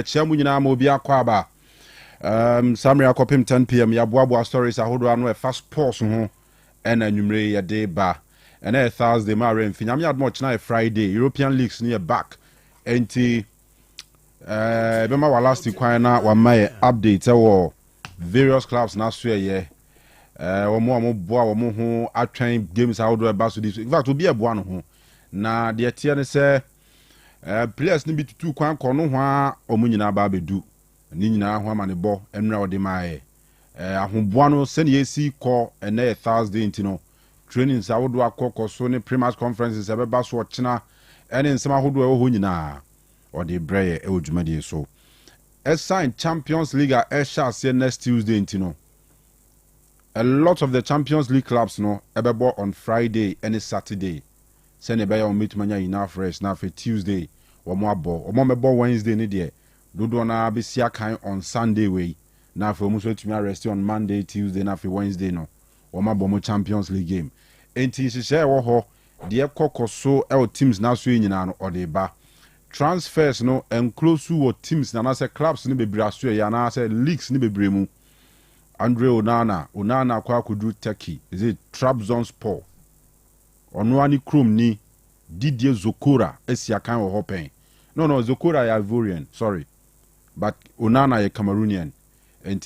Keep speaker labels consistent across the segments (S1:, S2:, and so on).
S1: Chamu nyina mo bia kwaba Samria kopim 10 p.m. ya boaboa stories ahodo anu e fast pause ho and anwumre ye day ba and a Thursday ma remfi nyame admo china Friday European leagues near back enti bema wa last kwan na wa my update wo various clubs na so ye wo boa wo ho atwen games ahodo e ba so this in fact obi e boa no ho na de tie ne se players ni bi tutu kwan kono ho a omunyina ba bedu ni nyina ho ama ne bo enra ode mae ahoboa no se ne yesi ko ene Thursday intino trainings awodo akoko so ne pre-match conferences ebeba so ochina ene nsema ahodo e ho nyina ode breye e odwumade so sign Champions League a shall say next Tuesday intino a lot of the Champions League clubs no ebebo on Friday and Saturday send a on meet manya enough rest now for Tuesday or more ball or more Wednesday ni de do na be sia kan on Sunday way now for muso to me rest on Monday Tuesday now for Wednesday no or more bomo Champions League game enti se share wo ho de kokoso e teams na so nyina no or de ba transfers no enclose wo teams na say clubs ni bebre aso ya na say leagues ni bebre mu Andre Onana kwa kudu Turkey is it Trabzonspor Onwani Krum ni Didier Zokora Esiakan or Hopen. No, Zokora is Ivorian, sorry. But Onana is Cameroonian. And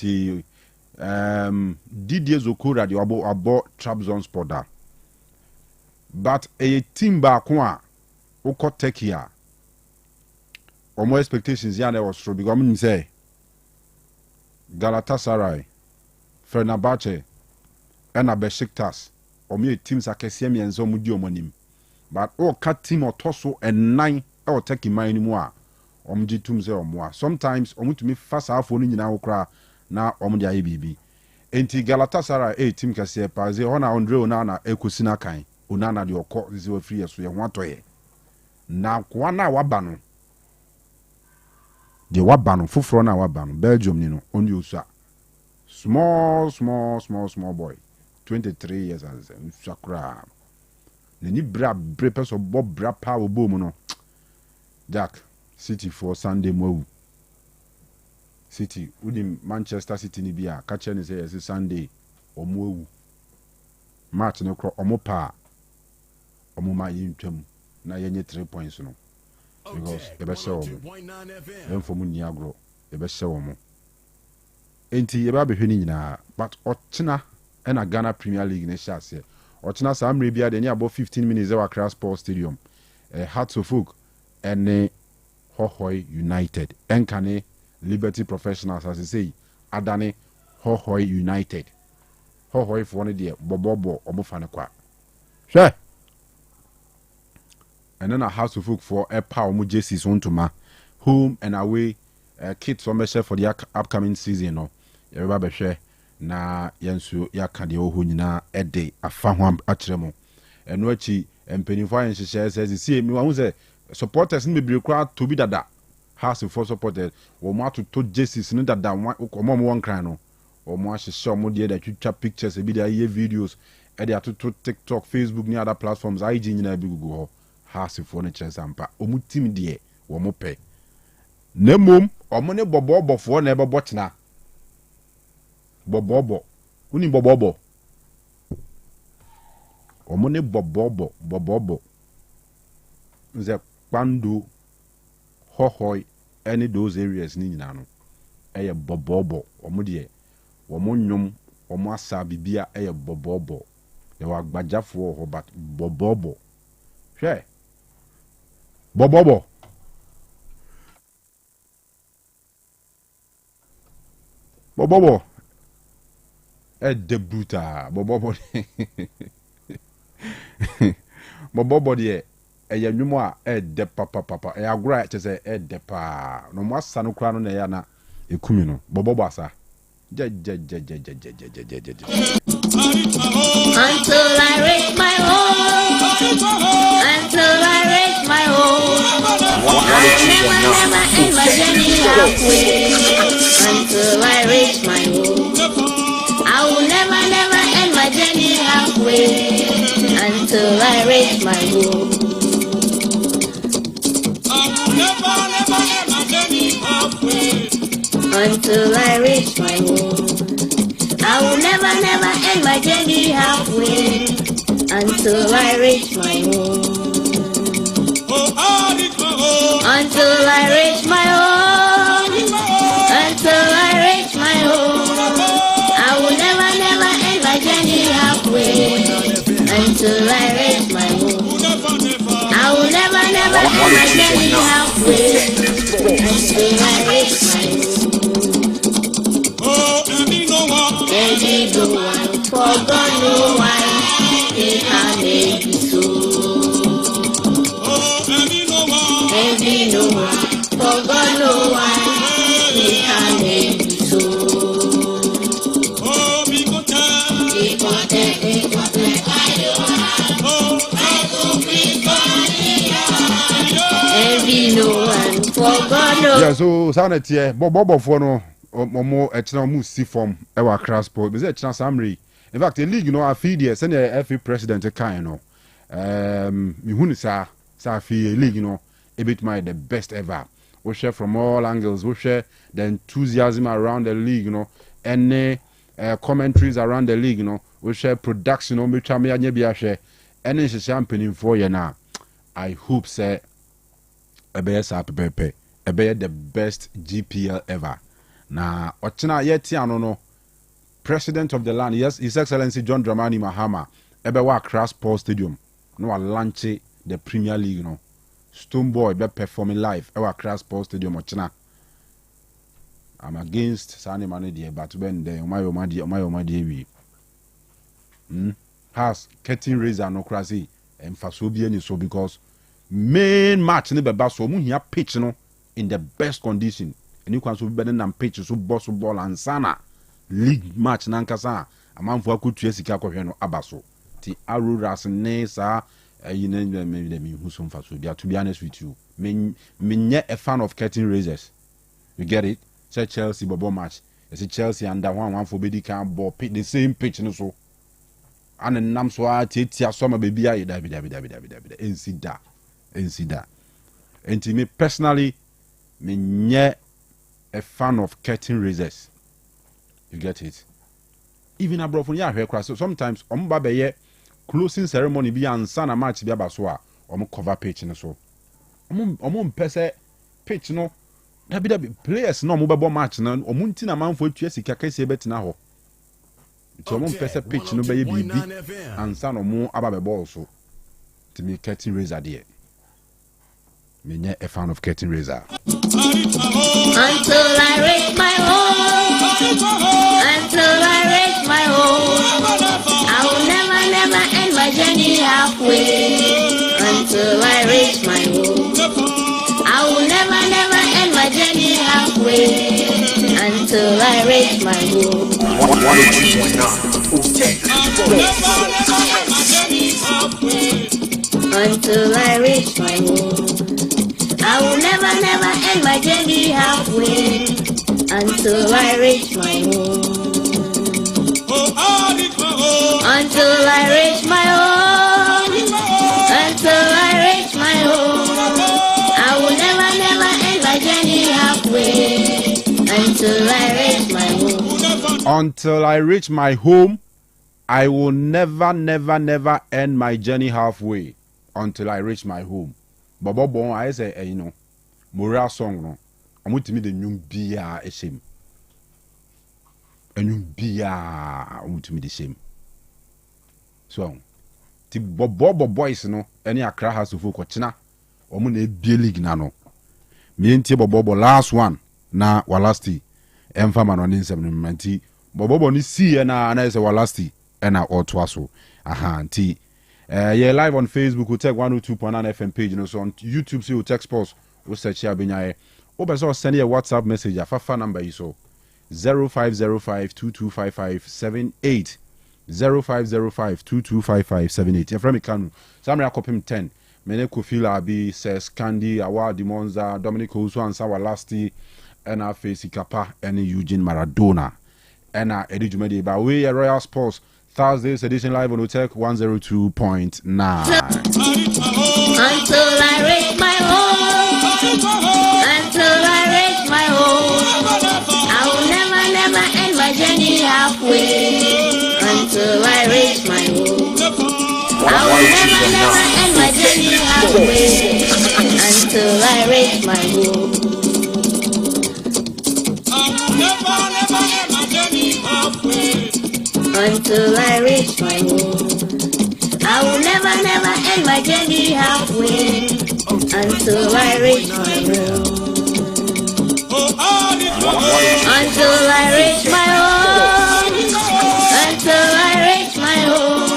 S1: Didier Zokora the abo Trabzonspor da. But a team back one Oko Turkey. Or more expectations yana was true because I say Galatasaray, Fenerbahce, and Besiktas. Omi teams akese mi enzo mudi omonim but o ka team otoso en9 e take man mu a omji tum se omoa sometimes omutumi fasa afo ni nyina wokra na omde aye bibi enti Galatasaray team kase paze hona Andre Onana ekosina kan Onana de okọ ziwa free yeso ye ho atoye na kwa na waba no de waba no foforo na waba no Belgium ni no oni osa small boy 23 years as sakra ni bra person bob bra power boom no Jack City for Sunday mo City within Manchester City ni bia catch any say yes Sunday omo match no kro omo pa omo ma yintwam na yenye 3 points no because e be show them for mu ni agro e be show mo enti e ba be hwani nyina but ochina and a Ghana Premier League ne shase ochina sa amre bia de ni about 15 minutes at Accra Sports Stadium Hearts of Oak and Hohoi United enkane Liberty Professionals as I say adane Hohoi United Hohoi for one dey bobobo omofane kwa hwe and then a Hearts of Oak for a power mu jerseys on to ma home and away kits on measure for the upcoming season no everybody be hwe na yensu yaka de oho nyina ede afa ho akyeremo eno achi empenifo ayenhyehyɛ sɛ mi wa say supporters ni bebre kra to bi dada house for supporters wo mo atoto jerseys ni dada omo mo wankran no wo mo ahyehyɛ mo de twitwa pictures e bi de aye videos e de atoto TikTok Facebook ni other platforms IG nyina bi gugu ho house for no kyerɛ sampa omu team de wo mo pɛ na mom omo ne bobobofo na ebe botena bobobo uni bobobo omo ne bobobo nze Kpandu Hohoi any those areas ni nyina no eye bobobo omo de omo nwom omo asa bibia eye bobobo ye wa gbajafo ho but bobobo hwe bobobo de bruta bobobo bobobo de eye nwumo a de papa e agora che se de pa no mo asa no kra no na ya na ekumi no bobobo asa je
S2: until I reach my home I never end my journey halfway until I reach my home I will never end my journey halfway until I reach my home. I will never end my journey halfway. until I reach my home. I will never, never end my journey halfway until I reach my home. Until I reach my home. Until I reach my home. I will never, never end my journey halfway until I reach my home. I will never, never end my journey halfway until I reach my home. Oh, there be no one, for God no one, he can make it so. There be no one, for God no one, he can make it so.
S1: Yeah, so sound here, Bobo for no more eternal move see from our crash sport. Is it chance summary? In fact, the league, I feed here, send a FA president a kind, Mihunisa, Safi league, a bit my the best ever. We share from all angles, we share the enthusiasm around the league, any commentaries around the league, we share production, we try me share any champagne for you now. I hope say a be the best GPL ever. Now, Ochina yeti anono, President of the land, yes, His Excellency John Dramani Mahama, Ebewa Crash Paul Stadium, no launch the Premier League, Stone Boy be performing live, Ewa Crash Paul Stadium, Ochina. I'm against Sani Mane, but when the my has curtain raiser no crazy and Fasobian so because main match in the basso here pitch in the best condition and you can so better than pitch so boss ball and sana league match nankasa a man for could chase no abaso ti aruras nesa you know maybe who some Fasobia to be honest with you me a fan of curtain raisers you get it say Chelsea bobo match it's Chelsea and that one for bedi can ball the same pitch so and then nam so tia summer baby I David Ensida. And to me personally, me a fan of curtain raisers. You get it? Even abroad from here, so sometimes babe closing ceremony be and sana match be abaswa cover page and so. Pese page no. David players no mobile match na tina man for tu sika kase betina ho. Pese page no be bibi and sana ababe ball so. To me curtain raiser there. Me a fan of curtain raiser.
S2: Until I reach my home. Until I reach my home. I will never, never end my journey halfway. Until I reach my home. I will never, never end my journey halfway. Until I reach my home. 102.9 until I reach my home. I will never, never end my journey halfway until I reach my home. Until I reach my home. Until I reach my home. I will never, never end my journey halfway until I reach my home.
S1: Until I reach my home, I will never, never, never end my journey halfway until I reach my home. Bobo bon I say moral song no. Amutimi de nyum bia eshem. Enyum bia amutimi de shem. So ti bobo boys no any Accra House of Kochina omo na ebie league na no. Me ntie bobo last one na walasti emfa ma no nsem no manti bobo ni see na say walasti na otwaso aha nti yeah, live on Facebook, Otec 102.9Fm page, so on YouTube, see Otec Sports, we search here, Benyaye. So send you a WhatsApp message, a fafa number is so 0505-2255-78. 0505-2255-78. You're from Kanu. Samri Akopim 10. Mene Kofila Abi says Candy, Awa Dimonza, Dominic Oso and Sawa Lasti, and our face Ikapa, and Eugene Maradona. And Eddie Jumedi, but we are Royal Sports. Thursday's edition live on Otec 102.9. Until
S2: I reach my home. Until I reach my home. I my journey halfway until I reach my home. I will never, never end my journey halfway until I reach my home. I will never, never end my journey halfway until I reach my home. I will never, never end my journey halfway until I reach my home. Until I reach my home. Until I reach my home.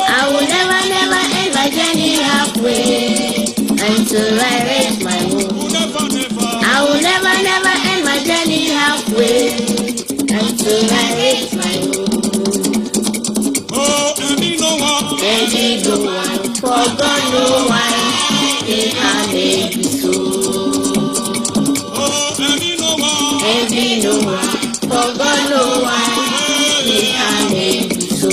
S2: I will never, never end my journey halfway until I reach my home. I will never, never end my journey halfway until I reach my home. And he no one, for God no one, he can make it so. And he no one, for God no one, he can make it so.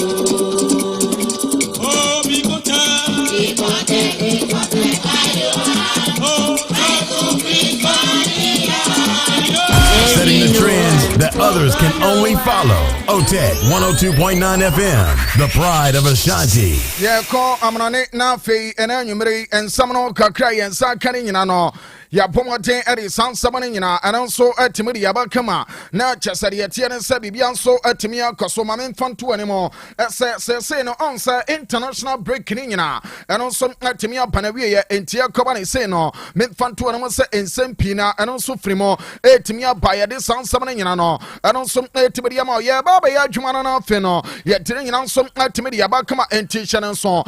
S3: Setting the trends that others can only follow. Otec 102.9 FM, the pride of Ashanti.
S4: Yeah, call Amrane Nafi and Anumri and Samano Kakray and Sakarinano. Ya pomote eri sansamane nyina ananso atimi ya bakama na chasari etiene se bibianso atimi akoso mamen fantu animo se no onsa international break nyina ananso atimi apanawie ya entia kobane se no men fantu animo se ensempina ananso frimo etimi abaya de sansamane nyina no ananso etimi ya ma ya baba ya adwuma na afe no ya tire nyina nso atimi ya bakama enti hyenenso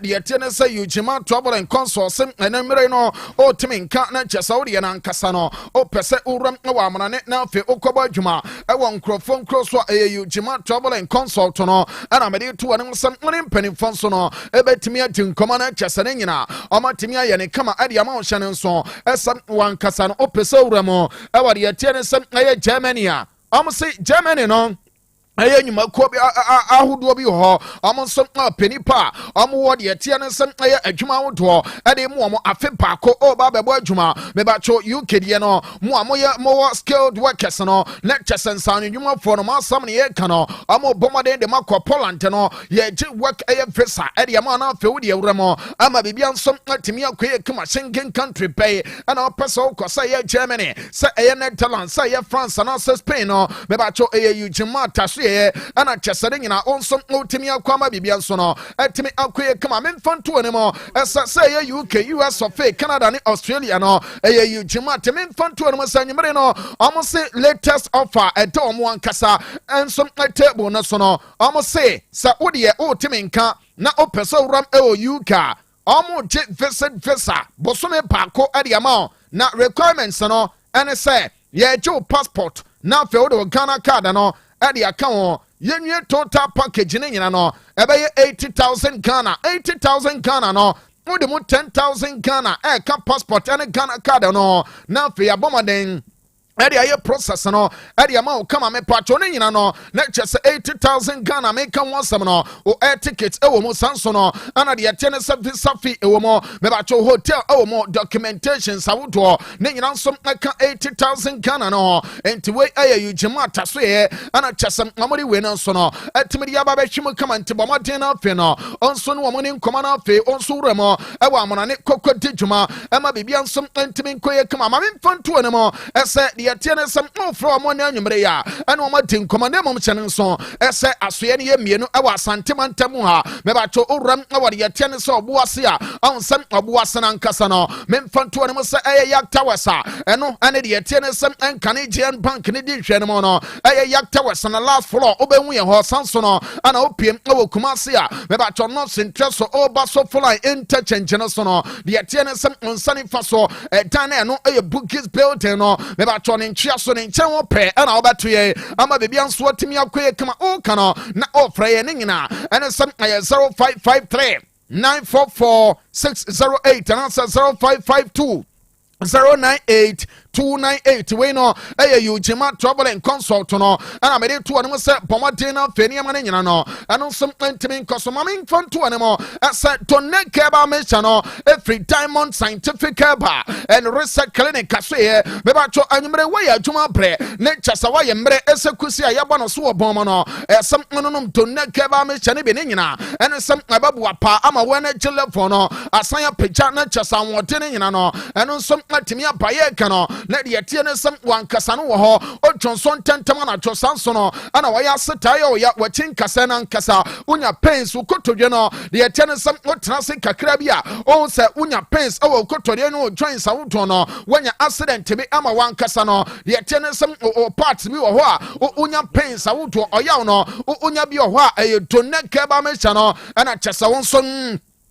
S4: de etiene se yujima trouble and consort enamre no otimi nka na chesaudi na nkasa no opese uram wa amane na fe okoba adwuma ewo nkrofo nkroso ayu jima travel and consult no ana mede to ane nsam ne mpanimfo nso no ebetimi atinkoma na chesane nyina omatimi aye ne kama ade ama ohye ne nso esam wa nkasa no opese uramo ewo de yetie ne sam aye Germany a amse Germany no aye nyuma ko bi ahodo bi ho amonso penipa amwo de etie ne sem aye adwuma wodo ade mu omo afe paako o ba bebo adwuma me ba cho UK de no mu amoye mo skilled workers no lectures and sound nyuma for no masam ne ye kan no amo bomade de makọ Poland no ye ji work aye visa ade ama na afe wo de awramo ama bibia nso atimi akoye kama Schengen country pay ana opese ko say ye Germany say aye Netherlands say ye France na say Spain no me ba cho aye ujima taso ana chesere nyina onso otimi akwama bibia nso no atimi akoye kama memfanto anemo esa say ye UK US of Canada ni Australia no eye ujima temi memfanto anemo sanyemre no omo say latest offer edo omo ankasa enso table no so no omo say sa wode otimi nka na opese uram UK omo je visa bosome paako adiama na requirements no ene say ye jo passport na fe wo Ghana card no ade account yenwe total package ne nyina no ebeye 80,000 Ghana no wode mu 10,000 Ghana ka passport and Ghana card no na fe abomaden ade aye process no ade ama o kama me patcho ne nyina no na chese 80,000 Ghana me kan wansam no o air ticket ewo mu sanso no ana de yete visa fee ewo mo me patcho hotel ewo mo documentation sawodo ne nyina nso ka 80,000 Ghana no enti we aye yujima taso ye ana chese amori we no nso no atimi ya baba hwim kama nti bomaden na afi no onso no mo ne nkoma na afi onso wuremo ewo amona ne kokodi dwuma ema bibia nso ntimi nkoye kama ma me mfanto ne mo ese yetiene sem from one anwumre ya ene o matin komande mom chene nso ese asoye ne ye mienu e wa asantema ntamu ha me ba cho oram e wa yetiene se obuase a onsem obuase na nkasa no memfanto ne mo se eye yak tawasa eno ene de yetiene sem Canadian bank ne di hwe ne mo no eye yak tawasa na last floor obenwu ye ho sanso no ana opiem e wo kumase a me ba cho no interest o ba so fly interchange no so no de yetiene sem onsani faso dan eno eye bookies building no me ba cho nchia so ne nchen wo pe ana obato ye ama bebia nso atimi akoye kama o kana na ofra ye ne nyina ene sam 0553 944 608 and answer 0552 098 102.9Fm we no Ujima Travel and Consult no and I made to an say Pomatina Feniam and no and also Entimin Cosomaming fun to animal as a Tonne Keba Mechano every diamond scientific keba and research clinic Casue Bebacho Animre way Juma Pre Nature Saway Mbre Esekusia Yabano Suo Bomono some Nonum Tonne Keba Mechani Benina and some Ababuapa ama wene telefono asanya pejana chasa wotene nyina no eno som atimia baye kano na de yetiene sem wankasa no wo ho otwonson tentem na twosanso no ana waya setaye o ya wachin kasa na nkasa unya pens ukotodwe no de yetiene sem wotena se kakra bia o se unya pens o ukotodwe no join sa woto no wanya accident bi ama wankasa no de yetiene sem o parts bi wo ho a unya pens awoto oya no unya bi wo ho a tonne keba mecha no ana chasa wonso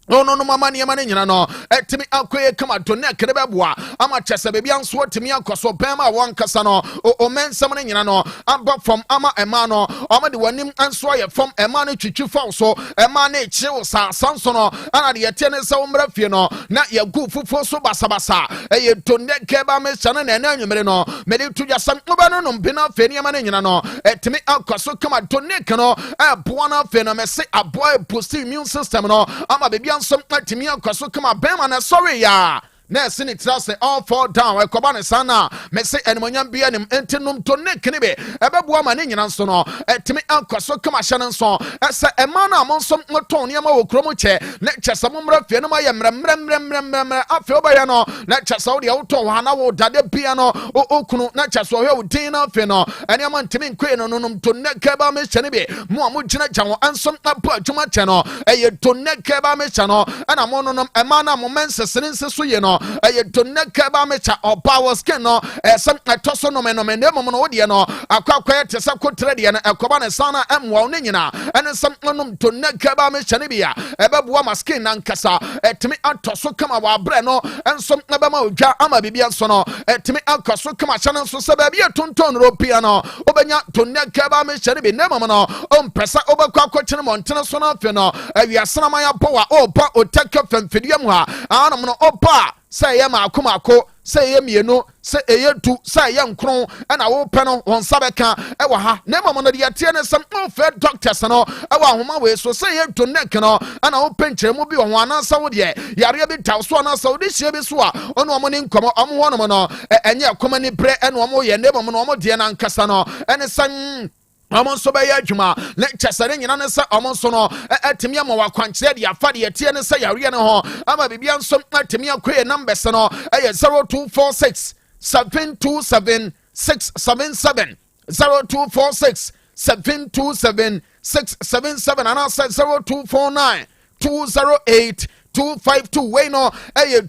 S4: no mama ni amane nyina no etimi akoye kama tonne krebeboa ama chese bebi anso otimi akoso pema wankasa no o mensam ne nyina no aba from ama ema no ama de wanim anso aye from ema no twitwi fa so ema na echi sa sanso no ana de yete ne sa umra fie no na yagu fufo so basabasa eye tonne keba me chane na na anwumere no me de tudwa sam oba no mpena fe ni amane nyina no etimi akoso kama tonne kano aboa na fe no me se aboa boost immune system no ama bebi some atimi akwaso kama bema na sorry ya na sini trase all fall down e koba ne sana me se enmonyam bia nim entinum to ne knibe ebeboa ma ne nyina nso no etimi akwaso kama hye ne nso ese ema na amonsom moton ne ma wo kromo che ne kyesa momra fie no ma ye mremremremremrem afi obaya no na kyesa wo de woto wa na wo dade bia no okunu na kyesa wo din na afi no ene ama ntimi nkwe no num to ne keba me hye ne be mo amu gina gyawo ansom apo adwuma che no eye to ne keba me hye no ana mo no ema na mo mensesene nseso ye no eye tonne keba mecha or power skin no some atoso no no wo de no akwa te se kotre de no ekoba ne sana emwa ne nyina ene some nonum tonne keba mecha ne bia ebeboa ma skin na nkasa etimi atoso kama wa bre no ensom ebema odwa ama bibia so no etimi akoso kama chane so se ba bia tonton ropia no obenya tonne keba mecha ne bi ne no ompesa obekwa akochene montene so na afi no awiasana man ya power opa Otec femfidiam ha anam no opa say ya makomako say ya mienu say ya tu say ya nkron ana wo pe no won sabeka e wa ha na mama no de yatie ne sam fair doctors no e wa homa we so say ya to neck no ana wo penkyere mu bi wo ana sa wo de yare bi taw so ana sa wo de hie bi so a ono omo ni nkomo omo wono no enye akoma ni bre eno omo ye ne mama no omo de na nkasa no ene san Amonso be yadwuma le chesare nyina ne se amonso no atimi ama wakwankyere de afa de yetie ne se yare ne ho ama bibia nso atimi akoye numbers no 0246 727 677 0246 727 677 and I said 0249 208 252 we no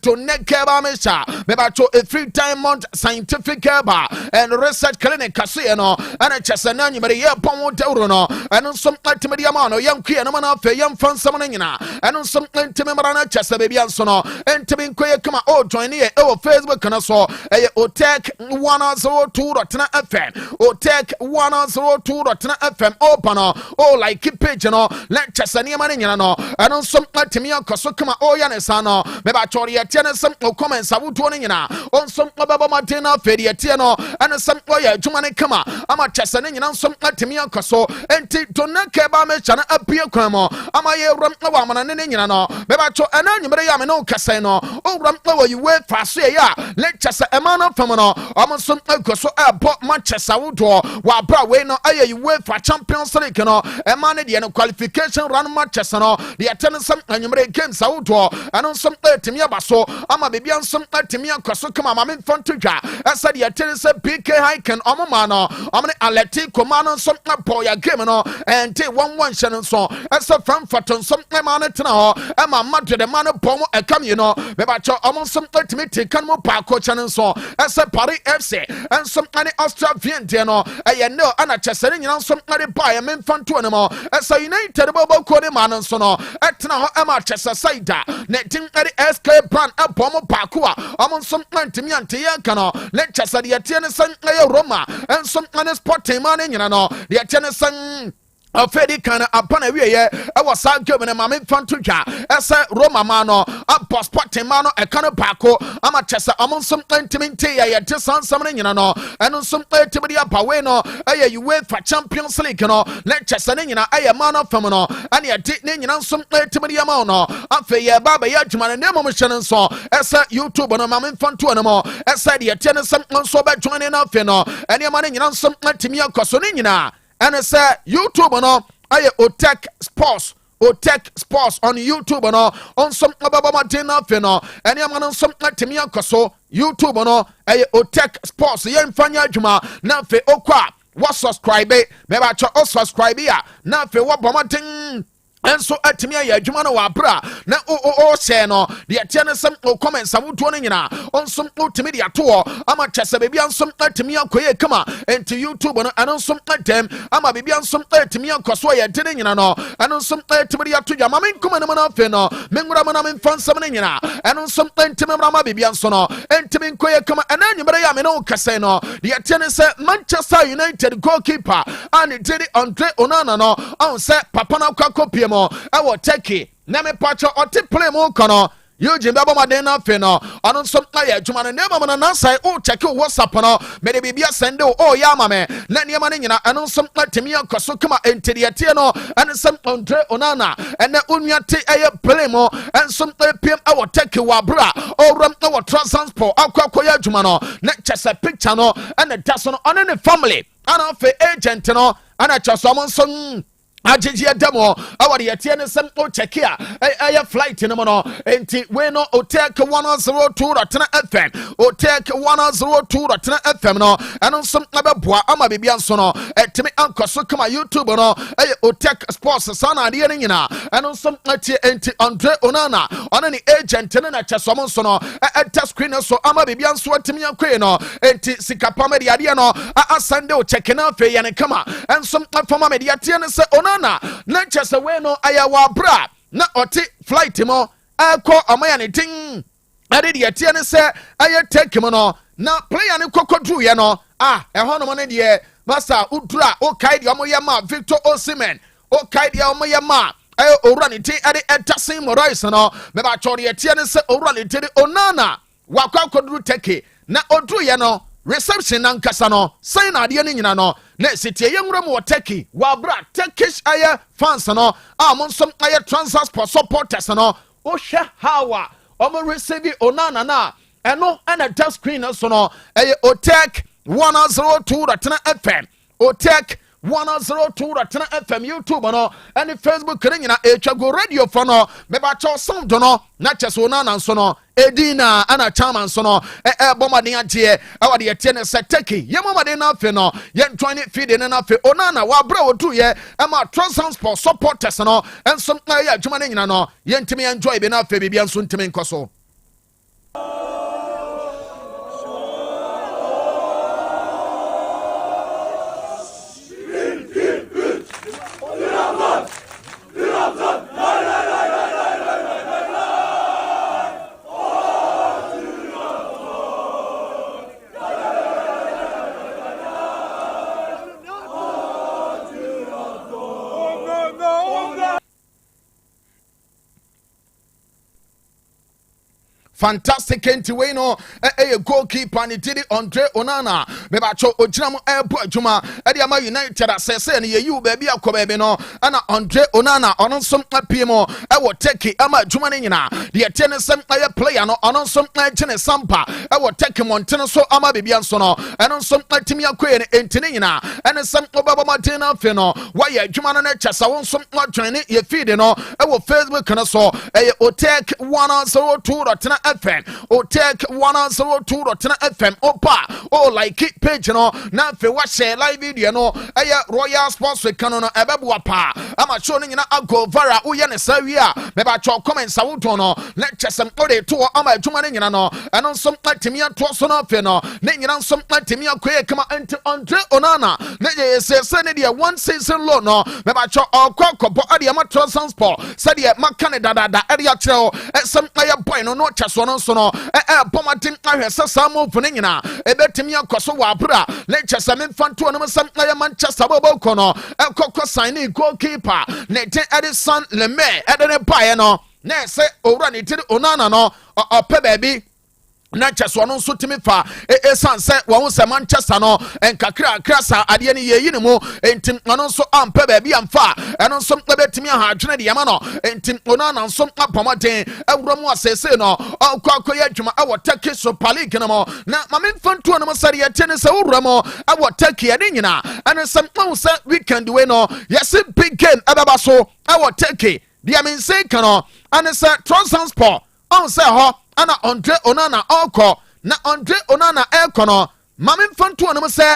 S4: to neck keba mecha meba to a 3-time-month scientific keba and research clinic kase no and chesana nyimere ye pon dewro no and some ultimate amano yam kue no na fe yam fansam no nyina and some ultimate mara chesa bebia nso no entimi nkoye kama join here Facebook na so Otec 102.9Fm Otec 102.9Fm open like page no let chesa nyima nyina no and some ultimate akoso kama ya ne sana meba chori yetie ne sem comments abuto ne nyina onsom obaba matena fedi yetie no ene sem oya adwuma ne kama ama chese ne nyina nsom atemi akoso enti to ne keba me chana apie kwan mo ama ye ram wa amana ne nyina no meba cho ena nyimere ya me no kase no owram wa yiwe faso ya le chese ema no fam no amsom akoso abo ma chese awodo wa bra we no aye yiwe fa Champions League no ema ne de no qualification run ma chese no de yetene sem anyimere games awodo and some etimi abaso ama bebia some etimi akwaso kama mama mfantodwa asa de yetene se PK Hiken omoma no omne aleti komano some boya game no ente 1-1 hye so asa Frankfurt some man tena ho ama madwe de man bom ekam you know beba cho some etimi take mo pa ko chane so asa Paris FC and some any Austria Vienna no no ana chesere nyina some ade ba ya mfanto ne mo asa United bobo ko de man so no etena ho ama chesa side netting eri SK brand apom pakua amon some antimi ante yanka no lecture de yete ne san Roma and some sport man nyina no de yete ne san Fedi kana apana wiye was sa game na mame fantuja ese Roma mano passport mano e kana bako ama chesa amonsum entimente ya te sansam ne nyina no eno nsum etibidi abawe no eye UEFA Champions League no le chesa ne nyina eye mano fam no ane ade ne nyina nsum etibidi ama no afa ye baba ya adwuma ne mo hye nso ese YouTube no mame fantu no mo ese de te ne sam nso ba dwone na afa no ene ma ne nyina nsum etimi akoso ne nyina ene se YouTube no aye Otec Sports on YouTube no on some ababa dinner fe no ene am no some atimi akoso YouTube no aye Otec Sports ye mfanya adwuma na fe okwa wa subscribe me ba cho subscribe ya na fe wa bomatin enso atimi ya adwuma no wa bra na o share no de atiane sem o comments awodo no nyina onsom otimi de ato ama chese bebia nsom atimi akoye kama enti YouTube no anonsom atem ama bebia nsom atimi akoso ye de nyina no anonsom atimi de ato ya mama nkoma no na fe no menwura mo na memfansam no nyina anonsom atimi mrama bebia nso no entimi nkoye kama ananyumere ya me no kase no de atiane se Manchester United goalkeeper and did Andre Onana no on se papa na kwakopie mo ewo Turkey na me pacho oti play mo kono Eugene baba maden na fe no ono nso aye adwuma no nema na nansai o check WhatsApp no me de bibia send o ya ma me na niema ne nyina eno nso atemi akoso kama entediatie no ene sem Andre Onana ene onuate aye play mo enso pm ewo Turkey wa bra o ram ewo transport akwakoya adwuma no na chese picture no ene daso no ono ne family ana fe agent no ana chaso mo nso Ajiji demo awari yatie ne sem o check ya aya flight ne mo no enti we no Otec 102.9 FM Otec 102.9 FM no eno som abeboa ama bibia nso no etimi ankoso kama YouTube no aya Otec Sports sana ade ne nyina eno som atie enti Andre Onana ona ni agent ne na chesom nso no eta screen so ama bibia nso atimi akwe no enti sikapa me de ade no asande o check na fe ya ne kama ensom afama me de yatie ne se na chese we no aya wa bra na oti flight mo akọ amaya ne tin ade de tie ne se aya take mo no na player ne kokodru ye no eho no mo ne de master udura o kai de omoye ma Victor Osimhen o kai de omoye ma owura ne tin ade entasin Morais no me ba chore ye tie ne se owura ne tin Onana wa kwakodru take na odru ye no reception nankasa no sign ade ne nyina no na sitie yenwura mo Turkey wa bra Turkish aye fans no amonsom aye transport supporters no o hwe hawa omo receive Onana na eno ana touch screen so no aye Otec 102.9 FM Otec 102.9 FM YouTube no and Facebook kre nyina etwago radio for no me ba cho sound no na chese Onana so no edina ana chairman so no bomaden agye awade yetie ne seteki yemomaden na fe no yentwane feed ne na fe Onana wa bra wodu ye ama transport supporters no enso ya adwuma ne nyina no yentimi enjoy be na fe bibia nso ntimi nkoso fantastic enti we no goalkeeper and did Andre Onana me ba cho ogyina mo ebo adwuma e ama United asese ne yeyu ba bi akoba no ana Andre Onana ono nsom apie mo wo Turkey ama adwuma ne nyina de yete ne sem aye player no ono nsom agene sampa wo Turkey montene so ama bebia nso no eno nsom atimi akoye ne enti ne nyina ene sem obaba maten na fe no wa ye adwuma no na kyasa wo nsom adwene ne ye feed no wo Facebook no so Otec 102.9 FM Otec 102.9 FM opa like it page no na fe wa share live video no Royal Sports with Kanu no ebebu pa ama show no nyina ago vara uye ne sawia me ba cho comment sawoto no lecture sem ode to ama adwuma ne nyina no eno nsom atimi ato so no fe no ne nyina nsom atimi akoye kama anti Andre Onana ne ye se ne de one season low no me ba cho akwakobo ade ama transport se de maka ne dada ade a kire o sem aye boy no no cha Manchester no so no pomatin ahwese samo fune nyina ebetimi akoso wa abra Manchester memfanto no sam na Manchester bobo kono ekokọ sign goalkeeper ne te Edison Leme edene bae no na se owura ne tiri Onana no ope baby na Manchester no so timi fa esan se wo se Manchester no enkakra krasa ade ne yeyi ne mu entim no so ampe ba bia mfa eno so betimi aha adwene de yama no entim Onana so apomaten ewuro asese no akwa ye adwuma awo Turkey Super League no mo na mamemfanto no sare ye tene se wuro mo awo Turkey ade nyina eno some se weekend we no yes big game ababa so awo Turkey dia men say kano ane se Trabzonspor on se ho ana Andre Onana oko na Andre Onana ekono mamemfanto no se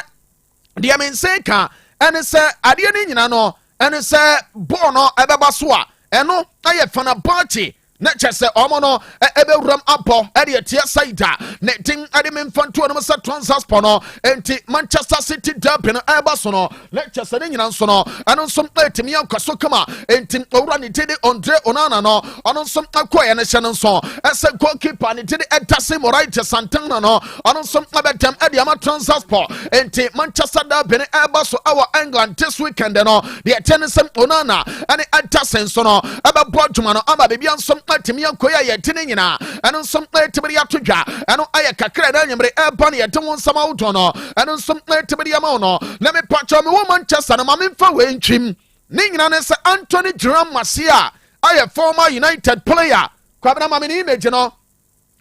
S4: dia men say ka ane se ade ni nyina no ane se ball no ebeba so a eno aye fana party na chese omo no ebe wuram apo ade etia saida na tin ade memfanto no se Trabzonspor no enti Manchester City derby no eba so no na chese ne nyina so no eno nso etimi ankoso kama enti owura ne tede Andre Onana no ono nso akoye ne hye no nso ese goalkeeper ne tede Edase Moraite Santana no ono nso abetam ade ama Trabzonspor enti Manchester derby no eba so our England this weekend no de tennisem Onana ane Edase so no ebe bodwuma no ama bebia nso atimi akoya ye tene nyina eno nsom atibiri atodwa eno aye kakra na nyemre eba ne yetemo nsam awdo no eno nsom atibiri ama no na me pacho me wo Manchester na mamemfa we ntwim ne nyina ne se Anthony Masia aye former United player kwabena mame ne image no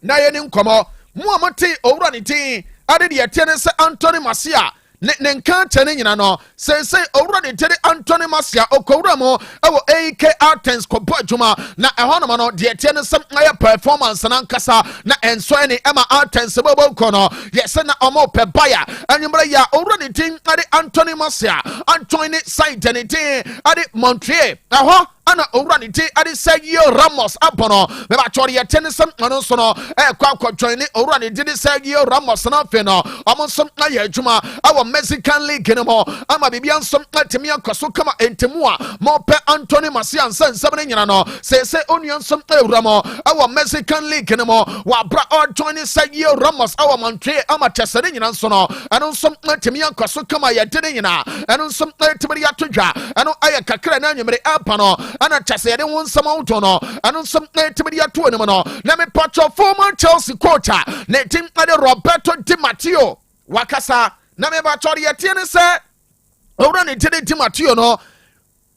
S4: na ye ne nkomo mu amate owura ne tin ade de yetene se Anthony Masia ne nka tene nyina no sense owura ne tere Anthony Masia okowura mo ewo AK Artens ko bojuma na ehonoma no de tene sem aye performance na nkasa na enso ne ema Artens bobo kono yese na omo pe baya anyumra ya owura ne tin ade Anthony Masia Anthony side ne tin ade Montreal eho ana owura ne tin ade Sergio Ramos abono me ba chori ye tene sem no so no kwa join ne owura ne tin Sergio Ramos na fe no omo som na ye adwuma awo Mexican League no mo ama bibia nsom atemi akoso kama entemu a mo pe Anthony Masia nsensem ne nyina no se onion som ewura mo awo Mexican League no mo wa bra or join Sergio Ramos awo Montreal ama tesere nyina nso no eno nsom atemi akoso kama ye de nyina eno nsom atemi atodwa eno aye kakra na nyemre apa no ana chese de won nsam awto no eno nsom atemi ato ne mo no na me pacho former Chelsea coach na tim ade Roberto Di Matteo wakasa na me ba chori yetie ne se owura ne tede Di Matteo no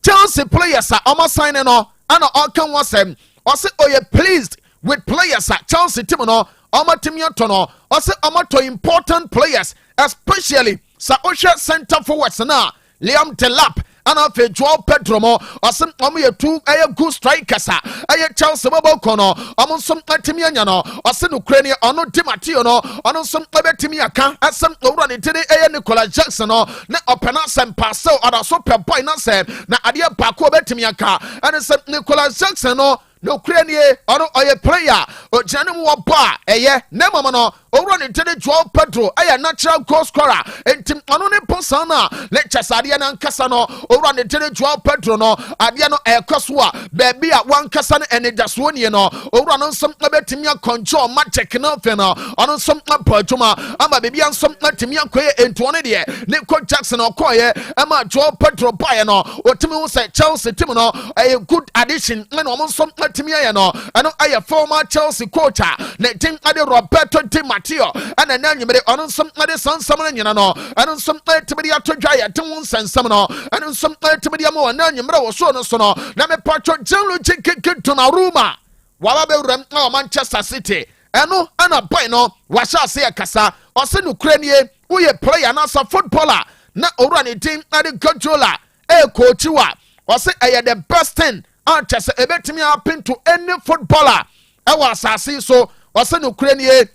S4: Chelsea players are signing no ana okan wasem o se oye pleased with players Chelsea team no omatimi no o se omato important players especially sa osha center forwards na Liam Delap ana fe Joao Pedro mo osem omo ye two good strikers aye Chelsea bobo kono omo som atimi anya no ose no Ukraine ono Di Matteo no ono som abetimi aka asem owura ne tede Nicolas Jackson no na opena sem pasel ada so pe boy na se na ade ba ko betimi aka ana sem Nicolas Jackson no no Ukraine ono oye player o janum wo ba eye na mama no owura ne tede Joao Pedro aye natural goal scorer entim ono ne posana le chasade na nkasa no owura ne tede Joao Pedro no ade no ekoso a baby a wan kasa no ene daso nie no owura no nsom betimi akonjo magic no fe no ono nsom apajuma ama baby ansom atimi akoye ento ne de ne ko Jackson okoye ama Joao Pedro bae no otimi wo say Chelsea team no a good addition na no nsom atimi aye no ano aye former Chelsea coach na team ade Roberto Di Matteo ana na nyimere ono nsom ade sansam na nyina no ano nsom atimi atodwa ya tem sansam no ano nsom atimi ama na nyimere wo so no so no na me pacho Gianluigi Donnarumma wala be wuram na Manchester City eno ana boy no washa se akasa o se no Ukraine we player na sa footballer na owura ne team ade Guardiola coach wa o se the best thing Chese ebetimi happen to any footballer ewa asase so o se no Ukraine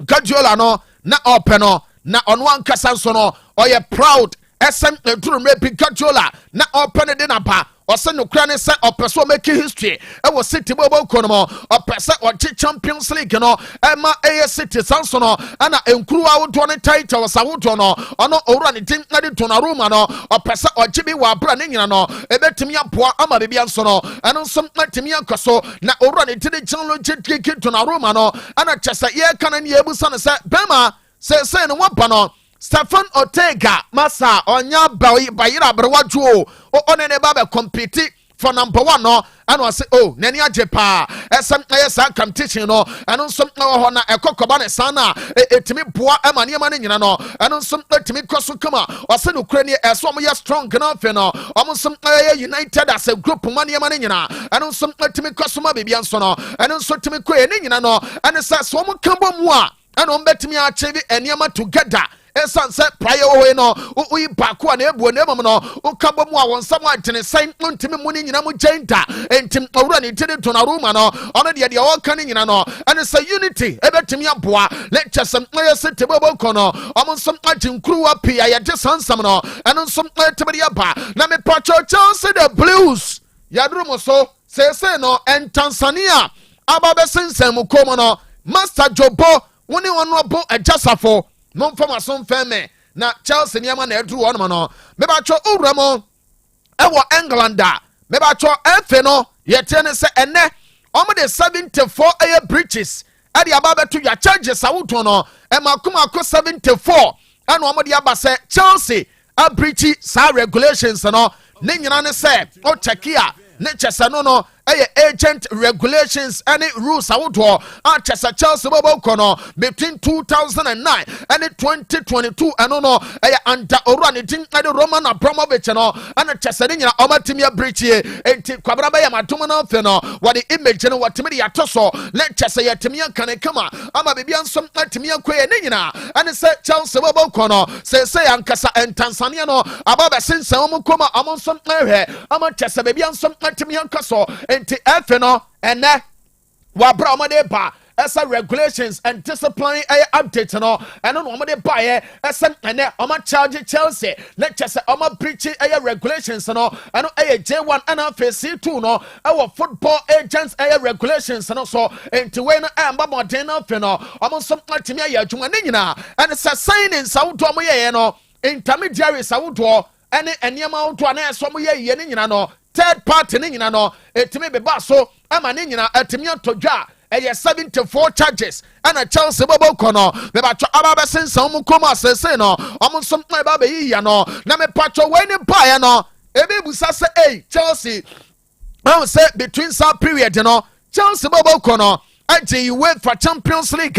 S4: Guardiola no na open no na ono ankasa so no oye proud SM Eduru Mepi Gajola na open de na ba ɔsɛ nokura ne sɛ ɔpɛ sɛ ɔmɛki history ɛwɔ City bɔbɔ kɔ no mu ɔpɛ sɛ ɔgye Champions League no ɛma ɛyɛ City sanso no ɛna nkuru ahodoɔ ne titles ahodoɔ no ɔno owura ne din na de Donnarumma no ɔpɛ sɛ ɔgye bi wɔ abra ne nyina no ɛbɛtumi aboa ama biribi nso no ɛno nso matumi akɔ so na owura ne din Gianluigi Donnarumma no ɛna kyɛ sɛ yɛka no ne yɛbusa no sɛ bɛma sɛsɛ no waba no Stefan Ortega masa onya bayira abrewaju o one ne ba be compete for number 1 no and was say oh nani agye pa esem esa competition no eno nso ho na ekokoba ne sana etimi boa emane ema ne nyina no eno nso etimi koso kama wase no kura ne eso mo ye strong na fe no omo nso united as a group mane ema ne nyina eno nso etimi koso ma bibia nso no eno nso etimi ko ne nyina no ene sa so mo kamba mu a eno mbetimi achieve eniema together esan se prayer we no uyi baako na ebuo na emom no ukabo mu a wonsam agene san ntimi mu ni nyina mu genta entim owura ne tiri Donnarumma no ono de woka ne nyina no ene se unity ebetimi aboa lecturesem na se tebobo kono omo nsom aginkuru wa pia ye de sansam no ene nsom tebedi aba na me pacho Chelsea the Blues yadrumo so se no en Tanzania ababe sensem komo no Master Jobo woni wono bo ajasafo non fama son feme na Chelsea niama na edru won no meba cho owramo ewo England meba cho efe no yete ne se ene omo de 74 aye breaches ade aba betu ya charges awoto no e makuma ko 74 ene omo de aba se Chelsea a breachi sa regulations no ne nyina ne se o chekia ne chese no agent regulations and rules awodo a chese Chelsea bobo kono between 2009 and 2022 and no under orani tin and Roman Abramovich no and chese ne nyina omatimi breach e enti kwabra ba ya matom no fe no what the image no watimi de atoso le chese yetimi kan kama ama bibia nsom atimi akoye ne nyina and say Chelsea bobo kono say ankasa en Tanzania no ababa sensa omo koma omo nsom ehwe ama chese bibia nsom atimi ankaso enti efe no ene wabra omade ba esa regulations and discipline update no eno no omade ba ye esa ene oma charge Chelsea let chese oma breach regulations no eno J1 and C2 no our football agents regulations no so enti we no amba modern no fe no omo som atimi aye adwuma ne nyina and sa signing sawodo omo ye no intermediary sawodo ene eniema wodo na eso mo ye ne nyina no third party ne nyina no etimi beba so ama ne nyina etimi atodwa 74 charges and a Chelsea bobo kono me ba aba sensa mu koma sese no omo nsom na ba yi ya no na me patcho we ne ba no ebe busa se Chelsea I say between some period no Chelsea bobo kono agye you wait for Champions League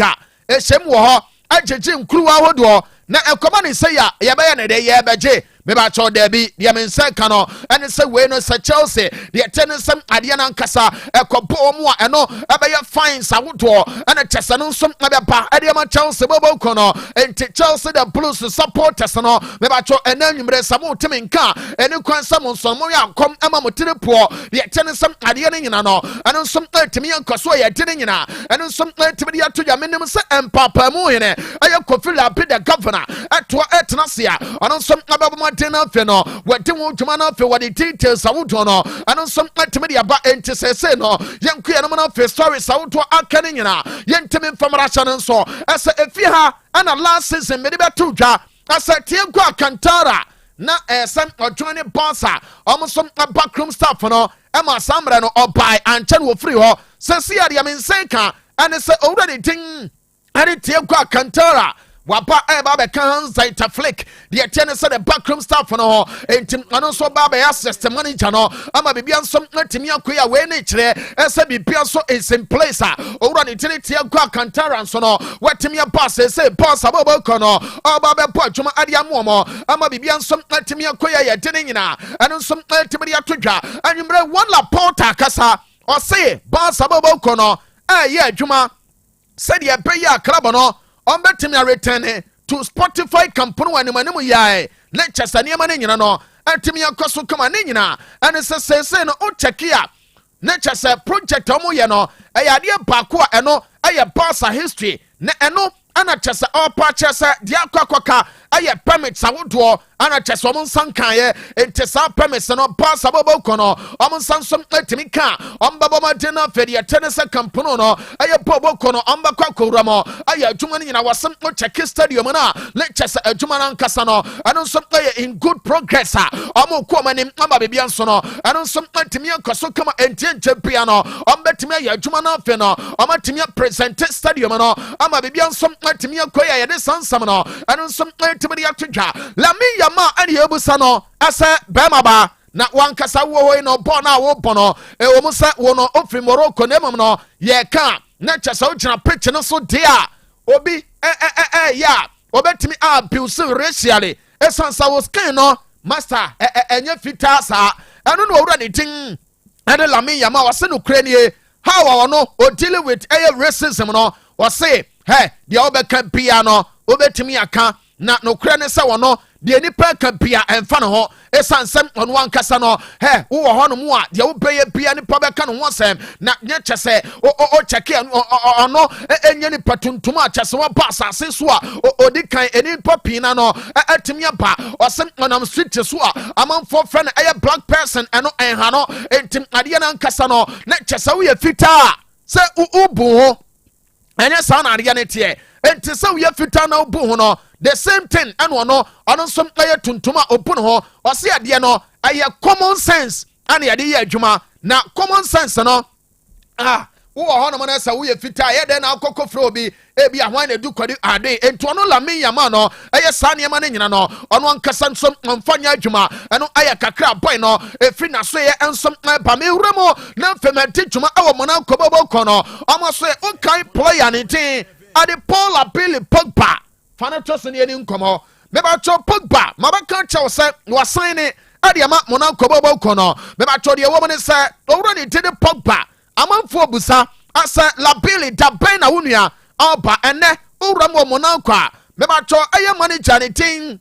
S4: ehiem wo ho agyeje nkuru ahodo na ekoma ne se ya ye ba ya ne de ye beje me ba cho there be the men say kano and say we no say Chelsea the tennisem ade na nkasa ekobo mu a eno ebe ye fine sawodo and chese no nsom na be ba ade ma Chelsea bobo kono enti Chelsea the Blues supporters no me ba cho enanwumre samo timi nka eni kwan samo nsom mo ya kom ama motire po the tennisem ade na nyina no eno nsom timi nkoso ye de nyina eno nsom timi ya to ya menim se empapa mu hene aye kofila be the governor ato etnasia eno nsom ababo na fe no wati wo dwuma na fe wadi details awodo no ano nsom atime de aba enti sese no yenku ye no na fe stories awodo aka ne nyina yentime famara cha no nso ese efi ha ana last season me de beto dwa asa tie gu akantara na esem odwon ne bonsa omosom backroom staff no ema sambre no obai anche no free ho sese ya de mensenka ane se already ding ane tie gu akantara wapa baba kan zaita flick the attendant said the backroom staff no entim ano so baba ya system manager no ama bibia nsom natimi akoya we ne kire ese bibia so is in place owura ne tiniti akwa kantara nso no watimi pass say boss ababa kono baba po adwuma ade amomo ama bibia nsom natimi akoya ye de nyina ano nsom natimi atodwa anwumre wala porta kasa o say boss ababa kono ye adwuma said ye pay ya club no on betting me return to Spotify company when manimu yae lectures and yamane nyina no antimi akoso kama ne nyina and say no o check ya lectures project omo ye no ade baako eno eye boss history na eno ana kyesa opa kyesa dia kwakwaka aye permits awodo ana kyesa omon sankaye entesa permits no pass abobo kono omon sansom etimi ka ombabo madena fedi tenese kampono no aye bobo kono omba kwakowura mo aye adwuma ni nyina wasem o check stadium na le kyesa adwuma na nkasa no ano nsom aye in good progress omo ko manim amba bebia nso no ano nsom etimi akoso kama entienche bia no ombetimi aye adwuma na afe no omatimi present stadium no ama bebia nsom etimi akoya ye de sansam no ano nsom etimi atodwa lami yama ani ebusa no ase bema ba na wankasa wo hoi no bo na wo bo no wo musa wo no ofri Morocco nemam no ye ka na kyesa wo gyina pitch no so dia obi ya obetimi abuse racially esansa wo skin no master enye fita sa eno no owura ne tin ene lami yama wase no kranie how no o deal with racism no wase de obeka bia no obetimi aka na no kra ne se wono de nipa ka bia emfa no ho esansem ono ankasa no wo ho no mu a de wo beye bia nipa beka no ho sem na nye kyese o cheke ono enye nipa tuntum a kyese wo ba asase so a odi kan eni papi na no atimi aba osem onam street so a amanfo friend black person eno enha no entim ade na ankasa no na kyese wo ye fita se ubu ho enye sa na ade ne tie enti se wo ye fita na ubu ho no the same thing and ono som aye tuntuma open ho ose ade no aye common sense and ade ye adwuma na common sense no wo ho no na sa wo ye fita ye de na akokko fro bi ebi ahwan na du kwadi ade enti ono lami yama no aye sa ne ma ne nyina no ono ankasa nsom mfanya adwuma eno aye kakra boy no efri na so ye ensom ba me wuremo na femati dwuma awo mo na kobobo kono omo so o kai player ne tin ade Paul Abili Pogba fana toso ne eni nkomo meba cho Pogba mabaka cha se wasan ne ade ama mo na kobobo kono meba cho de wo mo ne se owura ne tede Pogba amanfo busa asa Labili da ben na wonua oba ene owura mo na kwa meba cho aye manager ne tin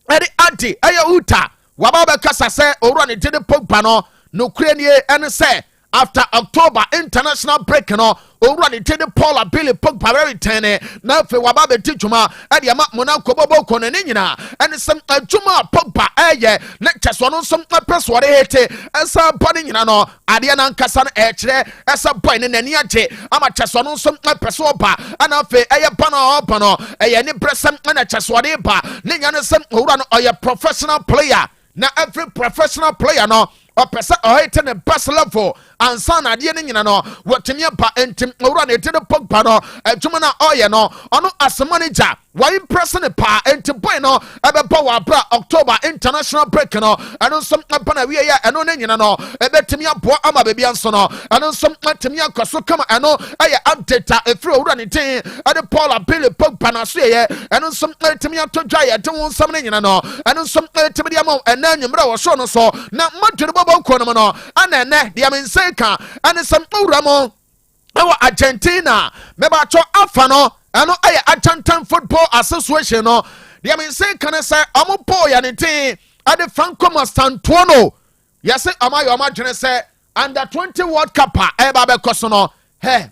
S4: ade ade aye uta wababa kasa se owura ne tede Pogba no kurenie ene se after October international break no owura ne tede Paul Abili Pogba very tene na fe wababa tijuma ade ama Monaco bobo kono ne nyina ene sem adwuma Pogba eye na kyeso no som peso de hete esa body nyina no ade na nkasa na kire esa boy ne nani age ama kyeso no som peso ba ana fe eye bana no eye ne bresem na kyeso de ba ne nyane sem owura no oye professional player na every professional player no o pesa o hete ne best level ansa na de ne nyina no wotimi ba entim owura ne tede Pogba no adwuma na oye no ono as manager why impressing pa enti boy no ebe ba wa bra October international break no eno som pa na wie ya eno ne nyina no ebe timi abo ama bebia nso no eno som timi akoso kama eno aye update efri owura ne tin ade Paul Abili Pogba na so ye eno som timi atodwa ye de won sam ne nyina no eno som timi de am ena nwumra wo so no so na madwere bobo ko no no ana ene de am nseka ane sam owura mo ewo Argentina meba cho afa no eno aye Argentine football association no de me say kan say amopo ya ne tin ade Franco Mastantuono yase amayo amadwene say under 20 World Cup e ba be koso no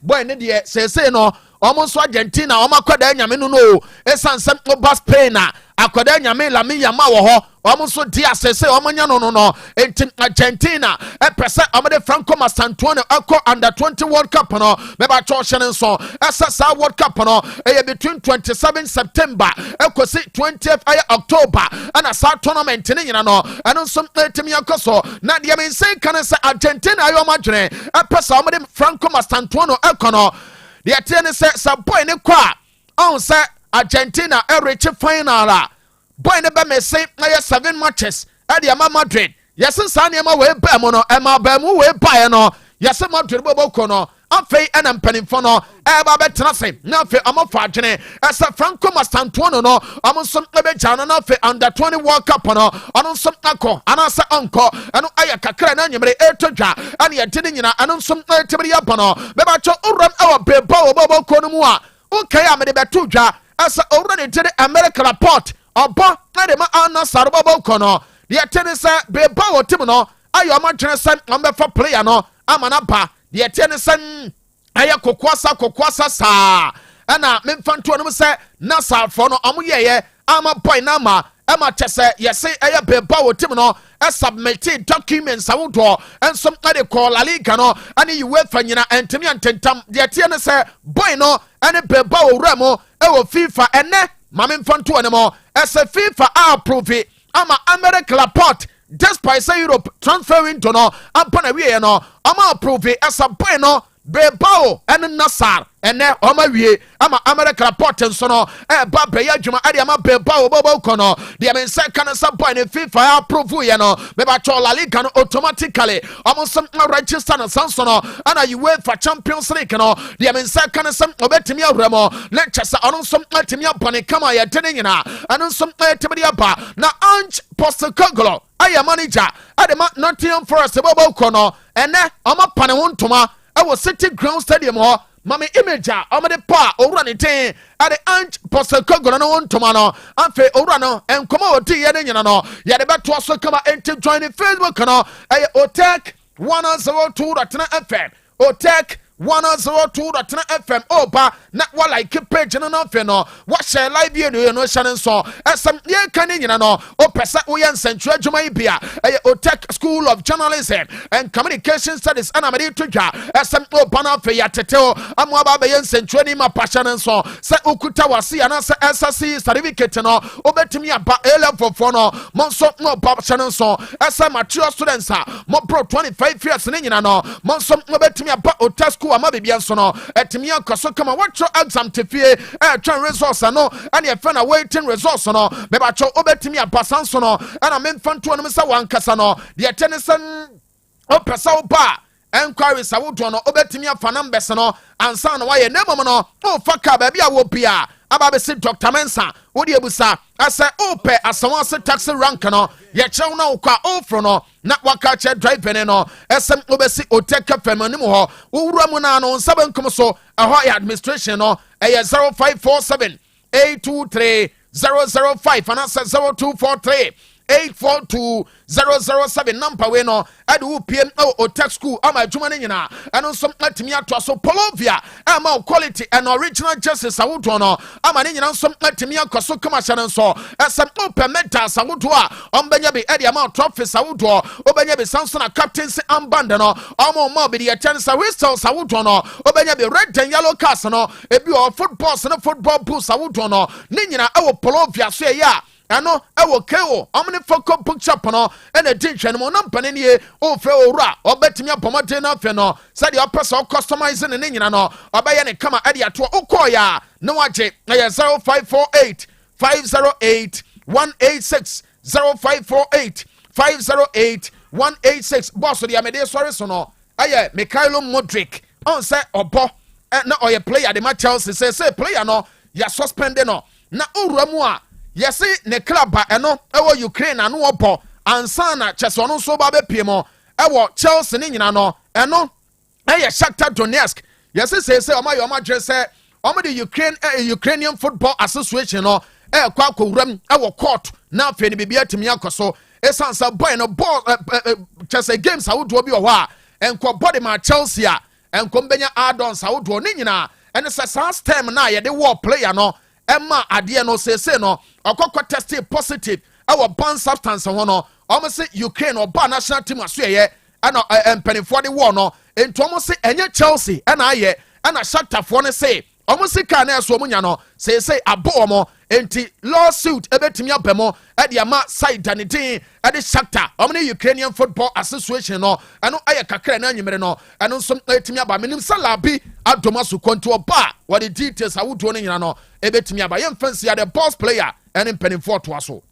S4: boy ne de say no omo so Argentina omo akwada nyame no esansem oba Spain akwada nyame la me yama wo ho omo so dia say omo nya no enti Argentina pese omo de Franco Mastantuono akọ under 20 World Cup no me ba cho hye so essa World Cup no between 27 September ekosi 20th October ana sa tournament ne nyina no eno so etimi akoso na de me say kan say Argentina ayo madwene pese omo de Franco Mastantuono ekono de atene say sa boy ne kwa on say Argentina reach final boy ne be me say na 7 matches at the Madrid yes sane ma we ba mo no e ma ba mu we ba no yes Madrid bobo ko no afei ena mpanimfo no e ba betena se na afei amofa adwene esa Franco Mastantuono no amonsom ebeja no na afei under 20 World Cup no anonsom akọ anasa onko eno aya kakra na nyemre etodwa ane yetene nyina anonsom etebiri abono beba cho uram ewo beba wo bobo ko no mu a okay amede betodwa esa owura ne tede America report obo na de ma anasa bobo ko no de yetene se beba wo tim no ayo amadwene se ambefa player no amana ba de yetene se aya kokwasa sa ɛna memfa ntoɔ no sɛ Nasarfoɔ no ɔmo yɛyɛ ama boy na ama ɛma kyɛ sɛ yɛse ɛyɛ beba wɔ tim no ɛsubmiti documents awodoɔ ɛnso ɛde kɔɔ La Liga no ɛne UEFA nyina ɛntumi antentam deɛ teɛ ne sɛ boy no ɛne beba wɔ wura mu ɛwɔ FIFA ɛnɛ ma memfa ntoɔ no mu ɛsɛ FIFA approve ama American Laporte despite say Europe transfer window no ampa na wie no ama approve ɛsɛ boy no Bilbao and Nassar and then Oma wie ama America report and so no ba beya dwuma ade ama Bilbao bobo kono the men second support in FIFA approve ye no me ba cho La Liga no automatically almost some register no sanso no ana UEFA Champions League no the men second some obetimi awremo lecture ono some atimi abone kama ye tene nyina ano some atimi aba na Ange Postecoglou aye manager adema Nottingham Forest bobo kono ene oma pane wontoma ɛwɔ City Ground Stadium hɔ mame image a ɔmede pa owura ne ten ade Ange Postecoglou no wo ntoma no afei owura no nkɔmɔ a ɔdi yɛ ne nyina no yɛde bɛtoa so kama enti join Facebook no ɛyɛ Otec 102.9FM Otec 102.9FM oba na like page no no fe no what share live video no hyɛ ne nso ɛsɛm yɛka ne nyina no opɛ sɛ woyɛ nsɛntwerɛ adwuma yi bia ɛyɛ Otec School of Journalism and Communication Studies ana mede to dwa ɛsɛm oba no afei yɛtetew ama aba bɛyɛ nsɛntwerɛ ni ma pahyɛ ne nso sɛ wokuta wase anasɛ SSC certificate no wobɛtumi aba A-level for no mo nso no oba hyɛ ne nso ɛsɛ mature students a mo pro 25 years ne nyina no mo nso wobɛtumi aba Otec School ama bibia nso no etimi akoso kama watcho exam tefie twan resource no ane efe na waiting resource no beba cho obetimi abasan so no ana memfanto no msa wankasa no de tenesen opesa oba enquiry sawodo no obetimi afa numbers no ansa no waye nemom no o faka ba bia wo bia aba be se Dr. Mensa wodi ebusa ase ope asawase taxi rank no ye chew na okwa ofro no na waka che driver ne no esem obesi Otec FM anim ho wura mu na no nsabankum so ɛhɔ yɛ administration no ɛyɛ 0547 823 005 and answer 0243 842-007 number we no ade wo PM Otec School ama adwuma ne nyina ɛno nso atimi ato so Polovia ama quality and original justice awodo no ama ne nyina nso atimi akoso kama hyɛ nso ɛsɛm open mental awodo a ɔmbanya bi ade ama trophies awodo obanya bi Samson captaincy armband no ɔmo mo bi de chance whistles awodo no obanya bi red and yellow cards no ebi o football no football boots awodo no ne nyina ɛwɔ Polovia so ya ano ewo keo omni foko bookshop no ene dinhwe no na mpane nie o fe owura obetimi apomode na fe no said the person customize ne nyina no obaye ne kama ade ato okoya na waje na 0548 508 186 0548 508 186 boss de amede sorry so no aye Mikhailo Modric on say obo na oye player de ma Chelsea say player no ya suspended no na owura mu a yesi ne club eno ewo Ukraine anu opo ansana chese ono so ba be piemo ewo Chelsea ne nyina no eno eye Shakhtar Donetsk yesi say o ma yo ma dre say o ma the Ukrainian Football Association no kwa akowuram ewo court na afi ne bibia timi akoso esansa boy no ball chese games awodo bi o ho a enko body ma Chelsea a enko benya add-ons awodo ne nyina ene say sans term na ye de war player no Emma adie no say no okokọ tested positive our ban substance ho no almost say Ukraine or ban national team aso ye ana empenifo de war no ento almost say enye Chelsea ana aye ana Shakhtar fo ne say almost say kan na so munya no say abo omo enti lawsuit ebetimi abemo e de ama side danidin e de Shakhtar omne Ukrainian Football Association no eno aye kakra na anyimere no eno nso etimi aba menim salabi adoma so konto ba what the details awodo no nyina no ebetimi aba ye fancy the boss player and impenifo to aso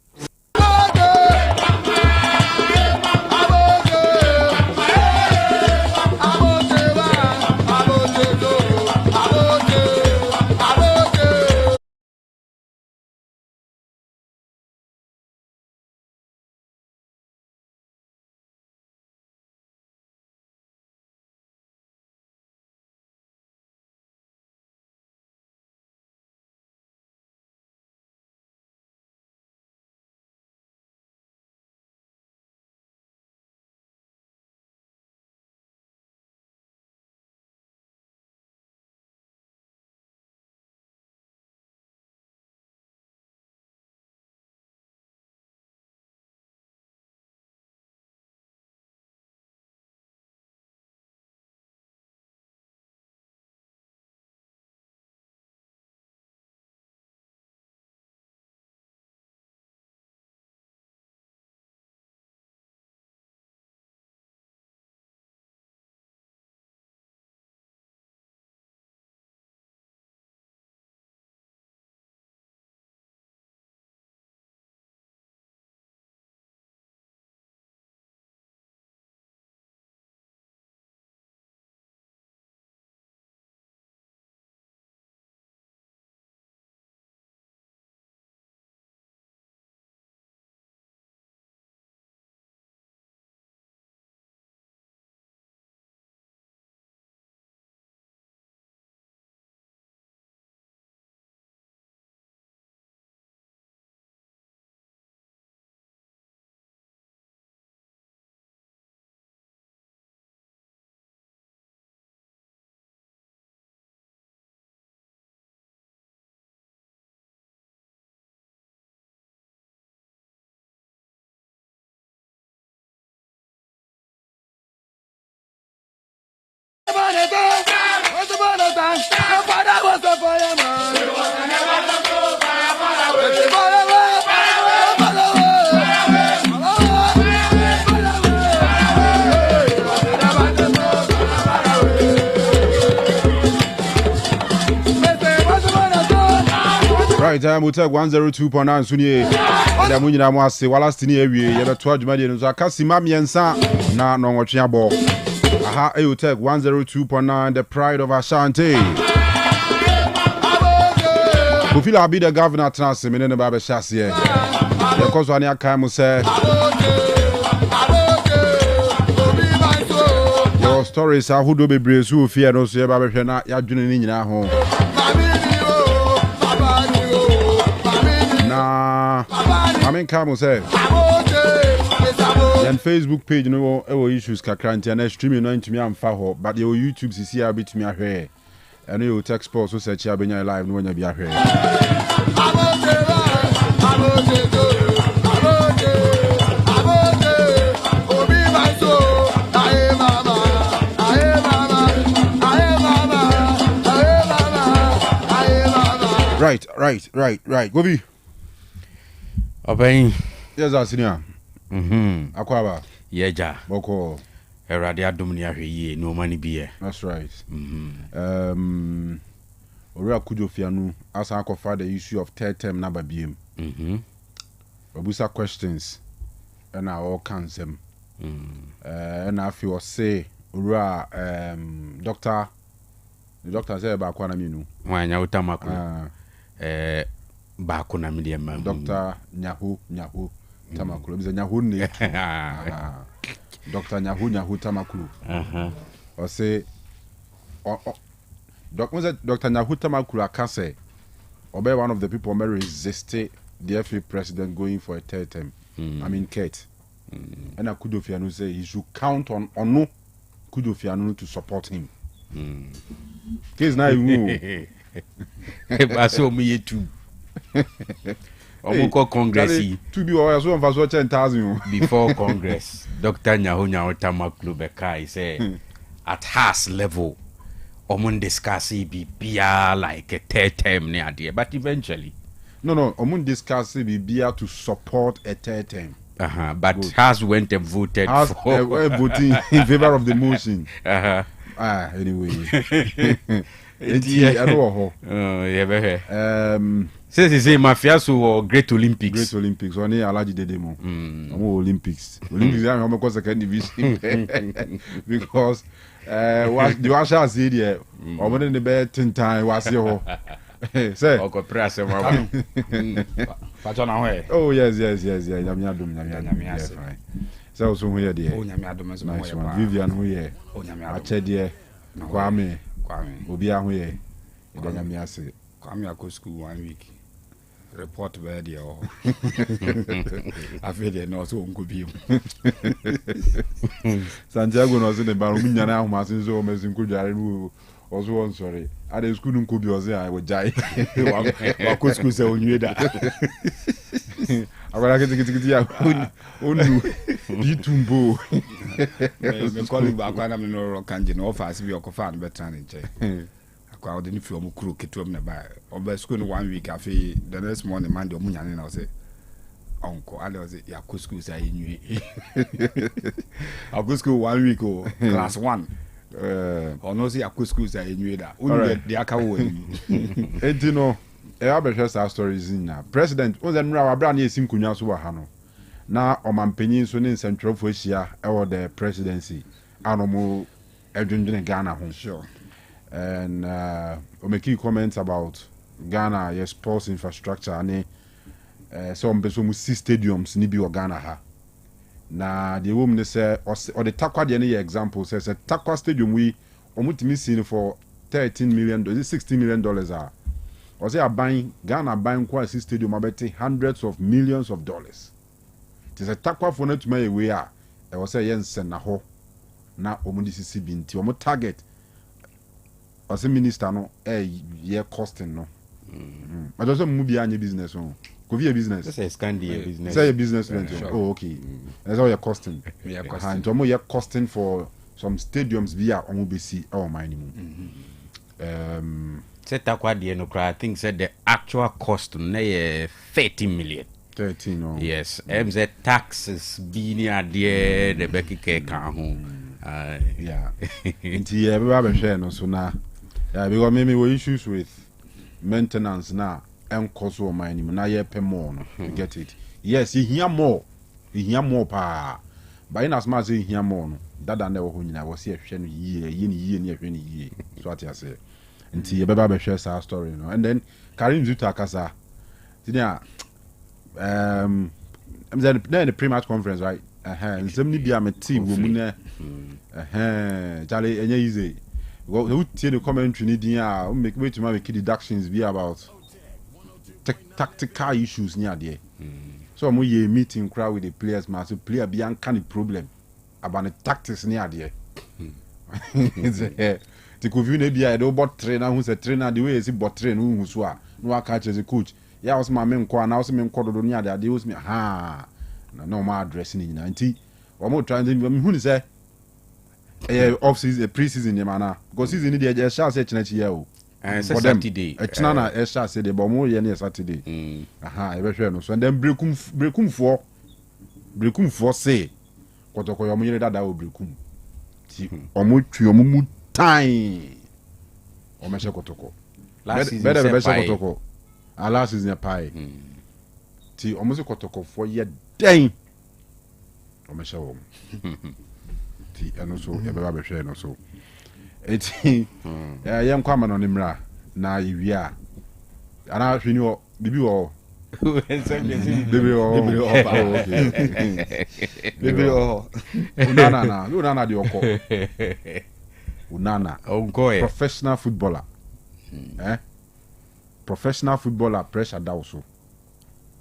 S4: father was a fireman. He was never to go
S1: Right, Otec 102.9 Sunye. The Munina Masi, Walastini, you have 12 million. So, Cassimami and San, na no watching a ball. Aha, Otec 102.9, the pride of Ashanti. Who feel I'll be the governor transfer in the Baba Chassis. Because when I come, say, your stories are who do be brave, who fear no say Baba Shana, you're doing in your home. I mean, come say, and Facebook page, no issues, Kakranti, and streaming on to me, I'm far, but your YouTube is here, bit me a hair. And you text post who said, I've been alive when you be a hair. Right. Go be.
S5: Obey.
S1: Yes, I see you. Akwaba.
S5: Yeja.
S1: Boko.
S5: Eradi adomnia hwe no money be.
S1: That's right. Ora Kujofianu as I cover the issue of third term number BM. Obusa questions and I all cancel them. And I feel say Ora the doctor say about Kwanaminu.
S5: Wanya utamakulu. Bakuna medium
S1: Dr. Nyahu Tamakulu. Is a Nyahu name. Dr. Nyahu Tamakulu. Or say Dr. Nyahu Tamakulu can say obey one of the people may resist the FA president going for a third term. I mean Kate. And I could Kujofianu say he should count on no Kujofianu to support him. Case now you
S5: Baso me too. Omoko Congress
S1: to be or so for 10,000
S5: before Congress. Dr. Nyahu Tamakulu Beka say at Haas level Omun discuss be like a third term near there, but eventually.
S1: No, Omun discuss be to support a third term.
S5: But good. Has went and voted for
S1: voting in favor of the motion. Anyway. I know.
S5: Says he say mafia so Great Olympics.
S1: Only Alaji Dedemo. Olympics. Olympics are almost second division because what the Washa said here, or when the bed 10 times was your say.
S5: Okay, press. Oh
S1: yes. Yamiadum. So here dear.
S4: Oh Yamiadum.
S1: Nice one. Vivian who here.
S4: Oh Yamiadum.
S1: Ache dear. Kwame. Obi ahu here. Yamiase.
S4: Kwame ako school 1 week. Report where they are. I feel they know so uncle be.
S1: Santiago knows in the bar. We now must so amazing. Could you also one sorry? At the school, could be also I would die. I could school say on you that. I will get to Tumbo.
S4: The calling back when I'm in no candy office. We are confined better than it. I didn't feel more crooked to me by or school 1 week. I feel the next morning, Monday, and I say, Uncle, I was at Yaku school. I knew I'll go school 1 week or class 1. Or no, see, Yaku school. I knew that. The Akawa.
S1: And you know, I have our stories in now. President, was then our brand new Sim Kunyasu Hano. Now, on my peninsula in Central Asia or the presidency, Anomo Edwin Ghana home. Sure. And we make comments about Ghana, yes, sports infrastructure, and some people see stadiums in Ghana. Ha. Na the woman say, or the Takwa, the example says, a Takwa stadium we almost missing for $13 million, $60 million. Or say, Ghana buying quite a stadium about hundreds of millions of dollars. It is a Takwa for not to make we are. I was saying, yes, and now, Omudisi Binti, or target. As a minister, no, year costing no. But also, movie any business, no. Could be a business.
S5: That's a Scandi business.
S1: Say a business venture. Sure. Oh, okay. That's all you're costing. Yeah, costing. And you're costing for some stadiums via OMBC or minimum.
S5: Set aqua no cry. I think said the actual cost na 30 million.
S1: 13 no.
S5: Yes. MZ taxes be near the Becky can home.
S1: Yeah. Inti everybody share no so na. Yeah, because maybe we issues with maintenance now and cost of money na ye pay more no. You get it. Yes, he hear more. He hear more pa. But in as much as he hear more no. Dada na wo ho nyina wo se ehwe no yie ni ehwe ni yie. So what you say. Inti everybody share sa story no. And then Karim Zuta kasa. Tinia I'm the pre-match conference, right? And some be a team woman. Charlie, and easy. Who tell the commentary needing make way to make deductions be about tactical issues near there. So we meeting crowd with the players, master player be uncanny problem about the tactics near there. The could be a robot trainer who's a trainer the way is bot train who's no catch as a coach. Yeah, was my men kwa now some called on near that deals me no more addressing in 90 or more trying to who say off season pre-season mana because season the just shall say next year
S5: and Saturday
S1: it's not a shall say the bomo year Saturday I sure no so and then brekum for say kotoko yo mo that will brekum ti omo twi omo time o me she kotoko
S5: last season kotoko
S1: last season pie. Ti almost kotoko for ye den. O me show. Ti eno so e be ba be hwe no so. Eti ye nkwa no nimra na iwia. Ana hwini o bibi o. Bibi o. Bibi o. Unana di oko. Unana.
S5: Onko
S1: Professional footballer. Professional footballer pressure da so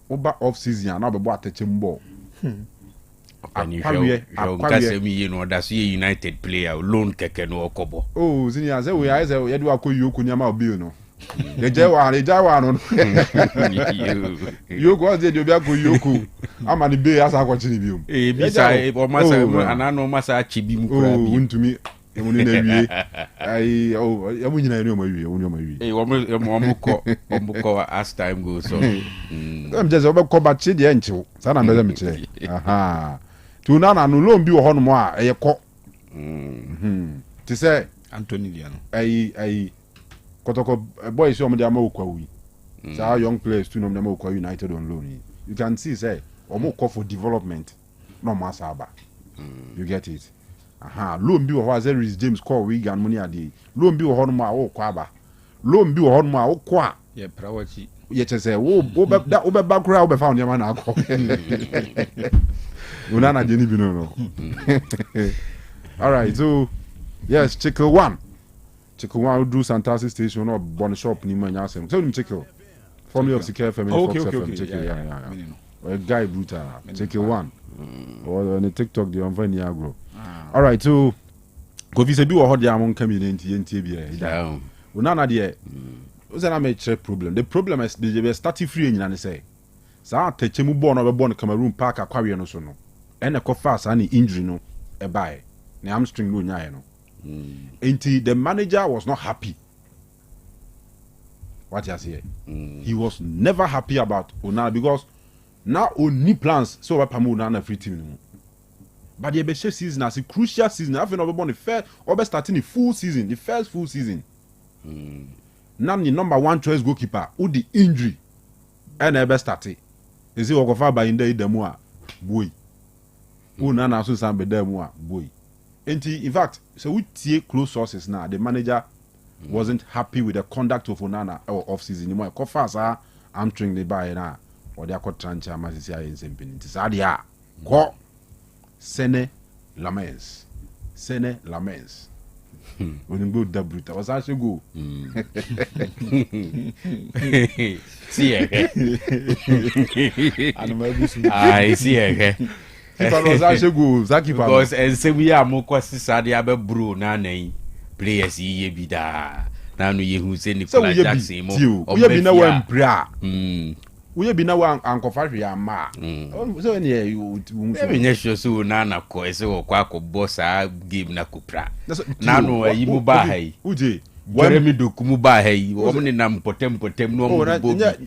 S1: over off season na be bo atechim ball
S5: and you show me you know that's United player loan keke no okobo
S1: oh senior say we say you do akoyi oku nyama obi no the jaiwa no you go dey obi akoyi oku ama ni be asa akwachi ni biom
S5: bi sai o masa anano masa achibi mu kura bi
S1: untumi emuni na wie ai emu nyina ni o ma wie omuko
S5: as time goes so
S1: am just obekọ ba chi de nchiw sa na mbeza mechire aha tu na no lo mbi wo ho no mo a eyekọ ti say
S4: Anthony Liano
S1: ai kotoko boys o mo dia ma okwa wi sa young players tu no mo okwa United on loan you can see say o mo call for development no ma saba you get it aha lo mbi wo ho as James call Wigan money ade lo mbi wo ho no mo a wo kwa ba lo mbi wo ho no mo a wo kwa
S4: ye prawachi
S1: ye chese wo be bakura wo be found yama na akọ unana jeni bi no all right so yes Chickle one do fantastic station or bon shop ni manya asem so nim Chickle formerly of Sika FM Fox FM Chickle yeah a guy brutal Chickle one or on the TikTok the on funny agro all right so go visa bi wo ho dia mon community ntie bi ya unana de what's that make problem? The problem is the starting free and say, Sa techemu born over born Cameroon Park aquarium no so no. And a fast any injury no a buy. The hamstring no nya no. Until the manager was not happy. What you say? He was never happy about Onana because now only plans so pamu Onana free team no. But the best season as a crucial season. I've been over the first over starting the full season, the first full season. Now the number one choice goalkeeper who the injury and ever started. Is it Okofa by in the Demua boy? Who nana so some Demua boy. In fact, so we take close sources now. The manager wasn't happy with the conduct of Onana or off season anymore. Kofasa I'm trying the buy now or they are called transfer masisia in Sempin. Sadia go Sene Lamens. When you go double it, I was actually go.
S5: See I see
S1: If I was actually go, Zaki
S5: because and say we are more questions Sadia be bro na name players ye bi da. Na no ye who say Nicola Jackson mo.
S1: We be na one bra. We be na one Uncle Fafi ama. So any you
S5: we nye sure so na ko ese wo kwa ko boss a game na kupra. Na no yi mu ba hai.
S1: Uje
S5: Jeremy Dokumu ba hey woman nam potem no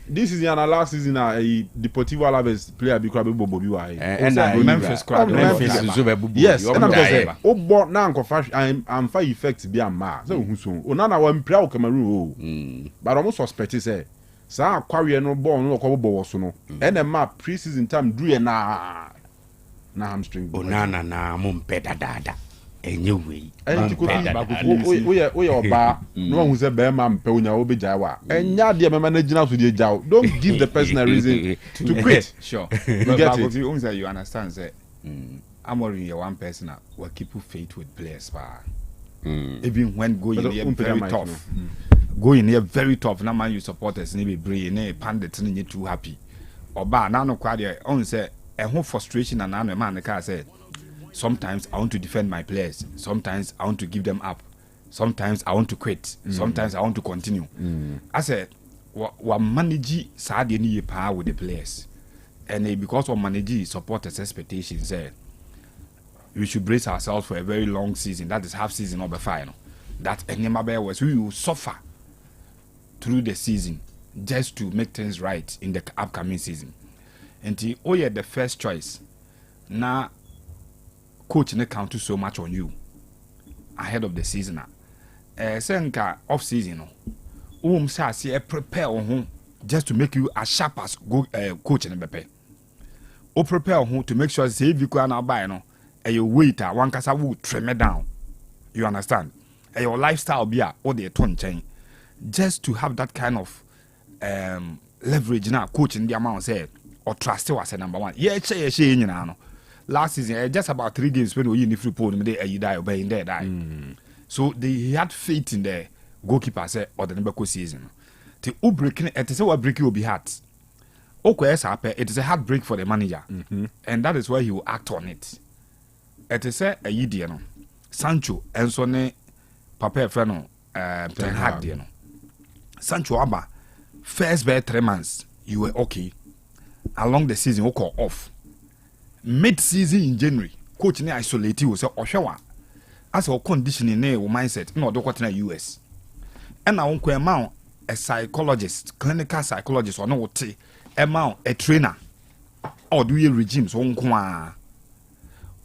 S1: this season and last season Deportivo Alaves player be crab bobo bi wa
S5: and
S4: Memphis crowd
S5: Memphis so be bubu
S1: yes and I'm say obo na nkofa I'm fa effect bi ama say ohun so onana wa mpira o Cameroon but almost suspect say sa akwawe no ball no ko bobo so no and ma pre-season time do na hamstring
S5: onana na mumpeda dada enye we
S1: we oba no hu say be ma mpe onya wo beja wa enya de mema na gina so de jaw don't give the person a reason to quit.
S6: Sure.
S1: You get it.
S6: You understand that Amorim you one person that will keep faith with players even when going there very tough going here very tough na man you supporters ni be brave na pandit ni too happy oba na no kwa there on say whole frustration and na man ka say sometimes I want to defend my players. Sometimes I want to give them up. Sometimes I want to quit. Sometimes I want to continue. I said, we manage sad any power with the players. And because we manage supporters' expectations, we should brace ourselves for a very long season. That is half season or the final. That we will suffer through the season just to make things right in the upcoming season. And the first choice. Now, coach ne count so much on you ahead of the season senka off season no say prepare on just to make you as sharp as coach ne bepe o prepare on to make sure say if you go na buy no your waiter one kasa will trim down, you understand, your lifestyle be or the ton chain just to have that kind of leverage now coach in the amount say or trust was number one you know. Last season, just about 3 games when we in the free pool, they die obeying there die. So he had faith in the goalkeeper say or the number season. The breaking it is what break will be hard. Okay, it is a hard break for the manager, and that is why he will act on it. It is a yidiano Sancho and so ne Papa Freno Ten Hag diano. Sancho Abba first by 3 months you were okay. Along the season, we call off. Mid-season in January, coach ne isolate you say Oshawa. As our conditioning ne mindset, no do what in the US. And I won't amount a psychologist, clinical psychologist or no what amount a trainer or do you regimes on kwa.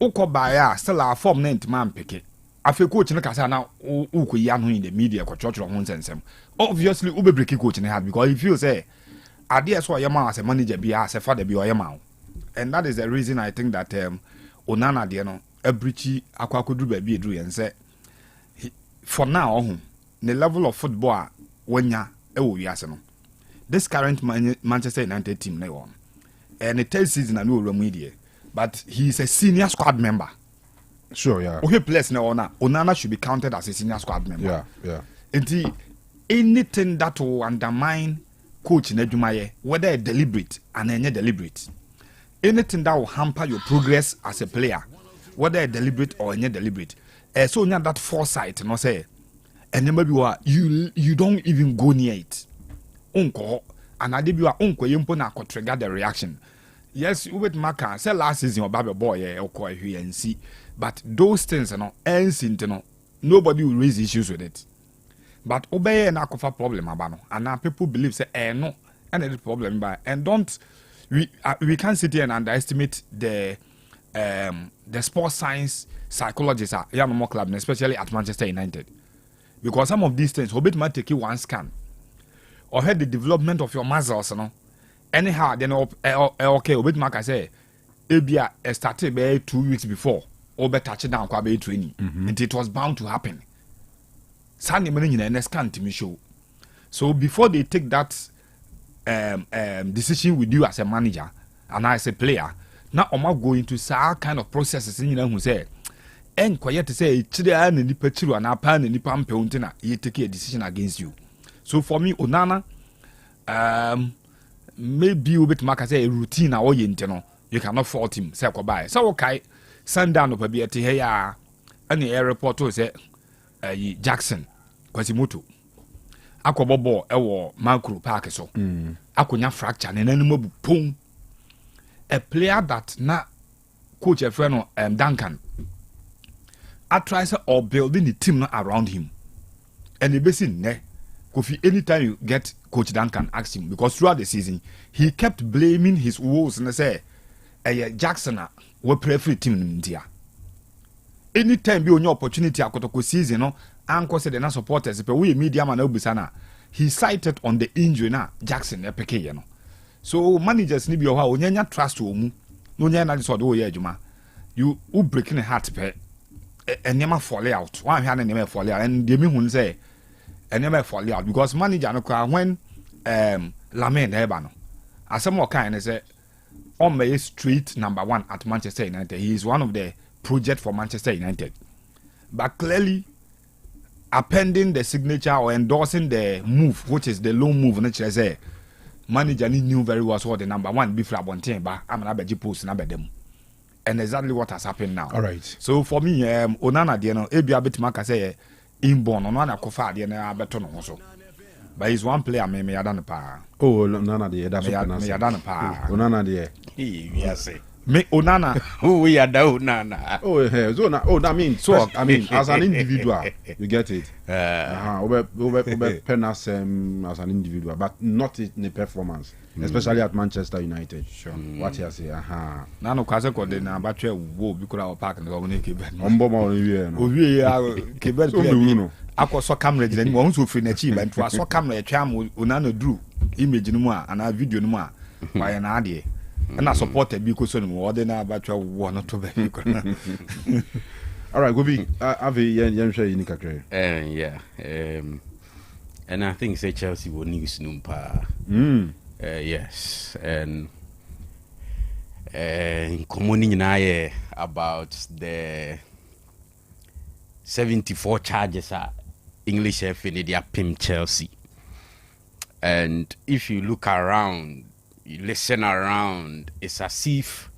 S6: Oko baya still our form named man pick. I feel coach in the casa now uko yanu in the media kwa church or one. Obviously ube breaking coach in the head because if you say idea so yama as a manager be as a father be or yama. And that is the reason I think that Onana de no ebrichi akwakodru ba bi edru yen say for now the level of football wanya e wo wiase no this current Manchester United team na won and the third season and we were but he is a senior squad member.
S1: Sure, yeah.
S6: Okay, players na Onana should be counted as a senior squad member.
S1: Yeah.
S6: And anything that will undermine coach in Edumaye, whether deliberate and any deliberate, anything that will hamper your progress as a player, whether deliberate or any deliberate, so you have that foresight, no say, and maybe you don't even go near it. Unko and I did you are unko yimpona could trigger the reaction. Yes, you with Maka say last season or Baba boy or here and see, but those things you know, nobody will raise issues with it. But obey and akofa problem abano, and now people believe say no, and the problem by and don't. We can't sit here and underestimate the sports science psychologists at Yamamo Club, especially at Manchester United, because some of these things, Hobbit might take you one scan or had the development of your muscles, you know. Anyhow, then okay, Hobbit Mark I say, Abia started by 2 weeks before, or be touchdown kwa training, and it was bound to happen. Sunday morning in a scan to me show. So before they take that decision with you as a manager and as a player, now I'm go into some kind of processes in who say and quiet to say children and the and our pan and the pump you take a decision against you. So for me, Onana, maybe you bit mark as a routine or you cannot fault him. Say goodbye. So okay, sundown of a beer to here and the airport to say Jackson Quasimoto. Akobobo ewo Macro Park so. Akonya fracture and then boom. A player that na coach a friend Duncan. I try or building the team around him. and the basic ne Kofi, anytime you get Coach Duncan, ask him, because throughout the season he kept blaming his woes and say Jackson we play free team in India. Anytime be on your opportunity Akotoko season no anko said na supporters but we media man obisana he cited on the injury na Jackson epeke ye no. So managers ni bi o ha onyanya trust wo mu no nya na so do ye adwuma you breaking a heart pe enema fall out one hia na enema fall out and dey me hun say enema fall out because manager no kwa when Lamin eba no asem o kan say on may street number 1 at Manchester United. He is one of the project for Manchester United, but clearly appending the signature or endorsing the move, which is the loan move, nature say manager knew very well so the number 1 before Bontin, but I'm an abeji post number them, and exactly what has happened now.
S1: All right.
S6: So for me, Onana, you know, ebi abet maka say inborn Onana kofa de na abeto no so. But he's one player me adane pa.
S1: Oh, Onana de that's what
S6: me adane pa.
S1: Onana de.
S5: Yes.
S6: Me Onana.
S5: Who we are down Nana.
S1: Oh, hey, so that means so I mean as an individual, you get it. Over penas as an individual, but not in the performance, especially at Manchester United. Sure. What you say?
S6: Na no kwase ko de na batwe wo bi kura o park no go ne kebe.
S1: Ombo ma owie no.
S6: Owie ya kebe
S1: So me no.
S6: Akọsọ camera gina ni mo so free na chi ba nto aso camera etwa am Onana drew image no mu a ana video no mu a ba ye na ade. And I supported because of more than about your one or two.
S1: All right, Gobi, have a young share in Kakre.
S5: Yeah. And I think say Chelsea will news numpa. Yes. And commoning I about the 74 charges are English FA in their PIM Chelsea. And if you look around, you listen around, it's as if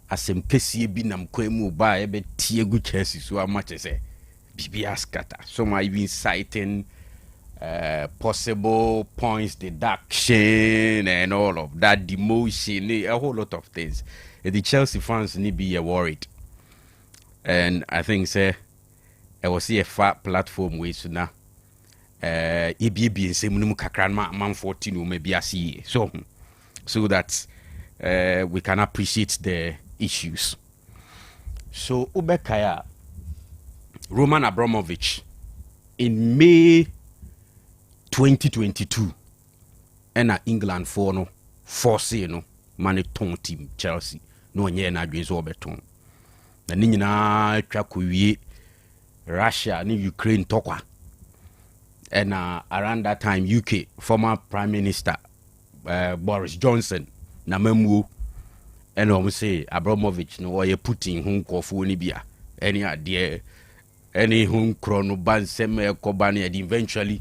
S5: as MKC be nam kwemu ba ebe tiegu Chelsea so much as a BBA scatter. Some are even citing possible points deduction and all of that, demotion, a whole lot of things. The Chelsea fans need be worried. And I think say I will see a fat platform way so now. EBB and say munum kakran man 14 or maybe I see so that we can appreciate the issues. So Ubekaya, Roman Abramovich, in May 2022, and England for no force no money ton team Chelsea no nye na adwin so obeton. Na ni nyina twa kowie Russia ni Ukraine tokwa. And around that time UK former Prime Minister Boris Johnson na mamuo and almost say Abramovich no or Putin hun kofu ni bia any idea any hun chrono ban seme kobani and eventually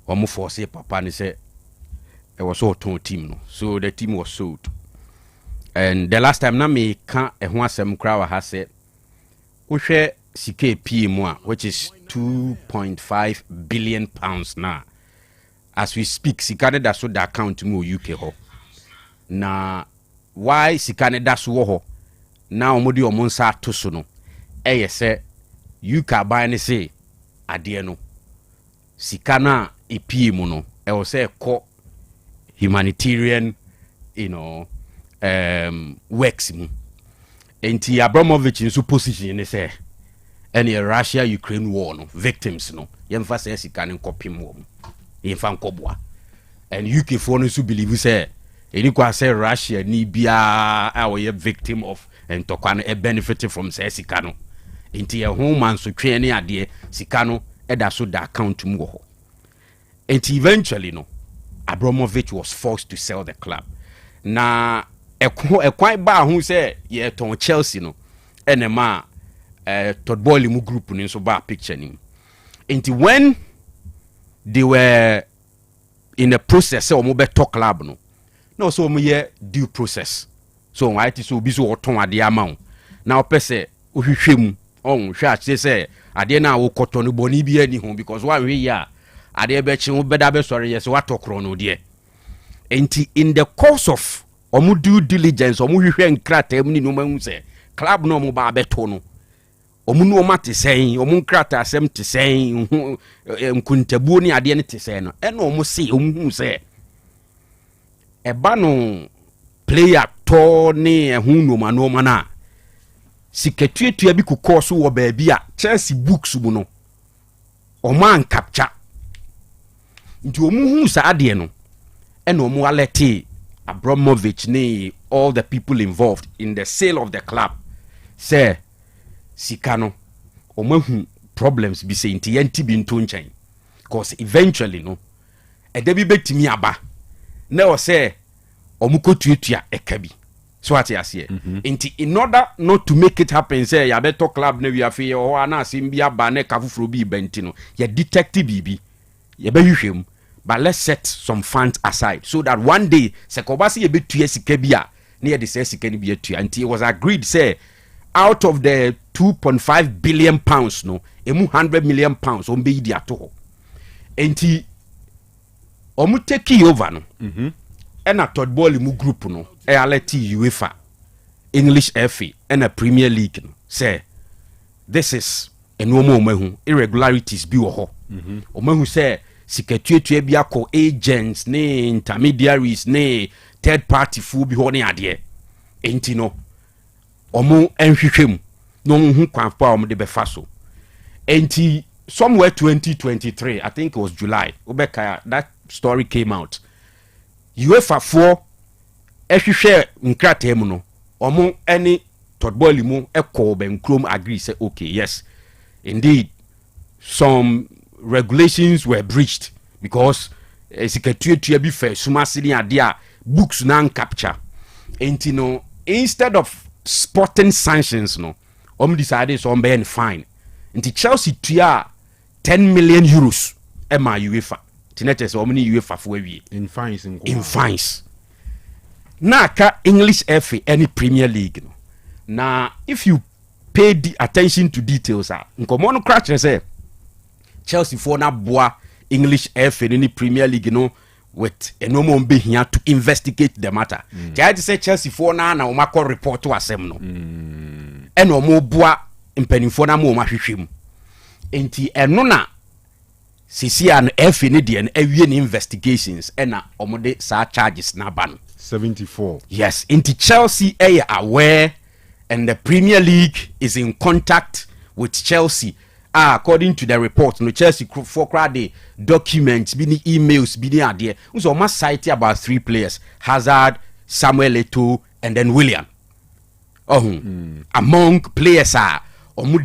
S5: omo force papa ni say it was all ton team no, so the team was sold. And the last time na me kan e ho asem kra wa ha say wo hwe sike PM which is 2.5 billion pounds now. As we speak, Sikane da so da account mu UK ho. Na why Sikane da so ho? Na omodi omonsa atoso no. Eye se UK buy ne say ade no. Sikana epie mu no. E wo say ko humanitarian, works mu. Enti Abramovich in position ne say any Russia Ukraine war no victims no. Yemfa say Sikane kopim wo. In Fankobwa. And UK for no believe say any kwa say Russia ni bia our victim of and tokwane e benefited from say Sikano. Inti a home man so twe ni ade Sikano eda so da account mu ho. And eventually no Abramovich was forced to sell the club. Na e kwai ba hu say ye ton Chelsea no enema Todboli mu group ni so ba picture ni. Inti when they were in the process of mobile talk club no so me due process so why it so be so oton ade amount now pese ohwehwem on hwa say ade na wo koto no boni bi ani ho because why we ya ade be chi wo beda be sori yes what okro no de enti in the course of omu due diligence omu hwehwe nkrata mu ni no mahu say club no mo ba beto no omu no ma te sɛn omu nkrata asɛm te sɛn nkuntabuo ne adeɛ ne te sɛn no ɛna omu se omu hu sɛ ɛba no player tɔ ne ɛho noma na sikatuatua bi kokɔ so wɔ baabi a Chelsea books mu no ɔma ankapcha nti omu hu saa adeɛ no ɛna omu alete Abramovich ne all the people involved in the sale of the club say sika no omahu problems bi say nti yanti bi nto nkyɛn because eventually no ɛda bi betimi aba na o say omukotuatua ɛka bi so ate ase nti in order not to make it happen say ya beto club na wi afi o ana asem bi aba na ka foforo bi benti no ya detective bibi ya behwehwem. But let's set some funds aside so that one day sekobasi ye betua sika bi a na ye de say sika ni bi atua nti it was agreed say out of the 2.5 billion pounds no emu 100 million pounds on be di ato nti omu take over no and a third ball mu group no e aleti UEFA English FA and a Premier League no say this is enomo omahu irregularities bi wo ho omahu say sikatuatua bi akɔ agents ne intermediaries ne third party fu bi ho ne ade enti no omo enhwehwem no hu kwanfa omo de befa so enti somewhere 2023 I think it was July obeka that story came out UEFA for ehwehwe nkrata mu no omo any todball mu ekɔ benkrom agree say okay yes indeed some regulations were breached because sikatuatua bi fa sumasini ade a books na capture enti no instead of sporting sanctions no decided so be fine nti Chelsea tua 10 million euros ema UEFA tinete so ni UEFA fo awie
S1: in fines
S5: na ka English FA any Premier League no na if you pay the attention to details nkomo no crash say Chelsea for na boa English FA in the Premier League no with a no more be here to investigate the matter. I say Chelsea for na umako report to asem no. Eno mo boa impeni for na mo mahwehwem. Enti eno na sisi an FA ni de en awie ni investigations ena omode sa charges na ban
S1: 74.
S5: Yes, enti Chelsea aware and the Premier League is in contact with Chelsea. According to the report, no Chelsea for the documents, be emails, be the so must cite about 3 players: Hazard, Samuel Eto'o, and then William. Among players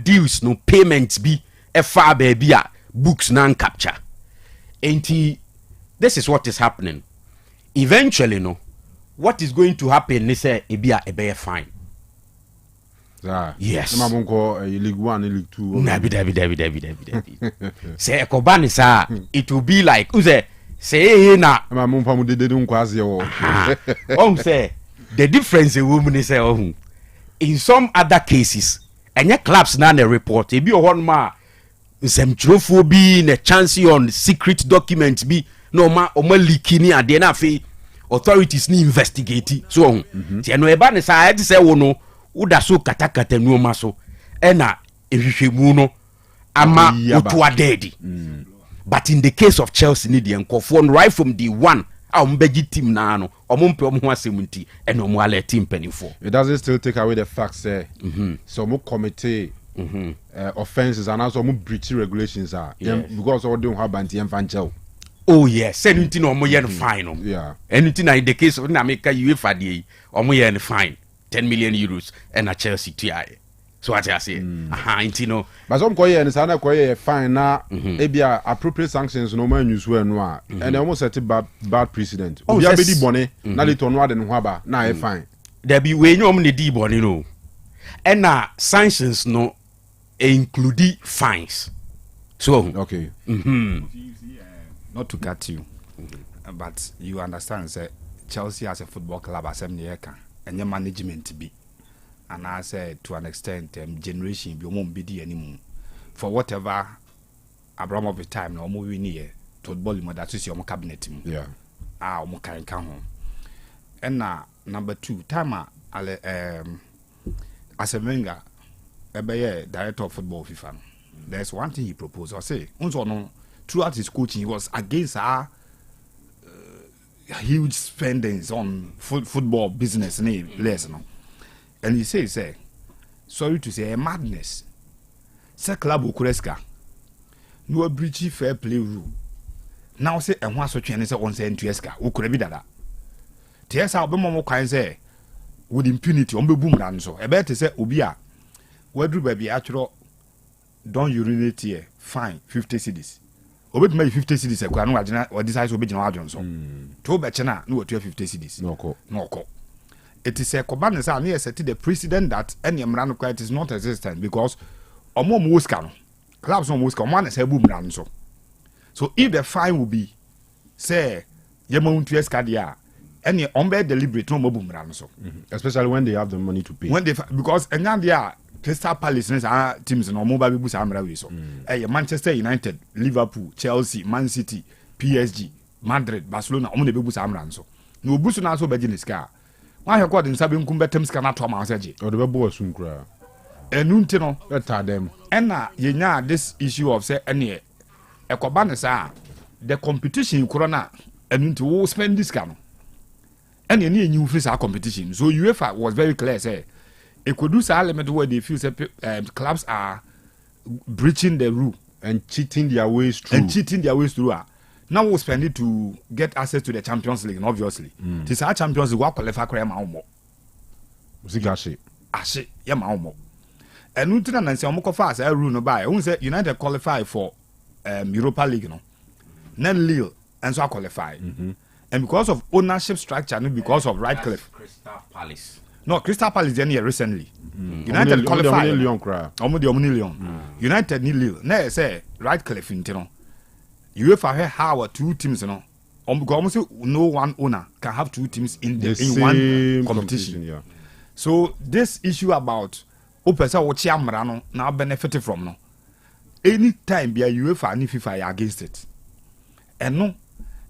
S5: deals no payments be far baby books non capture. And this is what is happening. Eventually, no, what is going to happen? They say it be a fine. Yes.
S1: League 1, League 2.
S5: Say Ekobani sa it will be like say na say the difference in women say in some other cases and clubs na the report e bi on ma some trophy na chance on secret documents bi no ma o ma leak ni ade na fe authorities ni investigate so ti no e ba ni sa e say wo no uda so katakata nuoma so ena ehwehwemu no ama otua dedi but in the case of Chelsea ni de nkofo right from the one mbegi team na no omumpe omho asemunti ena omo ale team penifo
S1: it doesn't still take away the fact say so mo committee offenses and also mo breach regulations because all don't have anti evangel.
S5: Oh yes, anything omo yen fine
S1: yeah
S5: anything in the case of na make UEFA dey omo yen fine 10 million euros and a Chelsea TI. So what I say, no.
S1: But some koye and sana koye fine na ebia appropriate sanctions no man use we no and almost set bad precedent. Obi abedi bone na le to no ade no haba na e fine.
S5: There be we nyom ne di bone no. And sanctions no include fines. So
S1: okay.
S6: Not to cut you, but you understand say Chelsea as a football club assembly and your management be, and I said to an extent generation be won't be the anymore for whatever Abramovich time no more we near to football that is your cabinet
S1: yeah
S6: mo can home and number 2 time as a Wenger director of football FIFA. There's one thing he proposed. I say, throughout his coaching, he was against our huge spendings on football business players. And he says, sorry to say, a madness. Say club Ukureska. No breachy fair play rule. Now say, and once or two say on say Tueska, Ukurebida. Tiesa Obemomo can say, with impunity, on the boom so. I better say, Ubia, where do baby actual don't urinate here, fine, 50 cedis. Obet my 50 cedis, a Kanu or decides to be General Johnson. To Bachana, no 50 cedis. No call. It is a command and near set the precedent that any Amran quite is not existent because Omo Muscano, clubs on Muscano, one is a boom so. So if the fine will be, say, Yamon Tuescadia, any unbe deliberate no boom so.
S1: Especially when they have the money to pay.
S6: When they because and now they are Crystal Palace teams no mobile bus amra so. Manchester United, Liverpool, Chelsea, Man City, PSG, Madrid, Barcelona, omo de bus amra so. No bus na so beginis car. Why have got in Sabin Kumbetem scanner Thomas Edge?
S1: Or the Bebo Sunkra.
S6: And Nuntino,
S1: let them.
S6: And now, you know, this issue of say, any a Kobanesa, the competition Corona, and to spend this cano. And you need new freezer competition. So UEFA was very clear, say, it could do some element where they feel clubs are breaching the rule
S1: and cheating their ways through. Now
S6: we'll spend it to get access to the Champions League, obviously. This our Champions League, what qualify for Maumo.
S1: Zigashi.
S6: Ashe, Yamaumo. And we didn't say Omoko fast, I rule no by. I say United qualify for Europa League, no. Then Lille, and so I qualify. And because of ownership structure, not because of Radcliffe.
S5: Crystal Palace.
S6: No, Crystal Palace then here recently. United qualify. United need Lille. Now say Radcliffe in Tino. UEFA have how 2 teams, you know. Almost no one owner can have 2 teams in one competition.
S1: Yeah.
S6: So this issue about Opesa or Chiamrano now benefited from no. Anytime be a UEFA and FIFA are against it. And no,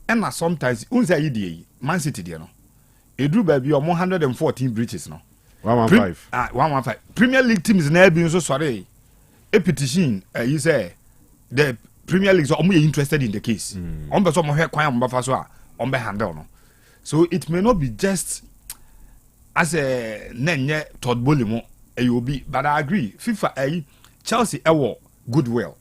S6: and sometimes unza EDA, Man City there no. It do baby 114 breaches no.
S1: 115.
S6: 115. Premier League teams never been so sorry. A petition, you say the Premier League, so I'm interested in the case. On the some here quiet on handle no. So it may not be just as a nenye Todd Bolimo AOB, but I agree. FIFA Chelsea goodwill.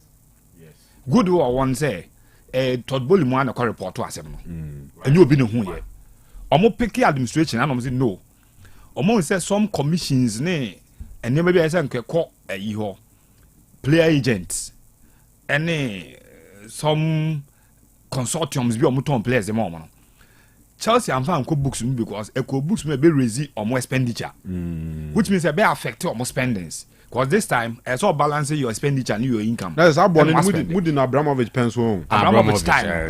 S6: Yes. Goodwill one say Todd Bolimo and a report to us. And you'll be no who yet. Omo picky administration and say no. Omo say some commissions ne and maybe I say call player agents. Any some consortiums be omuton players the moment. Chelsea and fan books because eco books may be raising or more expenditure, which means a be affect or more spendings. Because this time, I saw balancing your expenditure and your income.
S1: That's how Wooden Abramovich pencil.
S6: Abramovich time.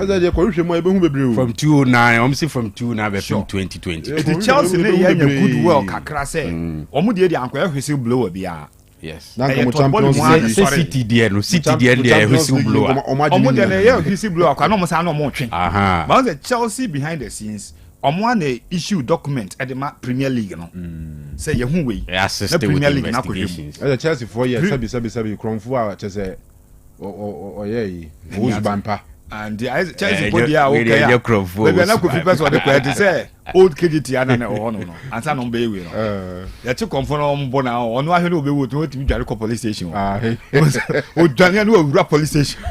S5: From 2009, I'm saying from 2009 to 2020.
S6: The Chelsea ne good work kakra say. Omu dey the uncle whistle blower bia.
S5: Yes.
S6: City there whistle blower. Omo dey whistle blower kwa no mo say no mo twen. But the Chelsea behind the scenes one issue document at the Premier League no. Say you hu we.
S5: The Premier League na
S1: the Chelsea 4 years sabi kronfu a chese who's bampa.
S6: And the Chelsea put there okay. But na ko fi person dey quite say old KGT ana na no. Ansa no be we no. Ya che confirm on bo na ono ahwe no be wo to timi dware ko police station. O dware no wura police station.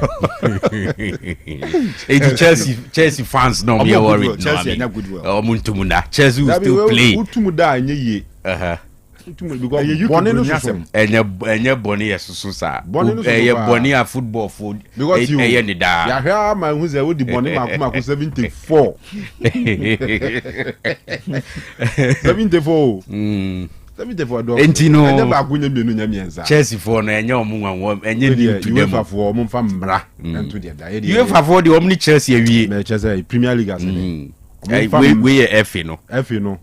S5: Chelsea fans no be worried.
S6: Chelsea na good well.
S5: Muntumuna. Chelsea will still play.
S1: Utumuda anye ye. Because
S5: enye boni yesusu sa. Enye boni a football food.
S1: Because you ya hwa ma hu ze wo di boni makuma 74. 74. 74 do.
S5: Entino.
S1: Enye ba kunye menu nya mienza.
S5: Chelsea for no enye omunwa enye new to them.
S1: UEFA for omfa mbra ento dia da.
S5: UEFA for the omni Chelsea awie.
S1: Me Chelsea Premier League asene.
S5: We FA no.
S1: FA no.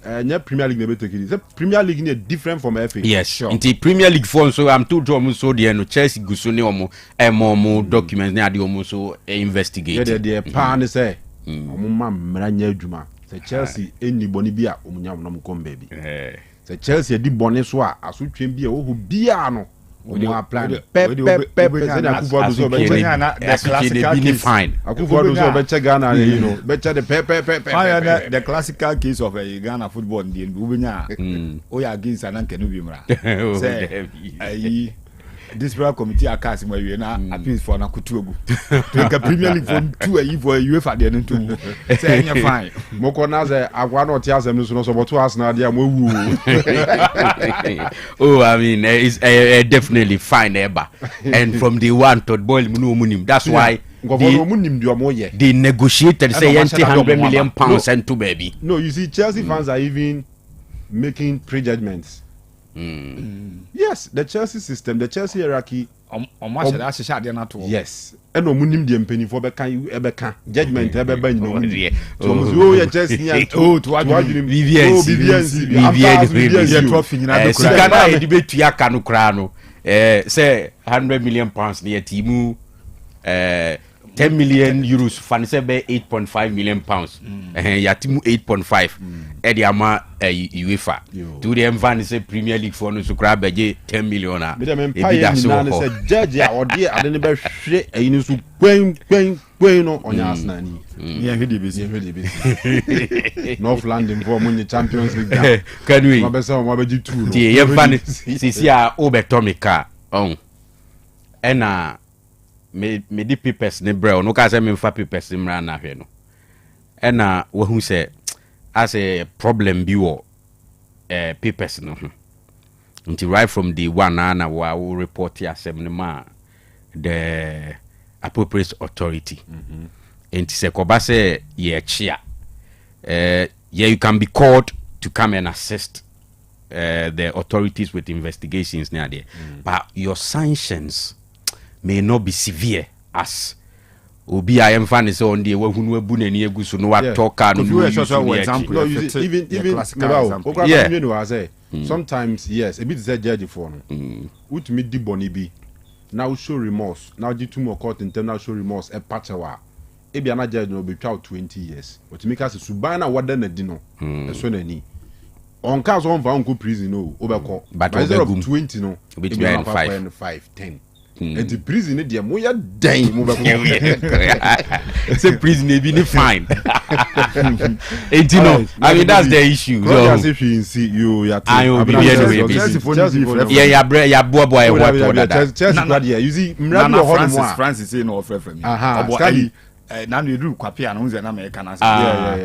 S1: Premier League never take it. The Premier League is different from FA.
S5: Yes, sure. In the Premier League form, so I'm told you so the no Chelsea go so more documents na the almost so investigate.
S1: Yeah, the pan say, "Omuma mranya adwuma." Say Chelsea anybody bia omunya no kom baby. the Chelsea di bɔne so a asotwe bi a wohu bia no omo apply pep say na Akufo do so be
S6: the classical case
S5: fine
S1: Akufo do so be check Ghana you know be check the pep
S6: the classical case of Ghana football ndi ubenya o ya against an kanu bi mra say ayi disciplinary committee akas mo wie na appeals for na kutuogu the Premier League for 2 ayi for UEFA de no to say enya fine
S1: moko na say agwa no ti asem no so but Arsenal dia mo wu
S5: oh I mean it's definitely fine ever and from the one to boil no munim that's why they negotiated say 100 million pounds and to baby.
S1: No, you see Chelsea fans are even making prejudgments. Yes, the Chelsea system, the Chelsea hierarchy. Yes, and no munim the penny for beka judgment ebe no. So you Chelsea and to Vivian
S5: trophy na Sikana debate ya Kanu kra no. Say 100 million pounds near Timu 10 million euros fanise be 8.5 million pounds ya Timu 8.5 e di ama UEFA to the fanise Premier League for no so kra beje 10 million a
S1: e bi da so say judge a ode ade ne be hwe ayi so kwen no onya Arsenal ni
S6: ya hwe de
S1: North London for money Champions League
S5: Kanu
S1: ma be say mo be ji 2
S5: die ye fanise sisi a obetomika on ena me di papers ne bro no ka say me fa papers mra na hwe no ena wo hu say as a problem bi wo papers no until right from the one na wa report asem ne ma the appropriate authority and say ko ba say ye chia you can be called to come and assist the authorities with investigations near there but your sanctions may not be severe as obi I am fan is on the wahunu abu na ni egu so no wa talk no
S6: for example
S1: no even you know I say sometimes yes a bit is a judge for no which me di boni bi now show remorse now di two more court in now show remorse e pachawa e bia na judge no be 20 years but make us subana wada na di no e so na ni on case on va on go prison no obeko
S5: but
S1: instead of 20 no
S5: be 5
S1: 10 and the prison ne dia mo ya dan mo be
S5: say prison be ni fine and you know I mean that's the issue
S1: so if you see you ya
S5: ya boy what
S1: Chelsea you see
S6: Francis say no friend me na no edu kwape a no nze na me kana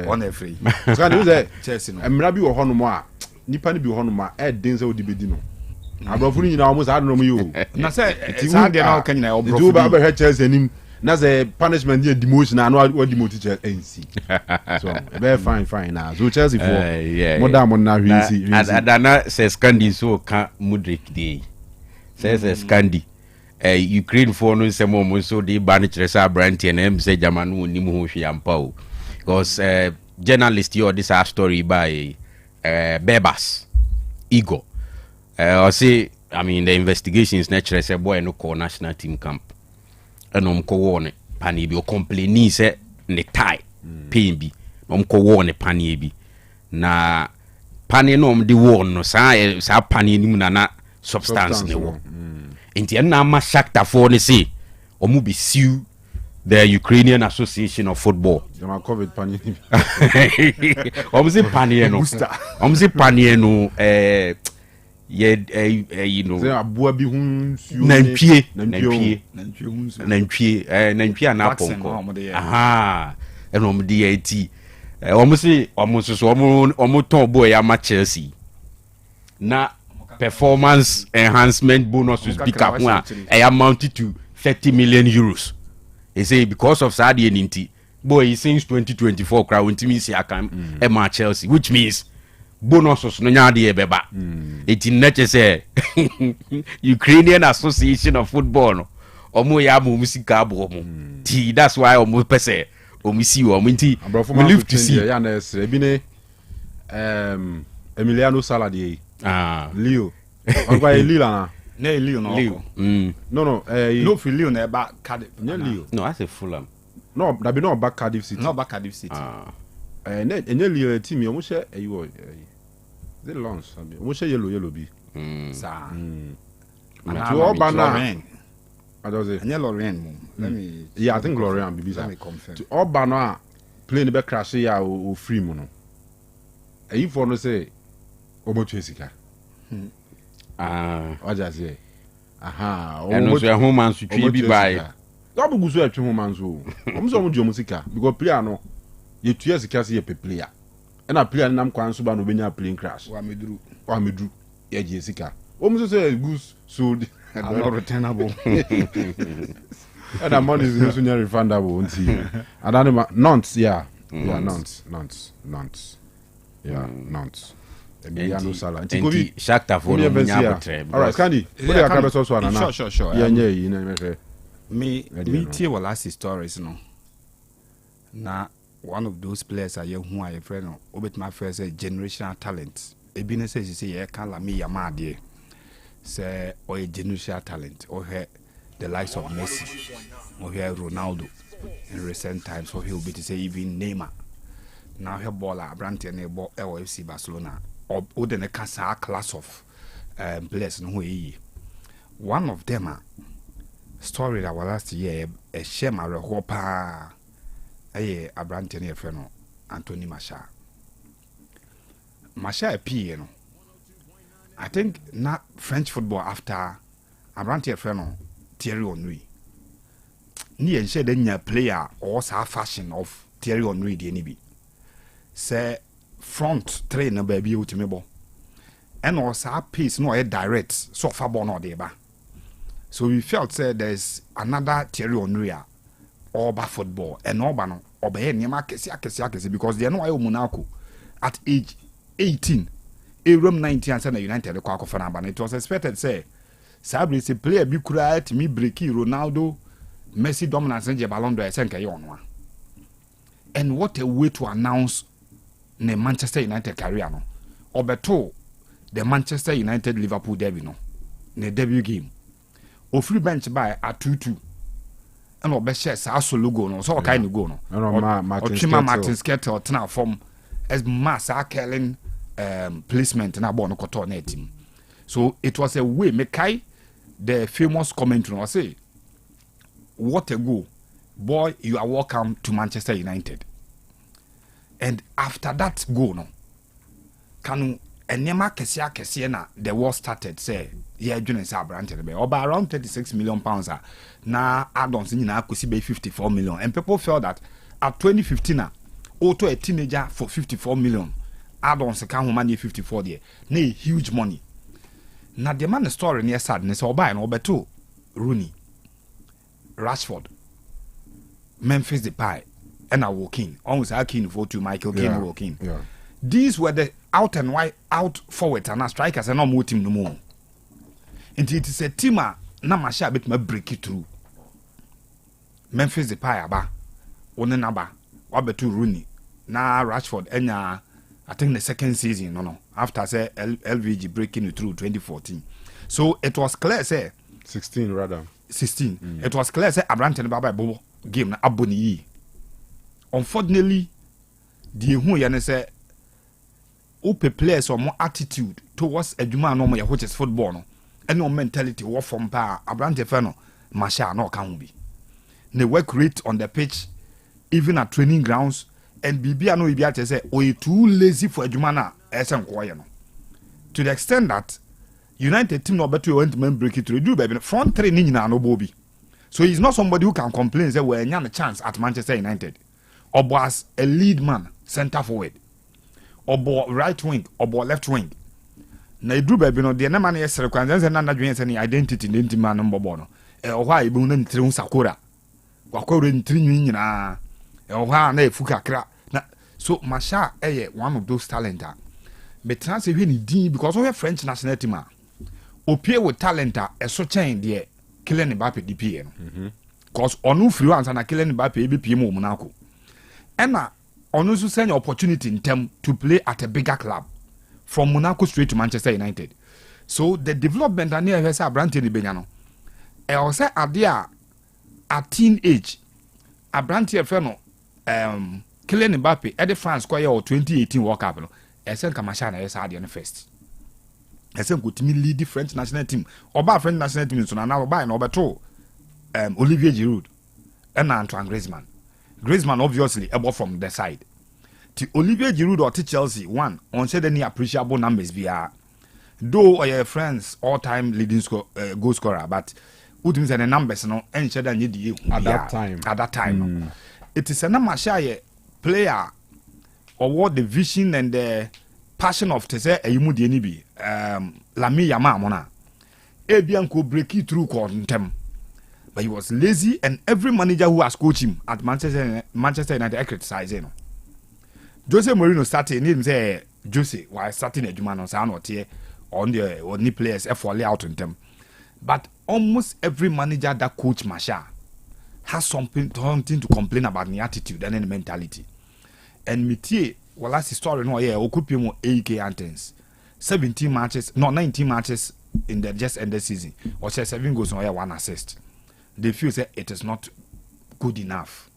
S6: on e free
S1: so na nze
S6: Chelsea no
S1: emra bi wo hono mo a nipa ne bi wo hono mo a e den se odi bedi no abrofunu nyina omo sa adno mo yo
S6: na say sa de na kan nyina
S1: obrofunu ba ba Chelsea nim na say punishment dey demotion na no demote Chelsea so be fine na so Chelsea for modern mo na hwisi
S5: adana says Scandi so ka Mudrik dey says Scandi Ukraine for no say mo so dey ban Chelsea brand and em say German no nim ho hwe ampa o because journalist here this story by Bebas Igor I say I mean the investigations naturally say boy no call national team camp and ko won pani bi o complain say ne tie pain bi ko won pani bi na pani no di won no sa pani ni mu na substance ne wo enti na ma Shakhtar for ne say omu be sue the Ukrainian Association of Football.
S1: Jama COVID pani.
S5: Omzi pani no. Omzi pani no you know.
S1: Say abua bi hun suo.
S5: Nantwie na
S6: ponko.
S5: Aha. Eno omdi eti. Omo ton boy ya ma Chelsea. Na performance enhancement bonuses bi ka ho a amounted to 30 million euros. He say because of Saudi Ninti, boy, since 2024, crowd intimi see akam e Chelsea, which means bonuses no nya de beba. It in nature say Ukrainian Association of Football no. Omo ya mo musika bo mo. Ti that's why omo pese omo see omo nti we live to see.
S1: Ya na ebi ne Emiliano Saladi. Leo. Ogba Lille na.
S6: No, Leo no.
S1: No,
S6: no for Leo na back Cardiff.
S1: No, Leo.
S5: No, I say Fulham.
S1: No, that be not back Cardiff City.
S6: No back Cardiff City.
S1: Leo team you almost say you The loans. We say yellow be.
S6: Sir.
S1: To all banner. I don't say.
S6: And Lorraine. Let me.
S1: Yeah, I think Lorraine be.
S6: Let me confirm.
S1: To all banner playing the crash here or free mono. And you for no say, Omo Chesika. What I say? Aha.
S5: And also home and to be by.
S1: Double go so at home and so. I'm so much musica because player no. You 2 years kasi a player. And a player nam kwan so ba no benya playing crash.
S6: Wa medru.
S1: Ya Jessica. Almost say goose sold
S6: and not returnable.
S1: And the money is also refundable until and then nonce, yeah. Yeah, nonce. Yeah, nonce. Emiliano Sala.
S5: Anti Shakhtar for no nyabatre.
S1: All right, Candy. What you can also na.
S6: Sure.
S1: Yeah, you know
S6: me tie wa last stories no. Na one of those players are who I friend no obet my first generational talent. Ebi ne say ye kan la me ya ma de. Say or a generational talent or the likes of Messi or Ronaldo in recent times or he'll be to say even Neymar. Now her baller Brandt and ball LFC Barcelona or the Necasa class of players no way. One of them story that was last year a shema rehopa a Brandt and friend Anthony Masha a P, I think not French football after Abranti friend Thierry Henry. Ni en shade nya player or sa fashion of Thierry Henry the nibi. Say front three na baby utimebo. And also pace no direct so far born or deba. So we felt say there's another Thierry Henry or ba football and no bano or be nyama kesi because they know I Monaco at age 18. Room 19 and Sana United the Kwako Fanaba. It was expected say Sabri say player be quiet me breaky Ronaldo Messi dominance and Ballon d'Or senka yon. And what a way to announce the Manchester United career no. Obeto the Manchester United Liverpool derby no. Ne debut game. O free bench by at 2-2. And obeshe sa solo go no. So kind of go no. Martin Skete or tena form as mass Kellen placement na ball no koto na team. So it was a way Mekai the famous commentary was say what a goal, boy, you are welcome to Manchester United. And after that goal no Kanu enema kesia na the war started say yeah Junior Sabrante be about around 36 million pounds na add-ons nyina akosi be 54 million and people felt that at 2015 auto a teenager for 54 million add-ons can money 54 there na huge money. Na the man story near sadness or buy no beto Rooney, Rashford, Memphis Depay, and a walking. Almost Akin for to Michael Keane walking.
S1: Yeah.
S6: These were the out and wide out forward and strikers and no more team no more. And it is a team na masha bit me break it through. Memphis Depay aba, one naba, wabetu Rooney, na Rashford enya. I think the second season, no. After say LVG breaking it through 2014. So it was clear, say
S1: 16 rather.
S6: 16. It was clear, say Abrante Baba Bobo game na aboni. Unfortunately, the who yana say open players or more attitude towards a Juma no more which is football no. And no mentality what from pa Abrante Feno Masha no can be. They work rate on the pitch, even at training grounds. And Bibia no Ibia say, oh, you too lazy for a Jumana SM Koyano. To the extent that United team no better went to break it through do baby front training na no Bobby. So he's not somebody who can complain say we're a chance at Manchester United. Or was a lead man, centre forward. Or right wing, or left wing. Na do baby no the man yes requirements and na identity in the man number bono. Or why bu na ntri Sakura. Kwakoro ntri nyina. Or why na fuka kra. So Masha one of those talent. But trans even din because we French national team. Opie with talent a so chain there Kylian Mbappe DPN. Because onu free ones and Kylian Mbappe BPM Monaco. And onu so send opportunity in term to play at a bigger club from Monaco straight to Manchester United. So the development and near Hesa Abrante ni Benyano. E o say adia at teenage Abrante feno Kylian Mbappe at the France choir or 2018 World Cup no Esen Kamasha na yesa ade no first. Esen go timi lead the French national team. Oba French national team so na oba na obeto Olivier Giroud and Antoine Griezmann. Griezmann obviously above from the side. The Olivier Giroud or Chelsea one on said any appreciable numbers via though France all-time leading goal scorer, but what means the numbers no and said at that time. It is a number player or what the vision and the passion of Tese Eyumudi Nibi Lami Yama Mona Ebian could break it through quantum. But he was lazy, and every manager who has coached him at Manchester United criticized him. Jose Mourinho started him say Jose while starting a Juman on San Otie on the only players for out in them. But almost every manager that coach Masha has something to complain about the attitude and the mentality. And Mitier, well, last story no yeah, Okupimo 8K antennas, 17 matches, no 19 matches in the just ended season, or 7 goals on 1 assist. They feel that it is not good enough.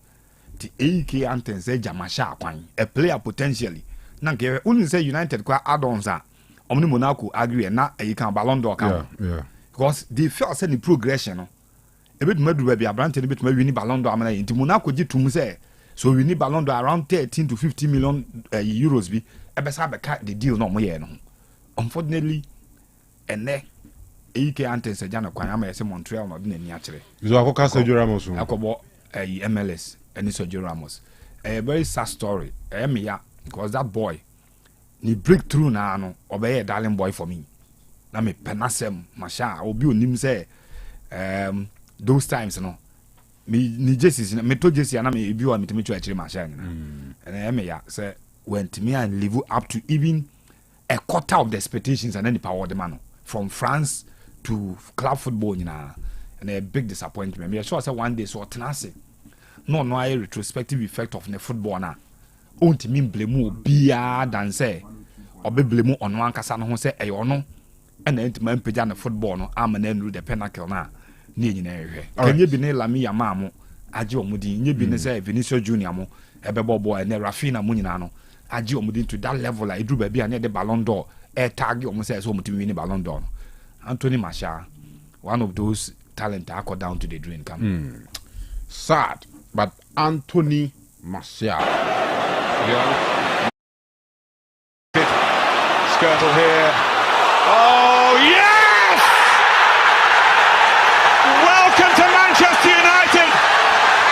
S6: The AK antenna say Jamasha a player potentially. Nanke only say United kwa add-ons are Omni Monaco agree and not a can Ballon d'Or count.
S1: Yeah.
S6: Because they felt any progression. A bit maybe we are branded a bit maybe we need Ballon d'Or into Monaco did to say. So we need Ballon d'Or around 13 to 50 million euros be a best have the deal no more. Unfortunately, and there AK antenna Jana Kwame say Montreal not in any actually.
S1: So Akoka Sergio Ramos.
S6: Akobo MLS and Sergio Ramos. A very sad story. Because that boy ni breakthrough na no obey a darling boy for me. Na me penasem masha obi onim say those times no me ni Jesus me to Jesus na me bi wa me timi to achire masha na. And ya say went me and live up to even a quarter of the expectations and then the power of the man from France to club football na. And a big disappointment. Me sure say one day so tenase no a retrospective effect of the football na. Onti min blame bia than say or be blame on one kasa no ho say e ono and enti man pagya na football no am na nru the pinnacle na ne nyina ehwe kanye bi ne Lami Yama mo age omudi nye bi ne say Vinicius Junior mo ebebo boy na Rafinha mo nyina no age omudi to that level like edru ba bia na the Ballon d'Or e tag omo say so omudi win Ballon d'Or. Anthony Martial, one of those talent I got down to the drain come.
S1: Sad, but Anthony Martial.
S7: Skirtle here. Oh, yes! Welcome to Manchester United,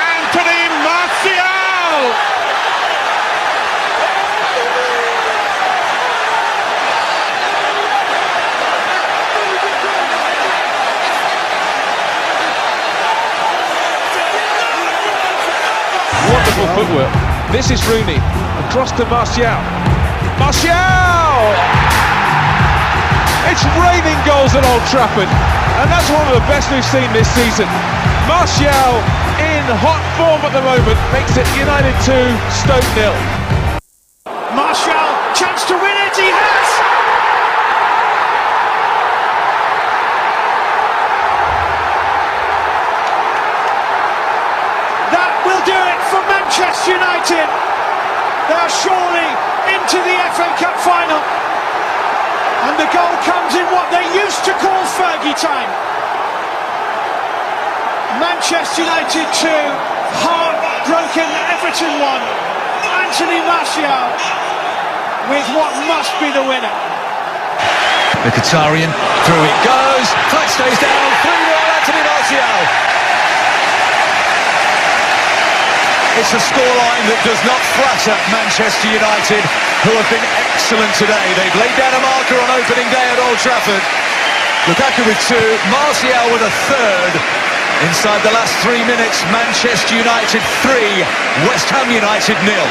S7: Anthony Martial! Wonderful footwork. This is Rooney. Across to Martial. Martial! It's raining goals at Old Trafford, and that's one of the best we've seen this season. Martial in hot form at the moment makes it United 2, Stoke 0. Martial, chance to win it, he has! That will do it for Manchester United. They are surely into the FA Cup final, and the goal comes in what they used to call Fergie time. Manchester United 2, heartbroken Everton 1. Anthony Martial with what must be the winner. The Qatarian, through it goes, flag stays down, 3-0 Anthony Martial. It's a scoreline that does not flatter Manchester United, who have been excellent today. They've laid down a marker on opening day at Old Trafford. Lukaku with 2, Martial with a third. Inside the last 3 minutes, Manchester United 3, West Ham United 0.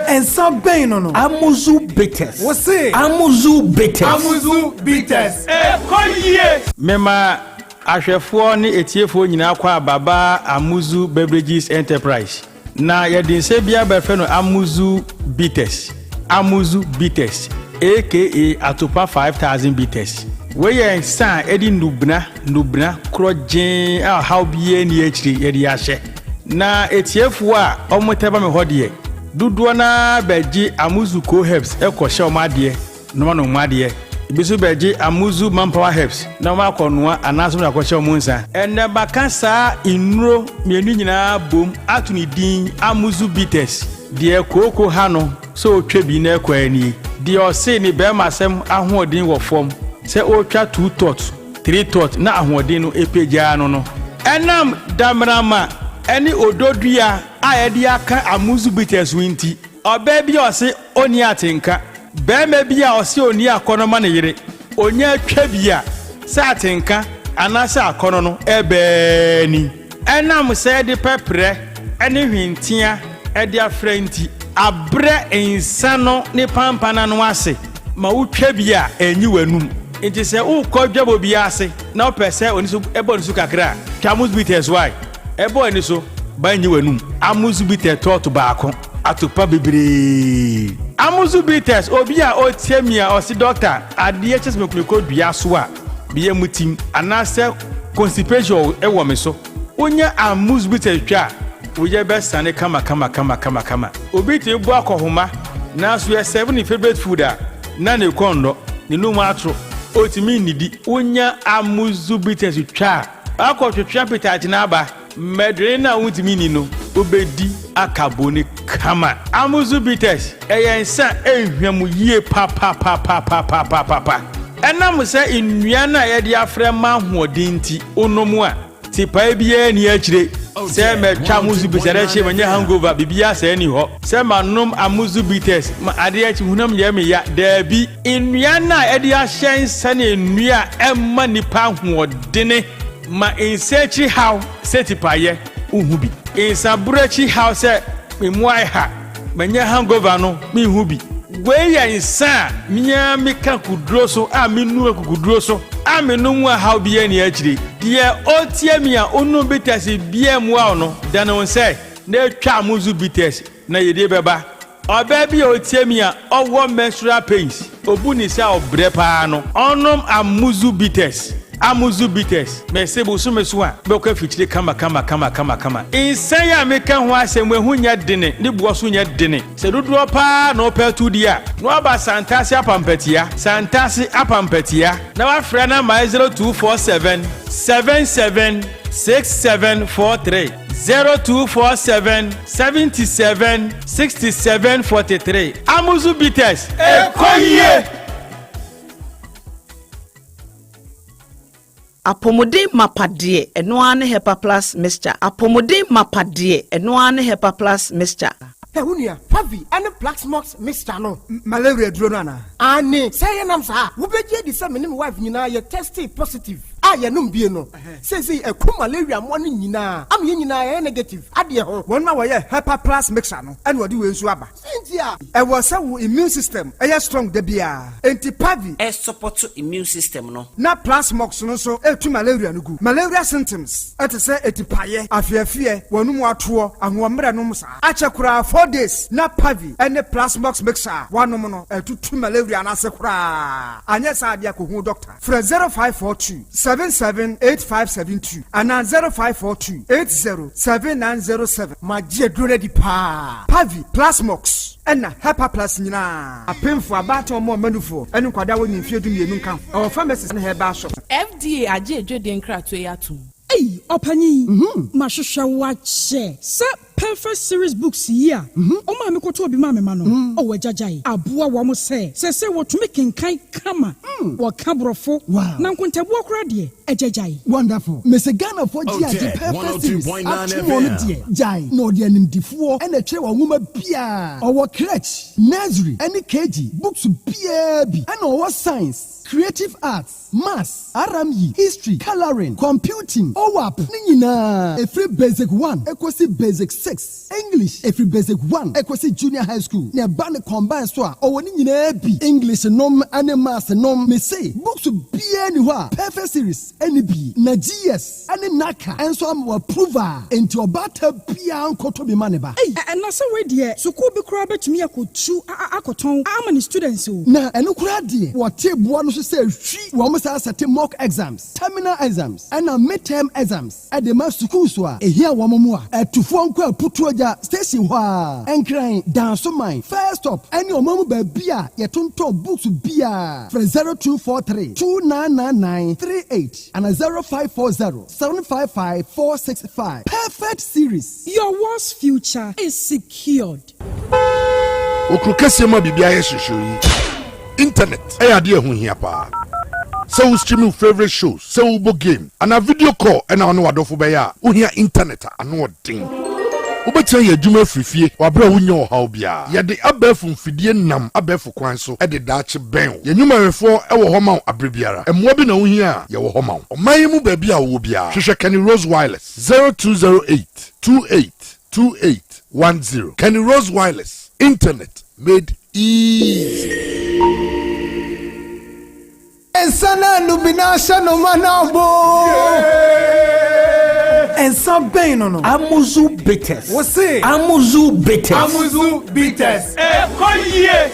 S8: And some pain on Amuzu Bitters. What's it? Amuzu Bitters. Amuzu Bitters. Mema ahwefo ne etiefo nyina kwa baba Amuzu Beverages Enterprise. Na yedinse bia befe no Amuzu Bitters. Amuzu Bitters aka Atopa 5000 bitters. We yen san edi nubna krojen how bie ni echiri yedi ahye. na etiefu a omoteba me hodie duduo na beji amuzu co herbs ekoshe omade no no made ibisu beji amuzu manpower herbs na ma konoa anaso na akoshe omunsa enne bakasa inuro mienu nyina bom atuni din amuzu bitters de koko hano so otwebi na ekwani de ose ni be masem ahoodin wo fom se otwa 2 tot 3 tot na ahoodin no epeja no enam damrama eni ododua ayedi aka amuzu bitters winti oba bi ose oni atenka be me bi a ose oni akono ne yire onya twabia sa atenka anasa akono no ebeni enam se de pepre eni hwintia edi afrenti abre insano ne pampana no ase ma utwabia enyi wanum enti se ukodwabo bi ase na opese oni so ebo ni so kakra amuzu bitters why ebo ni so ba enyi wanum amuzu bitters tot baako atopa bebre amuzu bitters obi a otiemia osi doctor ade chesme kuliko dua so a biye mutim anase constipation ewo me so onya amuzu bitters twa oye be sane kama obi te bu akohoma na so ye 7 favorite food a na ne kondo ne no matro otimi nidi onya amuzu bitters twa akotwetwa appetite na aba medre na utimi ni no obedi akaboni kama amuzu bitters eyensa ehwemu yie pa enam se nnua na ye de afre ma hoodinti onomu a tipa bia ni akire se me twa amuzu bitters che manya hangover bibia se ni ho se manom amuzu bitters ma ade achi hunam ye me ya dabi nnua na ye de ahyensa na nnua emma nipa hoodene ma insechi how setipaye uhubi insabrechi how se memwai ha manya hangover no mi hubi gweya insa minya meka kudro so a menu kudro so a menu mu how bia ni akire de otiamia onu bitters bia mu a no da no se na twa amuzu bitters na yede beba oba bia otiamia owo menstrual pains obuni se obre pa no onom amuzu bitters me sebo so meso a be ko fichire kama insan ya meka ho asem ehu nya dene ne buo so nya dene se dodo pa na opetu dia no aba santase apampatia na wa frɛ na my 0247 776743 0247 77 6743 amuzu bitters ekoye
S9: apomode mapade enoane hepa plus mixture apomode mapade enoane hepa plus mixture
S10: Hunia, Pavi, and a black smokes Mr. No, malaria dronana. Anne, say nam sa, who be the same wife, you tested positive. I am no says he a malaria morning yina. I'm yina negative. Adia, 1 hour, hepa plus mixture no, and what do you swabba? Cynthia, I was so immune system, a strong debia. Anti Pavi, a support to immune system no. Na plus mox no so, to malaria no good. Malaria symptoms, at a say a tipaye, a fear, one more tour, and 1 numsa. Achakura 4 days, na Pavi, and a plasmox mixer, 1 nomono, to malaria and asakura. And yes, I diaku doctor. From 0542 778572 and 0542 807907. My dear Grady Pa Pavi Plasmox and Hepa Plus Nina. A pin for about or more manufo and Quadawan in Field in Nunca. Our pharmacist and her bar shop. FDA, I did Jordan Cratway. Hey, Opani, Mashusha watch. Perfect series books here. O ma me ko to bi ma me ma no. O wa jajai. Aboa wa mo se what to make kan kama. Wa kabrofo. Na nkontabu okra de. Ejajai. Wonderful. Mese Ghana for GI perfect series. 102.9 Jai. No de animdifo e na twe wa nwoma bia. O wa crèche, nursery, any KG, books bia bi. And o wa science, creative arts, maths, RME, history, coloring, computing, OWAP. Ni nyina. A free basic 1, equals basic 6. English every basic 1 equals junior high school near ban combined so or ni nyina bi English nom and maths nom me say books be anywhere perfect series any bi na GS and naka and so am approval into obata bia nkoto bi maneba and na say we there school bi kura betumi akotu akoton amani students o na eno kura de what table no
S11: so say hwi wo mo sa set mock exams, terminal exams, and midterm exams. At the mass school so e hia wo mo mo a atufo nko aputuoja station ho a enkran dance mine first stop any omamu ba bia ye tonto books bia for 0243 299938 and 0540 755 465. Perfect series.
S12: Your world's future is secured.
S13: Okrukese ma bibia ye hwehwe internet e ade ehun hia pa. So we streaming favorite shows, so we book game and a video call and on wadofo be ya. We hear internet ano ding. Obetia ye adwuma frifie wabra wonyo haw bia ye de abafu mfidie nam abafu kwan so e de daache ben ye nwumarefo e wo homa abrebiara emmo bi na wo hia ye wo homa oman mu ba bia wo bia hwehwe Kenny Rose Wireless 0208 282810 Kenny Rose Wireless internet made easy.
S11: Ensana nubinasha no manabo. Ensa bem no.
S8: Amuzu bitters.
S11: Você?
S8: Amuzu bitters.
S11: Amuzu bitters.
S8: Colhe.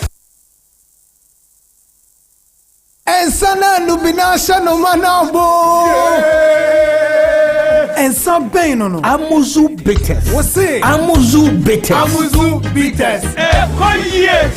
S11: Ensana nubinasha no manabo. Ensa bem no.
S8: Amuzu bitters.
S11: Você?
S8: Amuzu bitters.
S11: Amuzu bitters.
S8: Colhe.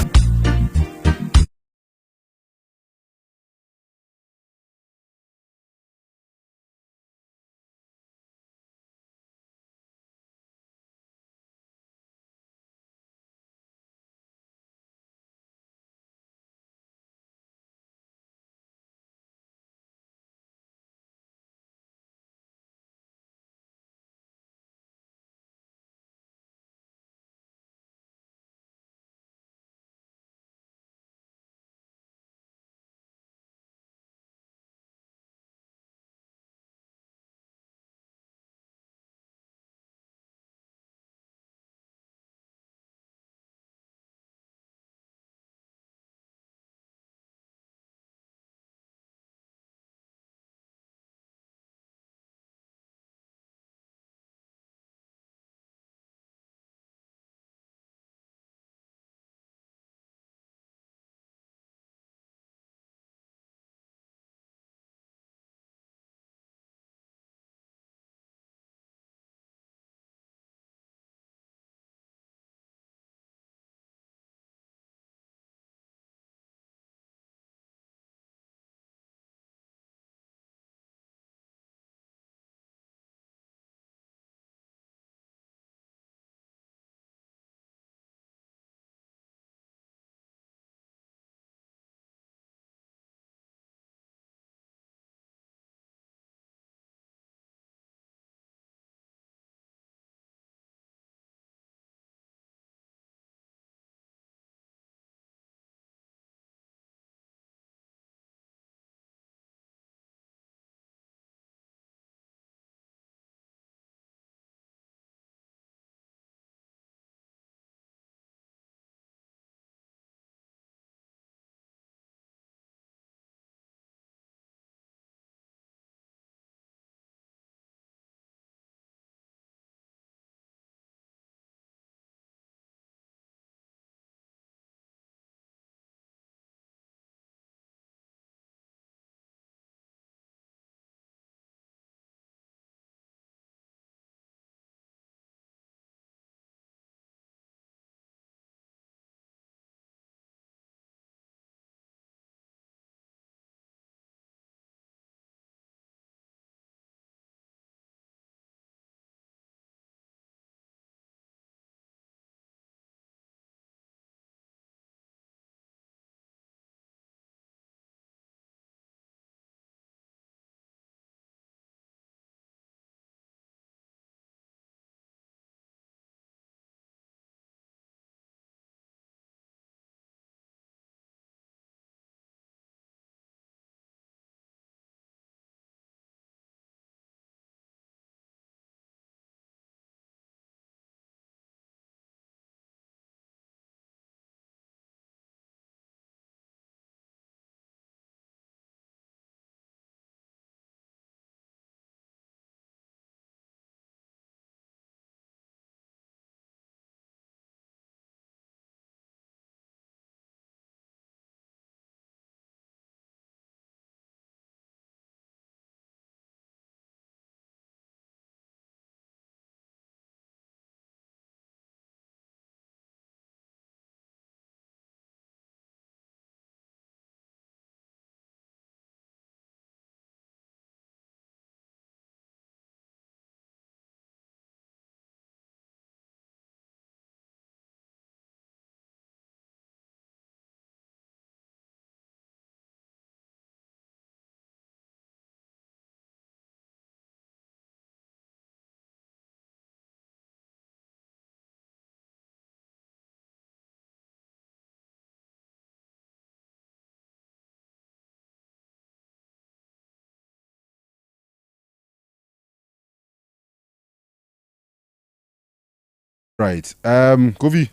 S1: Right. Kovi,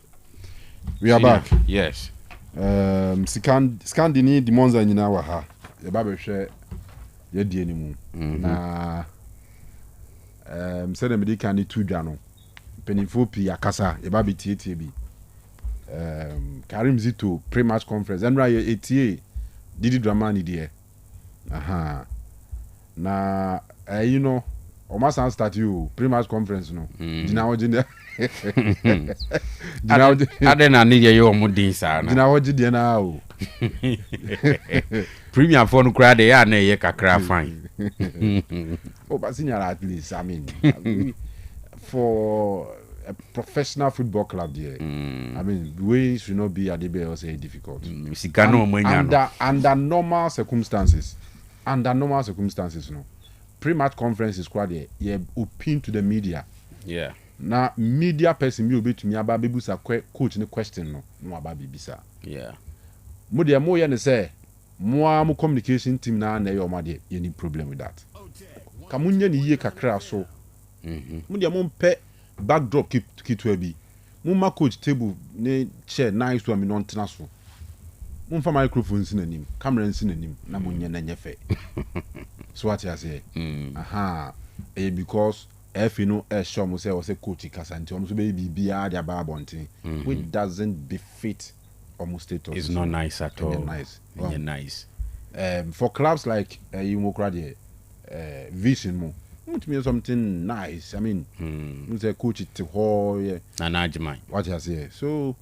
S1: we are back.
S5: Yes.
S1: Scandini the monza nyina wa ha. Ye ba be hwe ye die ni mu. Na said me kan ni tu dwa no. Penifo pi akasa ye ba be tietie bi. Karim Zito pre-match conference. Emra ye etie Didi Dramani die. Aha. Na you know Oma san start you pre-match conference no. Jina wo jina.
S5: Adena ni ye yo mudin sa na.
S1: Jina wo jide na o.
S5: Premier for no crowd ya na ye kakra fine.
S1: Oh, but senior at least, I mean, for a professional football club there, I mean, the way should not be at the bay also difficult. Under normal circumstances, no, pre-match conference is quite there. You open to the media.
S5: Yeah.
S1: Now, media person will be to me about baby's coach in the question, no about baby's.
S5: Yeah.
S1: Mudia mo ya say, more communication team na your mother, any problem with that. Kamunye ni ye kakra so. Mudia mo pe backdrop kitwe bi. Mo ma coach table ne chair nice to me non tena so. Mo fa microphone sin anim, camera sin anim na mo nye na nyefe. So what you say? Aha. Because if you know show mo say o say coach kasa nti o so be bibia dia ba bontin, which doesn't befit almost status.
S5: It's not nice at all.
S1: Nice.
S5: Well, nice.
S1: For clubs like Yumokradi, Vision mo. It means something nice. I mean, say coach it to what you say. So,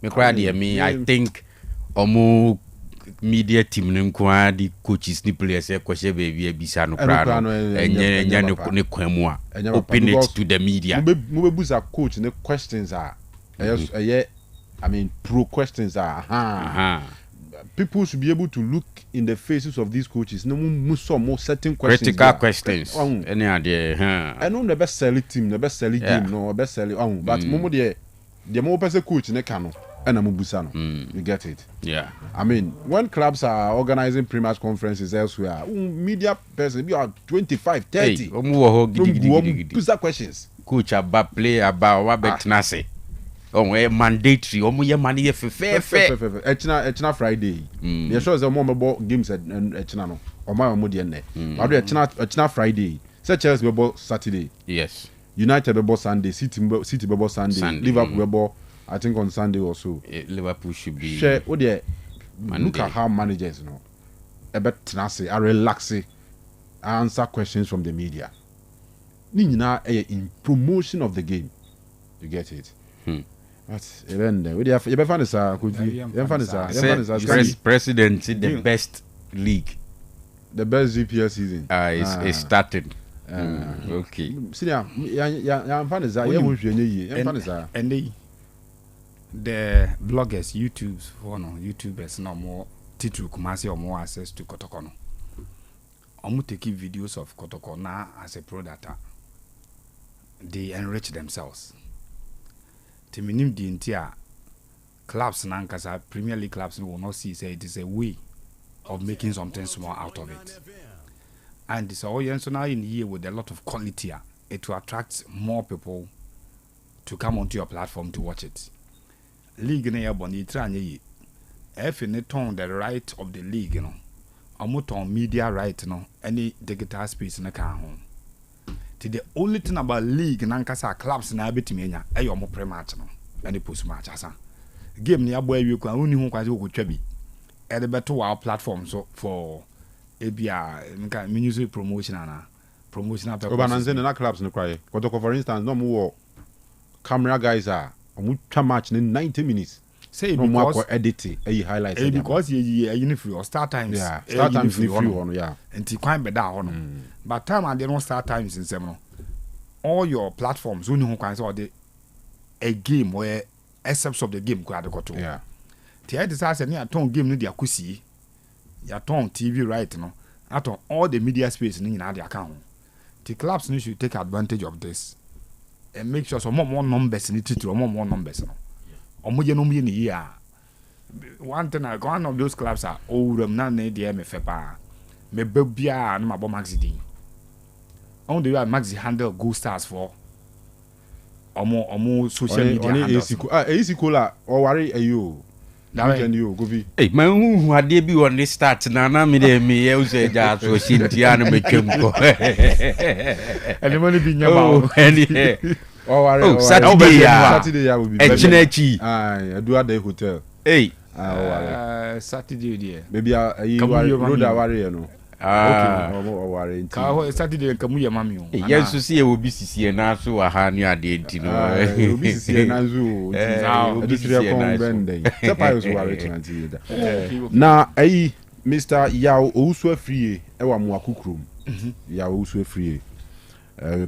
S5: I think omo media team nko di coaches ni players e kwese baby bisa no kra no enya ne kwamu a open it to the media.
S1: Mo be buza coach ne questions are I mean, pro questions are people should be able to look in the faces of these coaches. No more certain questions.
S5: Critical questions. Any idea?
S1: I know the best selling team, the best selling game, no best selling. But momo the more person coach ne Kanu and Amubusano. You get it?
S5: Yeah.
S1: I mean, when clubs are organizing pre-match conferences elsewhere, media person be are 25, 30. Hey, questions.
S5: Coach about play about what betnase. Oh, mandatory. Oh, my money if fair.
S1: Echina Friday. The show is a more about games at Echina no. Or my modienne. But Echina Friday. Such as we Saturday.
S5: Yes.
S1: United bebo Sunday. City bebo Sunday. Liverpool bebo I think on Sunday also.
S5: Liverpool should be.
S1: Share. Oh dear. Look at how managers know. A bit tenacity, a relaxing, answer questions from the media. Nina in promotion of the game. You get it? But even we have you find
S5: president the best league,
S1: the best GPL season.
S5: It's started. Okay.
S1: See ya find
S6: and the bloggers, YouTubers no more title Kumasi or more access to Kotoko no. Omu take videos of Kotoko now as a pro data. They enrich themselves. Timinim di intia clubs nankasa Premier League clubs will not see say it is a way of making something small out of it. And so now in here with a lot of quality, it will attract more people to come onto your platform to watch it. League na boni tranye if in turn the right of the league, you know, omoton media right, no, any digital space na kan ho. The only thing about league nankasa clubs na betimi anya eyo mo pre-match no any post-match asa game ni abo awie kwa oni hu kwase okotwa bi e de beto our platform so for ebia nka music promotion ana promotional purpose
S1: obananze na clubs no kwaye Kotoko for instance no mo camera guys are omu twa match in 90 minutes
S6: say
S1: no more editing e highlights
S6: because you free or start times
S1: start times free on
S6: enti kwan be da ho no but time and don't start times in seven. All your platforms only who can say a game where excepts of the game could have got to.
S1: Yeah.
S6: The disaster near ton game no dia kusi. Ya ton TV right no. At all the media space in their account. The clubs should take advantage of this and make sure some more numbers in it or more numbers no. Omoje no me ni year. One thing one of those clubs are old na na dey me fepa. Me bebia na mabo maxi din. On the way maxi handle Go Stars for omo social media
S1: handles AC Cola or worry ayo can you go be
S5: hey my who ade bi on the start na me dey me e use ja so shintia no metwem ko
S6: anybody be nyama
S1: Saturday ya will be
S5: Echinechi
S1: Edua Day Hotel
S6: Saturday there
S1: maybe road aware no okay
S6: ka Saturday kamu ya mami o
S5: yes so see e obi sisi na so wa ha ni ade enti no
S1: obi sisi na zo obi sisi na bende sepa so ware twenty na Mr. Yao Ousu Afrie e wa mu akukrum Yao Ousu Afrie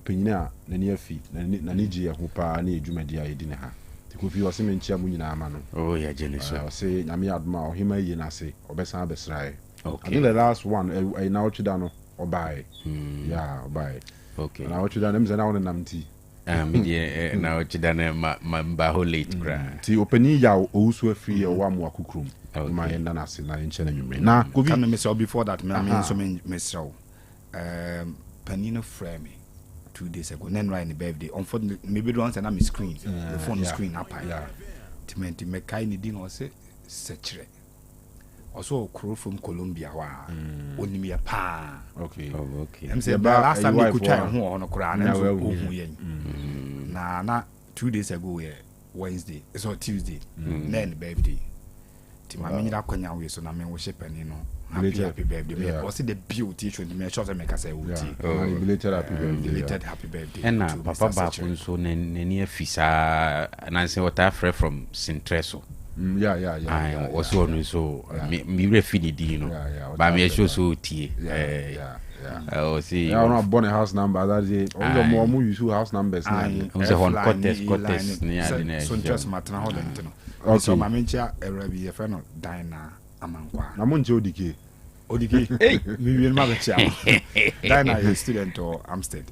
S1: penyina na ni afi na ni je ho pa na edwumadi a yedi ne ha tikofi wose me nchia mu nyina ama no
S5: oh ya jeneso
S1: wose nyame adoma ohima yi na se obesan besrae okay. I think the last one I now chidano obai yeah obai
S5: okay
S1: na chidano mze na wona namti
S5: me na chidano ma mba ho late gra
S1: ti openi ya Ousu Afrie wa mu akukrum ma yenda na se na enche na nwumre na
S6: can me say before that me so me show panino frame 2 days ago then right in the birthday unfortunately maybe once and I'm screen the phone screen up yeah timenti me kai ni din o se sechere also crew from Colombia wa onimi ya pa
S1: okay
S6: okay I'm say last time we could try ho on kura na so ohun yen na 2 days ago Wednesday so Tuesday then birthday ti ma menyira kwanya we so na me wo shepani no happy birthday me was the beauty show me sure say me ka say wuti
S1: belated
S6: happy birthday
S5: and papa ba so ne afisa na say what afre from Sintreso
S1: yeah
S5: I also no so me refini di no ba me show so tie I see
S1: you not born a house number that day all the more use house numbers na
S5: on the one contest ni adina
S6: so just matna hold on no so ma mencha erabi e fe no dina amankwa
S1: na monje odike
S6: hey me will ma becha dina is student or Amstead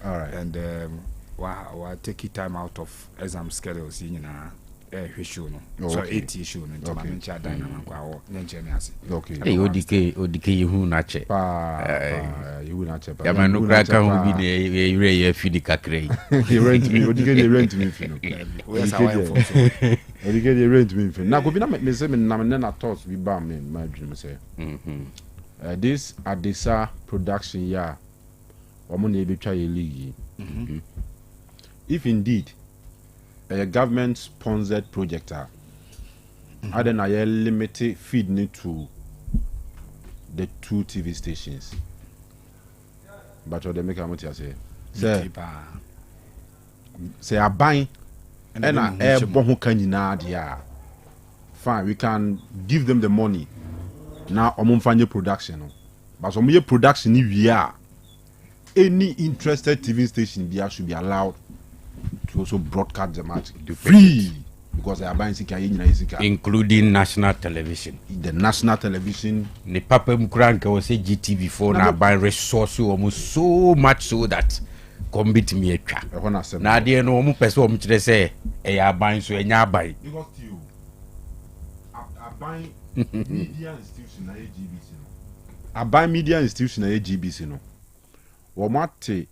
S1: all right
S6: and wa take time out of exam schedules nyina show no so 80 show no to ma mencha dina amankwa wo nyenche ni ase
S1: okay
S5: hey odike yehu na che
S1: yehu na che
S5: ya manu kra ka hu bi ne yure ye fidi kakre
S1: odike rent me fi no
S6: we say why for so
S1: odike rent me fi na ko bi na me say me na thoughts bi ba me my dream say this Adesa production ya omo na ebetwa ye league if indeed a government sponsored project I then I limited feed need to the 2 TV stations but what they make am say I buy and I bon ho kan nyina dia fine we can give them the money now omumfanye production but some year production ni we are any interested TV station should be allowed to also broadcast the match free because they are buying sika
S5: including national television
S1: the national television
S5: ni papa mkranka was GTV4 na buy resource almost so much so that combit me atwa na de no omu pese omu kire say e ya ban so enya ban
S1: because you aban media institution na GBC no aban media institution na GBC no wo mate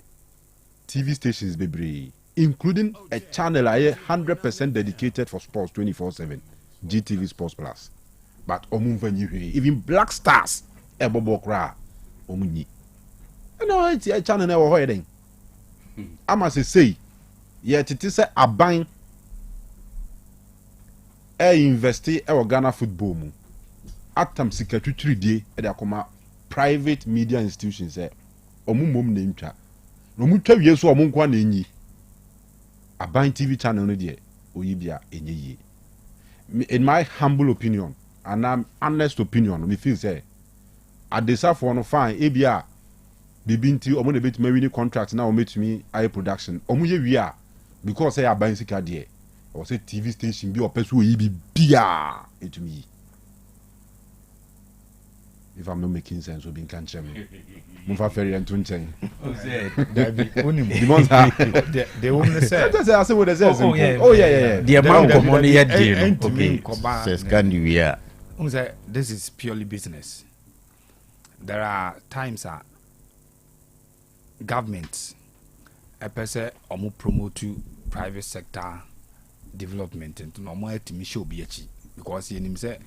S1: TV stations bebre including a channel 100% dedicated for sports 24/7 GTV Sports Plus but omunvanyi even Black Stars ebobokra omunyi no it's a channel na wo hoyeden ama say ye tete say aban invest Ghana football mu atam sika twitwiridie e da koma private media institutions omumom na ntwa no mutwa wie so omunkwa na enyi Aban TV channel no de oyibia enye in my humble opinion and honest opinion me feel say Adesa for no fine ebia bibinti omo na betumi win contract na o metumi aye production omo ye wi a because say Aban sika de o say TV station bi opeso oyibi bia etumi if I'm not making sense we bin can check me Mumfa ferry and tunchen.
S6: They won't say.
S1: I say what they say.
S5: Oh yeah. The amount of money you get. Okay. Says can you hear?
S6: This is purely business. There are times governments a person omo promote private sector development and no more to me show be because you say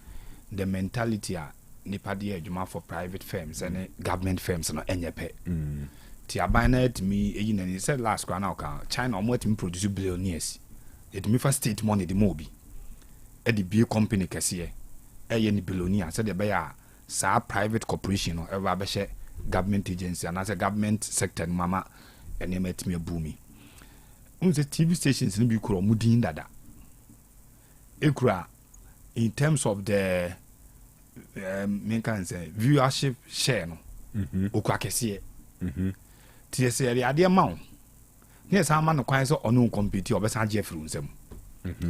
S6: the mentality nipa de adwuma for private firms and government firms no enyepe ti abana to me eyi na said last kwa na ka China omo to produce billionaires it me for state money the mobi e the big company kese e ni billionaire said the be sa private corporation no ever be share government agency and as a government sector mama and met me boomi unse TV stations ni bi kuro mudin dada ekura in terms of the men can say viewership share no okwa kese tie se ade ma wo ne sa ma no kwan so ono compete obesa je free unsem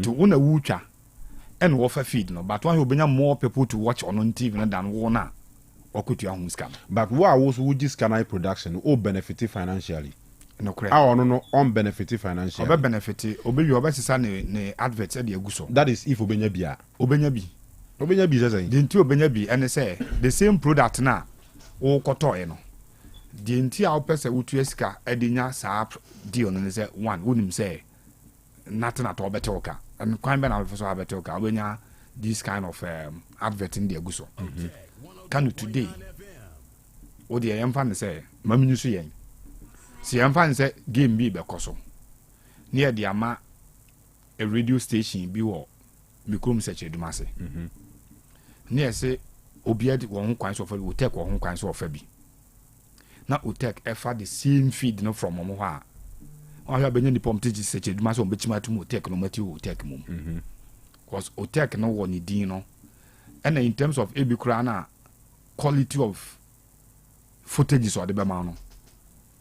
S6: to una wutwa and wo fa feed no but one obenya more people to watch on TV than one na okutu ahun scam
S1: but what was would this canal production o benefit financially
S6: no correct
S1: no on benefit financially
S6: obe benefit obe wi obe sisa ne advert e de aguso
S1: that is if obenya bia say
S6: the nti obenya bi and say the same product na wo kotoe no the nti a opese wutu esika e de nya sa deal no say one wonim say nothing at all better oka and kwan be na so better oka obenya this kind of advert in the aguso Kanu today o de yemfa ne say maminu so yen si yemfa ne say game bi be koso near the ama a radio station bi wo mikrom search edumase near say obiade wo ho kwan so fa Otec wo ho kwan so fa bi na Otec efa the same feed no from mo ha o ha benye ni pomtiji search edumase o betima to Otec no mati Otec mum because Otec no wo ni din no and in terms of ebikura na quality of footages or the bema no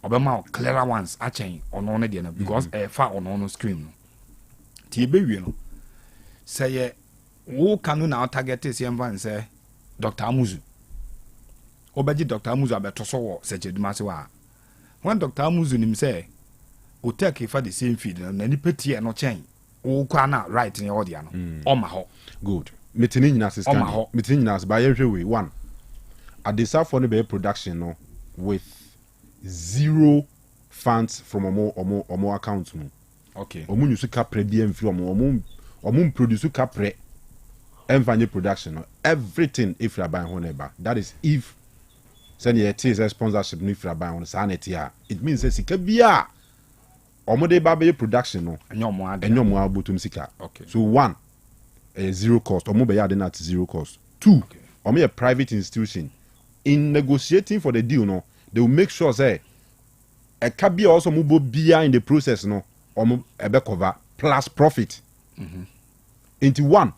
S6: obema clearer ones a chain on no de na because far on no screen no ti be wi no say wo Kanu na target is yemvan say Dr. Amuzu obeji Dr. Amuzu abeto so wo search edumase wa when Dr. Amuzu nim say Otec for the same feed na ni petie no chain wo kwa na right in order no o ma ho
S1: good metini nyina system metini nyina ba yehwe we one at the south for the production no with zero funds from omo account no
S6: okay
S1: omo nyusu kapre bi emfi omo produce kapre emfanye production no everything if you buy honeba that is if send your tis sponsorship no if you buy on sanity it means say sika bia omo de ba be production no enyomo abutum sika
S6: okay
S1: so one zero cost omo be yard at zero cost two omo a private institution in negotiating for the deal no they will make sure say a kabia also mubo bia in the process no omo ebe cover plus profit into one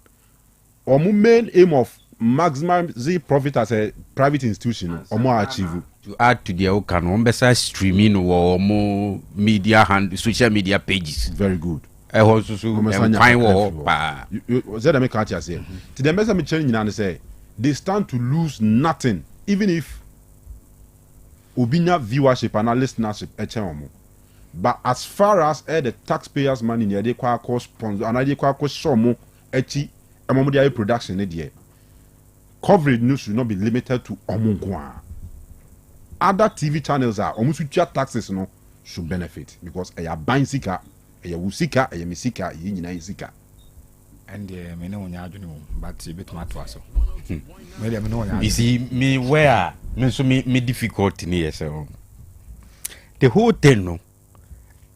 S1: omo main aim of maximizing profit as a private institution omo achieve
S5: to add to the Kanu ombesa streaming or more media and social media pages
S1: very good
S5: also so fine wo pa
S1: that make catch us here to the message me change nyina say they stand to lose nothing even if obinya viewership and listenership echen but as far as the taxpayers money near dey kwa cost sponsor and dey kwa show mo echi emo dey production ne dey coverage news should not be limited to omunkwa other TV channels are almost taxes no should benefit because a buying sika a wusika a misika yina sika
S6: and me no nya adwene but a bit matter so
S5: you see me where me so me difficult in here so the whole thing no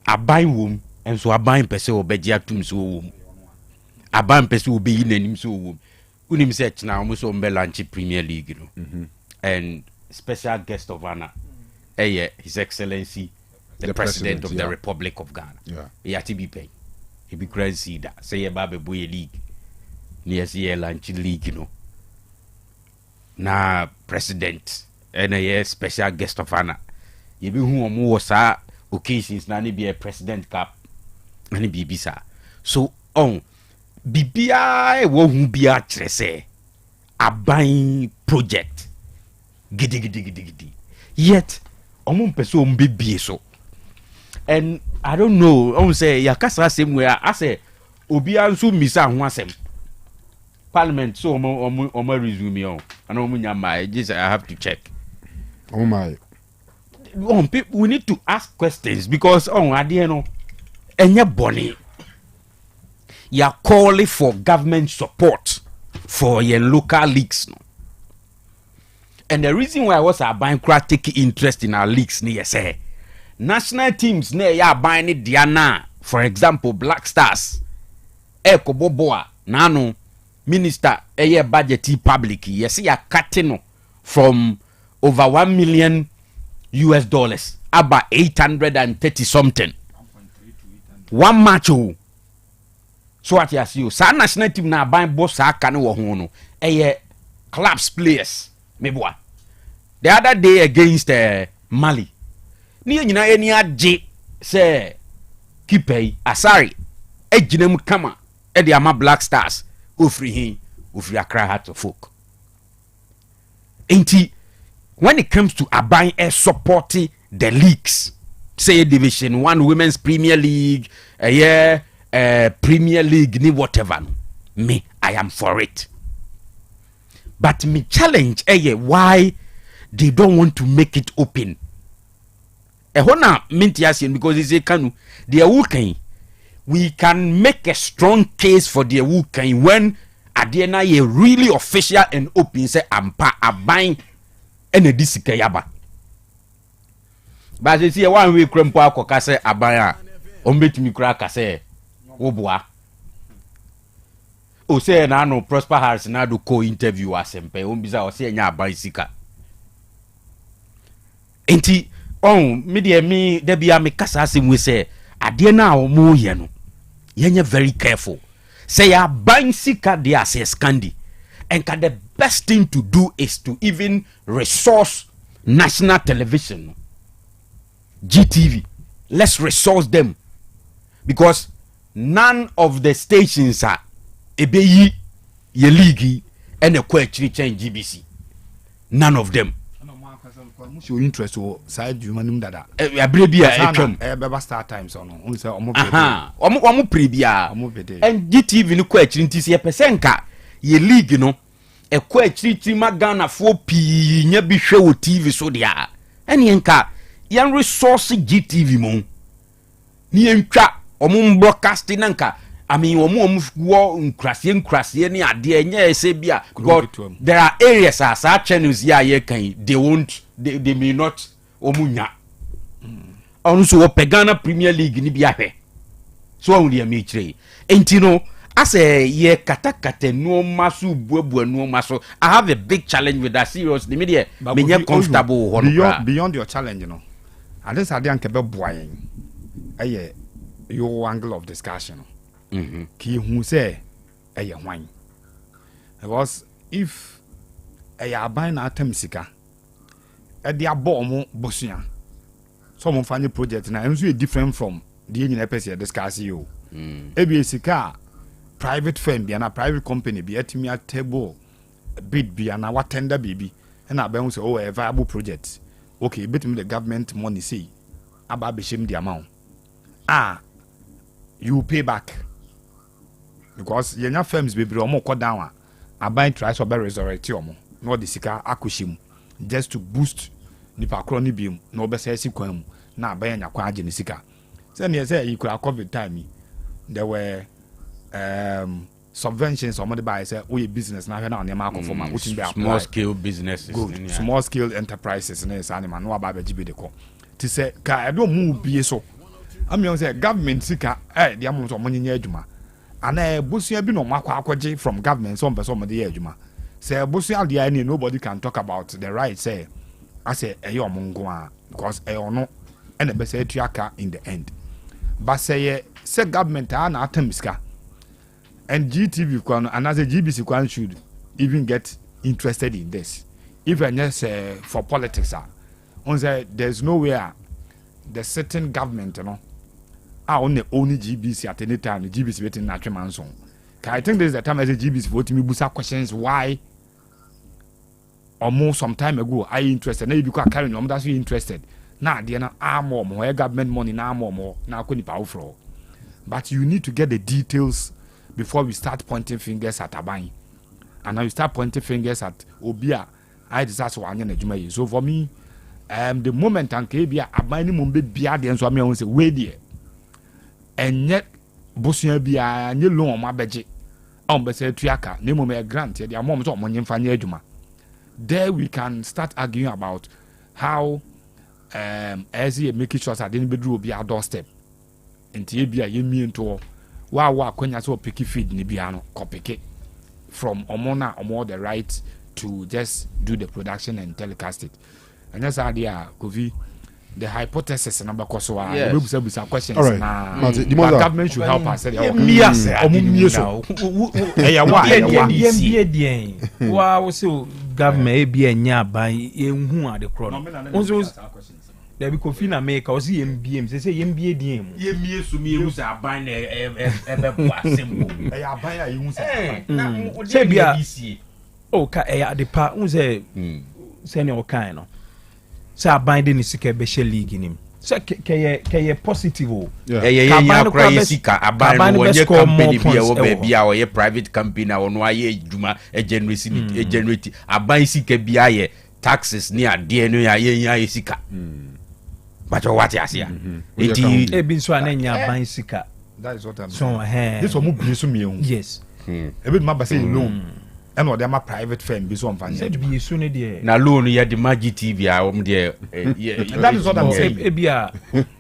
S5: a buying wom and so a buying person obeji atum so wom a buying person obeyi nanim so wom unim search na almost on be launch Premier League no and special guest of honor His Excellency the President of the Republic of Ghana yati be pay he be crazy that say about boy league near the launch league no na president and a special guest of honor you be who was occasions na be a president cap and be bisa so on bibia wo hu bia kire say aban project gidi yet omum person mbebie so and I don't know I say yakasa same way I say obi anso misa ho asem parliament so omo resume on and omo nyama I have to check
S1: oh my
S5: we need to ask questions because adieno enye boni. You are calling for government support for your local leagues. No? And the reason why I was buying take interest in our leagues, say national teams ya buying it Diana, for example, Black Stars, Koboboa, Nano, Minister, budget public, yes, ya cutting from over $1 million about 830 something. One match. So what you see, sa national team na buying boss sa Kanu wo ho no clubs players meboa. The other day against Mali. Ni nyina eni age say keeper Asari ejinem kama e de ama Black Stars ofri Accra Heart of Folk. Enti when it comes to buying supporting the leagues, say Division 1 Women's Premier League, Premier League ni whatever, me I am for it. But me challenge why they don't want to make it open. Hona mintiasian because it's a Kanu the Awukan. We can make a strong case for the Awukan when Adiena ye really official and open say ampa abine and a disikayaba. But you see one week krempo akoka say abaya ombetumi kura ka say Obua. O say na no Prosper Harris na do co-interview asempe. Ombiza o say nya abaisika. Enti media me debia me kasa asem we say ade na omo ye no. Yenye very careful. Say ya baisika dey assess candy. And the best thing to do is to even resource national television. GTV. Let's resource them. Because none of the stations are ebeyi ye league and a question change GBC. None of them.
S6: Your interest or side you manum dada.
S5: Beba
S6: start times on.
S5: Omo prebia. And GTV no question tis ye pesenka ye league no e question magana for pi nya bi hwe wo TV so dia. Ene enka yan resource GTV mo. Ni entwa omo broadcasting nanka I mean omo wo nkrase ni ade enya ese bia God there are areas as our channels here can they may not omunya onso wo Ghana Premier League ni bia hwe so on dey me kire enti no as ye kata no maso buabu no maso I have a big challenge with that seriously me dey me comfortable
S6: beyond your challenge no and this ade anke be boayen aye your angle of discussion ki hu say aye hwan because if aye aban na atam sika e dey abom bosua so mo fanye project na enso different from the nyina person discuss you e sika private firm bi na private company bi atimi a table bid bi na what tender baby and aban say oh a viable project okay between the government money say aba be shame the amount you pay back because yenya firms be omo ko down aban try so be resurrect omo no the sika akoshim just to boost nipa kro ni biom no be say sikwan mu na aban nya kwa age ni sika say ne say you could COVID time there were subventions or money by say we business na na ma akofo which be
S5: small scale businesses
S6: good small scale enterprises na say animal no aba be de ko ti say ka edo mu bie so am say government sika dia mo so monye adwuma ana bosua bi no makwa akwaje from government so person mo de adwuma say bosua dia ni nobody can talk about the right say I say omongo a because ono and be say tuaka in the end but say government na atam sika and GTV kwan and as a GBC kwan should even get interested in this even yes for politics on say there's nowhere the certain government only GBC at any time the GBC waiting na tremanson I think this is the time as a GBC vote me busa questions why or more some time ago I interested now you can carry on that's you interested now there na more government money now more now koni power flow but you need to get the details before we start pointing fingers at Aban. And now you start pointing fingers at Obia. I disaster one so for me, the moment anka bia aban ni mum be bia de nso am say we de enye bosua bia nye loan ma beje on be say tuaka na mum e grant de amom so omonye mfa nya adwuma. There we can start arguing about how as you make sure that didn't be do be a doorstep nti bia ye mi nto wa akwanya so pick feed ni bia no copy from omona omo the right to just do the production and telecast it. And that's idea Kofi the hypothesis number koso we busa questions na the government should help us say
S8: wa we say government e bia nya ban enhu ade kro no there be Kofi na make o say mbiem say mbie dien mu yemie so mi ehu say aban na ebe bo asem go
S6: aban a ehu say
S8: say bia o ka de pa un say ne o kan no say aban de ni sika be she league nim say keye positive o
S5: ye nya kra ye sika aban no ye company bia wo be bia o ye private company na ono aye adwuma e generate aban sika bia ye taxes ni ade no ye nya ye sika but what you see it
S8: e bin so ananya ban sika.
S6: That is what I'm
S8: saying. So
S6: this one be so me
S8: yes
S6: e be ma ba say loan and what am private firm be so amfanya
S8: said be so ne de
S5: na loan ya the Magi TV a om de
S6: that is what I'm saying.
S8: E bia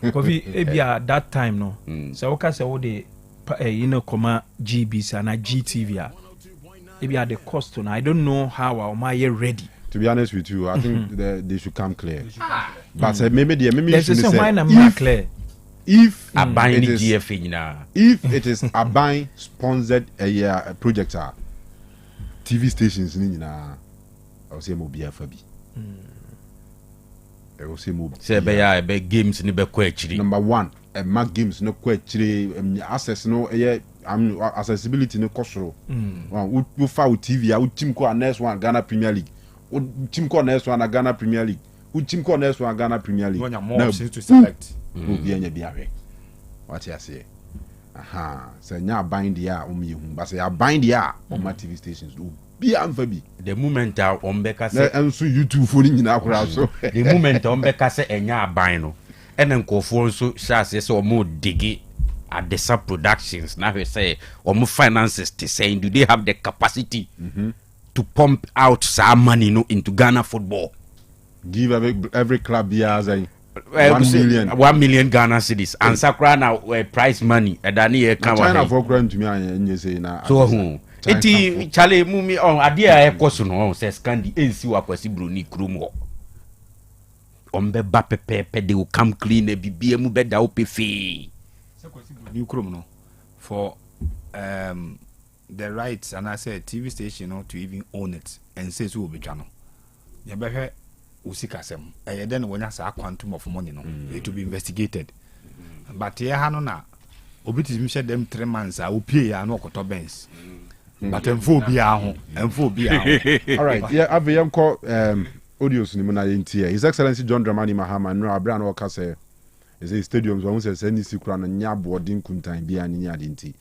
S8: Kofi e bia that time no so we ka say wo de comma GBs and GTV a e bia the cost no I don't know how am I ready.
S1: To be honest with you, I think they should come clear. But maybe
S8: there's
S1: should
S8: say
S1: if it is a buying sponsored a project TV stations ni na I will say mo bia fa bi. I will say mo
S5: say be games ni be ko achiri.
S1: Number 1, mag games no ko achiri access no accessibility no kosoro. We fa TV a team ko next one Ghana Premier League. Team ko next one Ghana Premier League. Team ko next one Ghana Premier League.
S6: Now to select.
S1: Obi anya biare. What you say? So nya bind dia hu but say bind dia on my TV stations do be amfabi.
S5: The moment ombeka say
S1: enso YouTube phone nyina akora so.
S5: The moment ombeka say enya bind no. Enen nkofo nso sha say omo digi at the sub productions na we say omo finances to say do they have the capacity to pump out some money into Ghana football?
S1: Give every club years
S5: 1 million Ghana cedis and sakra na prize money edani e kan wa
S1: China for grant to me anye say na
S5: so eti chale mumi on ade a ekoso no say scandi ensi wa kwasi broni krum ho ombe ba pepe de will come clean e bibie mu beda o pefe
S6: say kwasi broni krum no for the rights and I said TV station no to even own it and say so be twa no ye behwe usikasem then when you say quantum of money no it to be investigated but here ha no na obiti mi share them 3 months a opie ya no okoto bens but enfo bi a ho
S1: all right yeah aveyam ko audios ni na yentie His Excellency John Dramani Mahama no abra no ka say is a stadiums won say ni sikura no nya boarding kuntan bia ni nya denti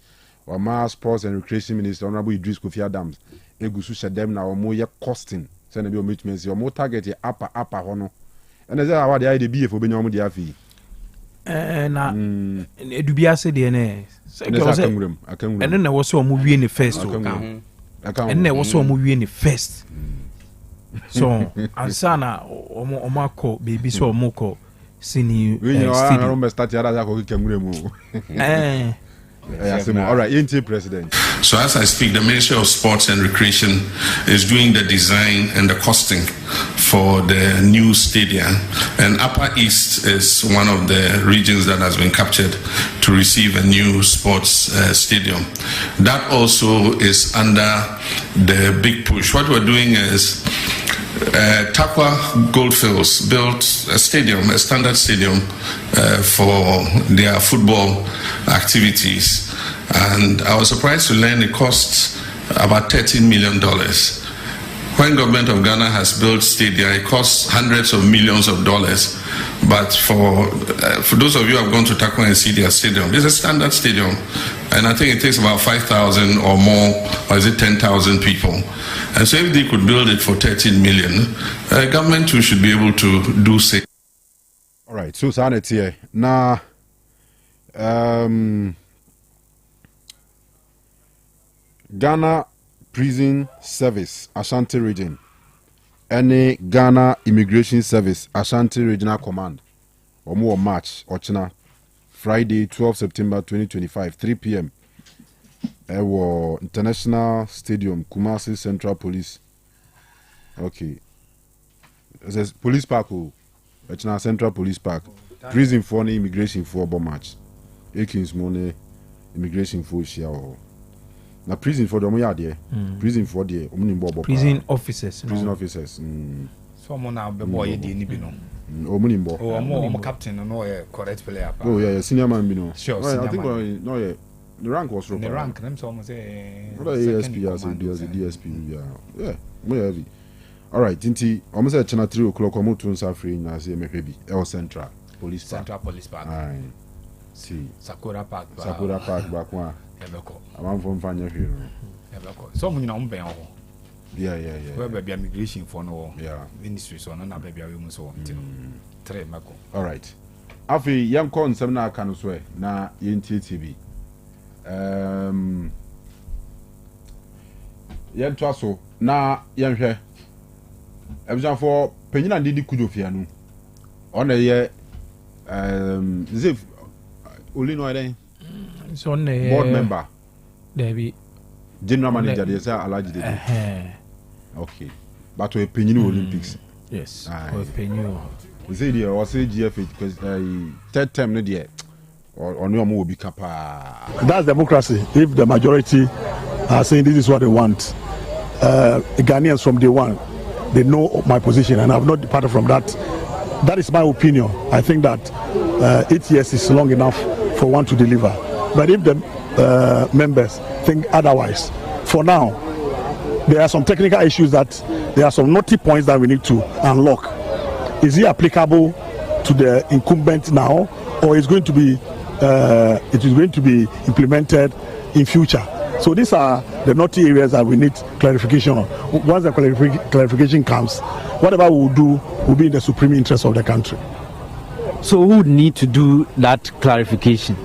S1: or ma sports and recreation minister Honorable Idris Kofi Adams egusu shedem na omo ye costing say na bi ometumi say omo target upper ho no and say award dey dey be for be nyamu dey afi
S8: na edubia se de ne and na wo so omo wie ni first and na wo so omo wie ni first so ansana omo akọ baby so omo ko sini
S1: stadium start ya da ko kemuremu all right, President.
S14: So as I speak, the Ministry of Sports and Recreation is doing the design and the costing for the new stadium. And Upper East is one of the regions that has been captured to receive a new sports stadium. That also is under the big push. What we're doing is Takwa Goldfields built a stadium, a standard stadium for their football activities. And I was surprised to learn it costs about $13 million. When government of Ghana has built stadia, it costs hundreds of millions of dollars. But for those of you who have gone to Takwa and see their stadium, it's a standard stadium. and I think it takes about 5,000 or more, or is it 10,000 people? And so if they could build it for 13 million, government too should be able to do so.
S1: All right, so Sanet here. Now, Ghana Prison Service, Ashanti Region, any Ghana Immigration Service, Ashanti Regional Command, or more March, Ochina, Friday, 12 September 2025, 3 p.m. International Stadium, Kumasi Central Police. Okay. It says Police Park, Ochina Central Police Park. Prison for any immigration for bomb match. Akins money immigration for share. Na prison for the there. Prison for the
S8: prison officers.
S1: Prison officers.
S6: Someone now be boy di ni bi no.
S1: Omunimbo.
S6: Oh, mo captain no correct player.
S1: Oh yeah, senior man bi no.
S6: Sure,
S1: I think no yeah. The rank was wrong.
S6: The rank them so almost say
S1: ASP as a DSP yeah. Mo heavy. All right, tinti almost at 3 o'clock omo tun safri na say me hwebi. El Central Police Park.
S6: Central Police Park.
S1: Aye. See.
S6: Sakura Park
S1: back one.
S6: Ebeko.
S1: I'm from Fanya here.
S6: Ebeko. So mo nyina mo ben ho.
S1: Yeah.
S6: Where baby immigration for no.
S1: Yeah.
S6: Ministry so na baby we mo so ntino. 3 mako.
S1: All right. Afi yam kon sem na aka no so e na yenti TV. Yen to so na yen hwe. Ebisan for penyina ndidi kujofia no. Ona ye zif only no then.
S8: So on the
S1: board member.
S8: Debbie.
S1: General manager they say Alaji Debbie. Okay. But we penyina Olympics.
S8: Yes. We penyina.
S1: We say there was a GFA because third term no there. Or no more will be capa.
S13: That's democracy. If the majority are saying this is what they want, Ghanaians from day one, they know my position and I've not departed from that. That is my opinion. I think that 8 years is long enough for one to deliver. But if the members think otherwise, for now, there are some technical issues that there are some knotty points that we need to unlock. Is it applicable to the incumbent now, or is going to be it is going to be implemented in future? So these are the knotty areas that we need clarification on. Once the clarification comes, whatever we will do will be in the supreme interest of the country.
S15: So who would need to do that clarification?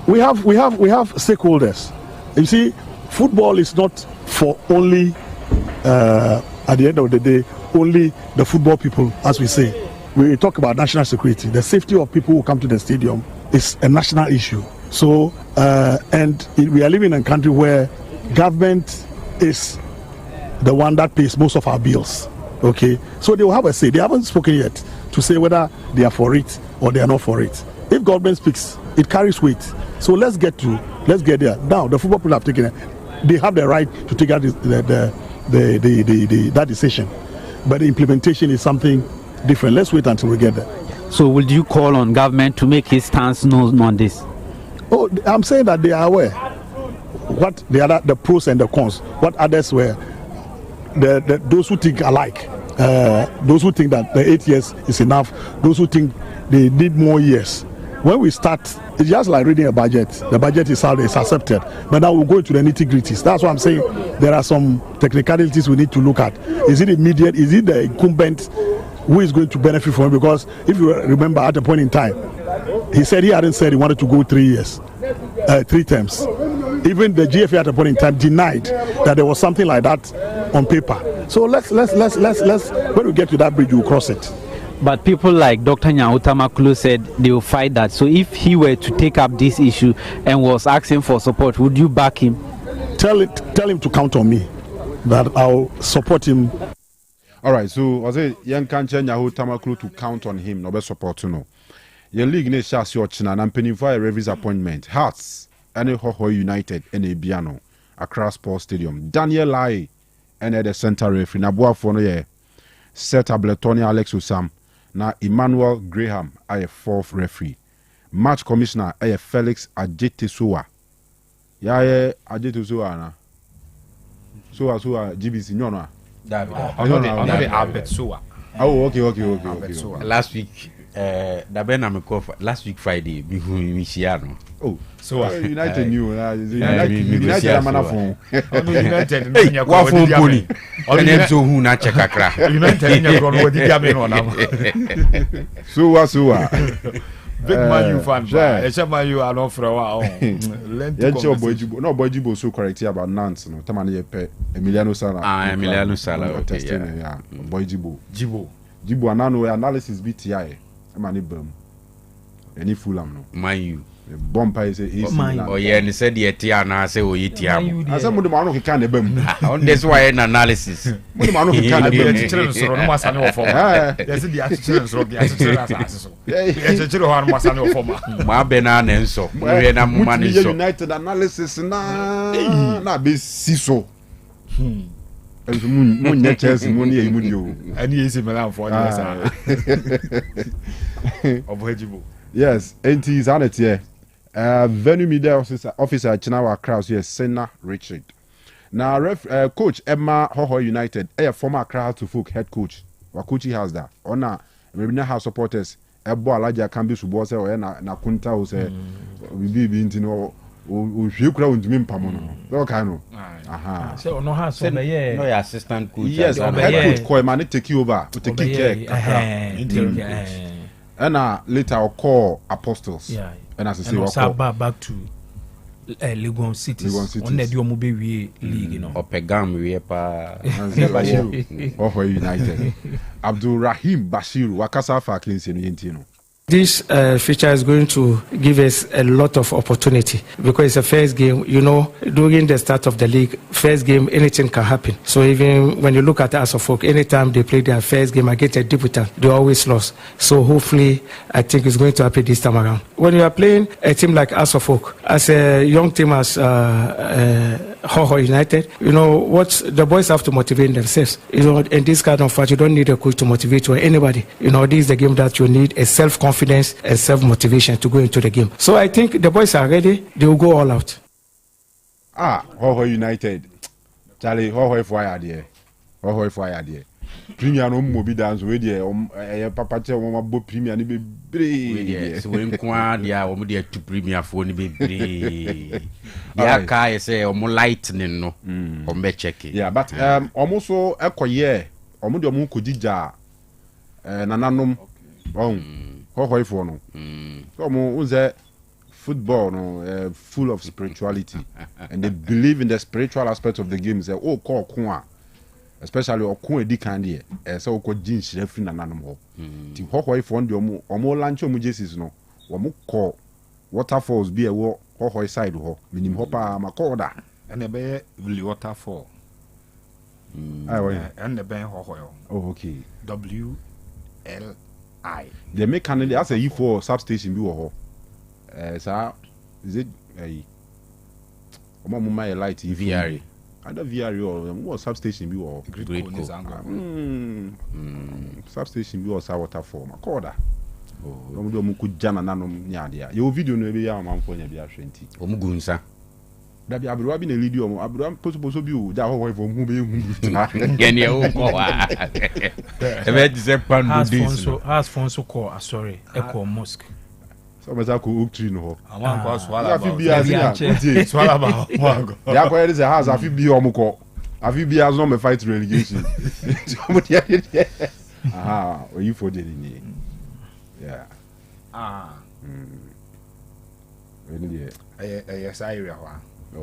S13: We have stakeholders. You see, football is not for only at the end of the day only the football people, as we say. We talk about national security. The safety of people who come to the stadium is a national issue. So, we are living in a country where government is the one that pays most of our bills. Okay, so they will have a say. They haven't spoken yet to say whether they are for it or they are not for it. If government speaks, it carries weight. So let's get there. Now the football people have taken it. They have the right to take that decision, but the implementation is something different. Let's wait until we get there.
S15: So would you call on government to make his stance known on this?
S13: Oh, I'm saying that they are aware. What the pros and the cons. What others were. Those who think alike. Those who think that the 8 years is enough. Those who think they need more years. When we start, it's just like reading a budget. The budget is out, it's accepted. But now we'll go into the nitty-gritties. That's what I'm saying. There are some technicalities we need to look at. Is it immediate? Is it the incumbent who is going to benefit from it? Because if you remember at a point in time, he hadn't said he wanted to go 3 years, 3 terms. Even the GFA at a point in time denied that there was something like that on paper. So let's when we get to that bridge, we'll cross it.
S15: But people like Dr. Nyautamakulu said they will fight that. So if he were to take up this issue and was asking for support, would you back him?
S13: Tell him to count on me, that I'll support him.
S1: All right, so I say young can't Nyautamakulu to count on him, no be support no. Your league ne shas your china and penny for a Revis appointment. Hearts and Hoho United and a Biano Accra Sports Stadium. Daniel Lai and the center referee Nabua for no ye. Set Abletoni Alex Usam. Na Emmanuel Graham a 4th referee. Match commissioner a Felix Ajetesuwa. Ya Ajetesuwa na. Suwa GBC no.
S6: David. Albert Suwa.
S1: Oh, okay.
S6: Last week
S5: Dabe na me call last week Friday mi share no.
S1: Oh,
S6: so
S1: United new
S5: United
S1: manafon.
S6: United
S5: no wa fon boni. Ene so hu na check kakra.
S6: United nya gro no wadi dia me no na.
S1: So
S6: Big Man U fan. Man U are not for a while.
S1: Boyjibo so correct about Nantes no. Tamani ye pe Emiliano Sala.
S5: Emiliano Sala. Okay,
S1: yeah. Boyjibo. Jibo anano analysis BTI. Mani bam. Any Fulham no.
S5: Man U.
S1: Bompa is a
S5: oh yeah, and said the Tia na say o Tia.
S1: I said Mudimano can bam.
S5: On this why an analysis.
S1: Mudimano can
S6: be children so no must know for. Yes, the children so the children. Yes, children must know for.
S5: Ma Benan and so. We na money so.
S1: United analysis na be siso. Mun Chelsea money e mudio.
S6: Ani ese Milan for yes. Obojibo.
S1: Yes, enti zanet here. Venue media officer Chinawa Kraus here, Senna Richard. Now, coach Emma Hoho United, former Kraus to Folk head coach. Wakuchi has that. Ona, Rebina House supporters, Ebo Alaja Kambi Subose, or na Kunta, who say, we be into no, you crowd to me, Pamono. No, Kanu. Aha.
S8: So, no, has no
S5: assistant coach.
S1: Yes, head coach, Koi Mani take you over to take care. And later I'll call Apostles.
S8: Yeah.
S1: And as I say, I'll
S8: back to Legon Cities. On the Diomobe League, you know.
S5: Opegam, we pa.
S1: Oh, United. Abdul Rahim Bashiru, Wakasa Fakins in Yentino.
S16: This feature is going to give us a lot of opportunity because it's a first game. You know, during the start of the league, first game, anything can happen. So even when you look at House of Folk, anytime they play their first game against a debutant, they always lost. So hopefully, I think it's going to happen this time around. When you are playing a team like House of Folk, as a young team as Hoho United, you know, what the boys have to motivate themselves. You know, in this kind of fight, you don't need a coach to motivate you or anybody. You know, this is the game that you need a self-confidence and self-motivation to go into the game. So I think the boys are ready. They will go all out.
S1: Hoho United. Charlie, Hoho FY there. Hoho FY there. Premier no mobi dance we there. Papa che wo mabo premier ni bebre.
S5: So we kwa dia wo de tu premier fo ni bebre. Ya kai say omo lightning no. Omo check.
S1: Yeah, but omo so ekoye omo de omo kojija nananom. Hoho ifo no. So omo unze football no full of spirituality and they believe in the spiritual aspect of the game. Say oh call kwa. Especially okun edi kan de so ko jin shire free nananom ho ti hoho ifo ndi omo lancho mu Jesus no omo ko waterfalls bi e wo hoho side ho minim ho pa makoda
S6: ene be really waterfall ene be hoho yo.
S1: Oh okay.
S6: WLI
S1: they make can as a E4 substation bi wo ho sa is it omo my light
S5: VRE
S1: under VRE or what substation be or
S5: great
S1: substation be or waterfall makoda oh do mu ku jana nanom nyaade ya video no be ya manfo nya bi ahwenti
S5: omugunsa
S1: da bi abruwa bi na lead o abruwa poso bi o ja ho vo mu be hu
S5: ye ne o ko wa e be dise pandu dis
S8: has fonso ko sorry echo mosque
S1: so me za ko oak tree no ho
S6: awon kwa swala
S1: ba afi bi azia
S6: swala ba
S1: ya ko there is a house afi bi omuko afi bi as no me fight relegation o you for the ni yeah really
S6: yes area wa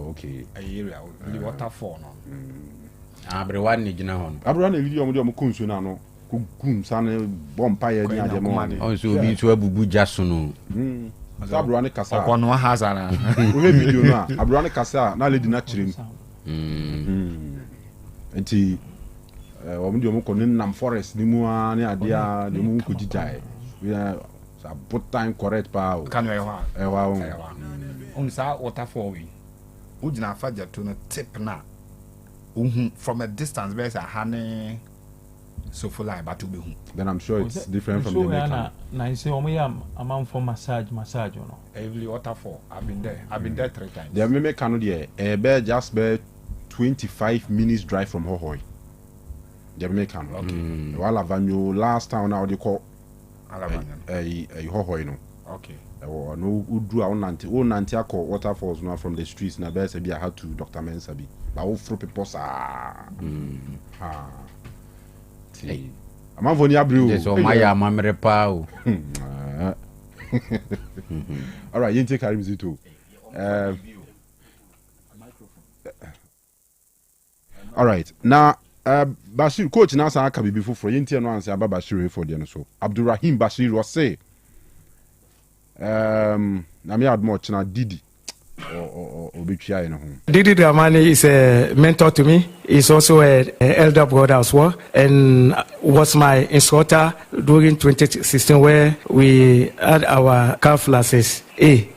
S1: okay
S6: area the waterfall no
S5: abrewa ni gina hon
S1: abrewa na video omo de omo kunsu na no kum sane bompa ye ni ademo
S5: on so bi so abubu jaso no
S1: abrewa ni kasa
S6: okono hazana
S1: o le video no abrewa ni kasa na lady na chirim enti omo de omo ko ni nam forest ni mu a ni ade a de mu ko jijai we sa put time correct pa o
S6: Kanu
S1: ewa
S6: on sa waterfall we ujina faja to no tip na from a distance there's a honey so for line but to be
S1: then I'm sure it's different from the Jamaican.
S8: Na I say omo amount for massage you know.
S6: Every waterfall I've been there 3 times.
S1: The Jamaican there be just be 25 minutes drive from Hohoi. The Jamaican. Okay. While Avenue last town now they call hohoi no.
S6: Okay.
S1: No udu a wonante akọ waterfalls no from the streets na be say be had to Dr. Mensa bi. Ba wo fro people sa. Ha. Ti. Amanfo ni abre o.
S5: Jeso maya mamre pa o.
S1: All right, you take Karim Zito. All right. Now Bashir coach na san aka bibi foforo yenti no anse aba Bashir for the no so. Abdurrahim Bashir was say na me admo china Didi or obetwia no ho.
S16: Didi Dramani is a mentor to me. He's also an elder brother as well, and was my instructor during 2016 where we had our CAF classes A,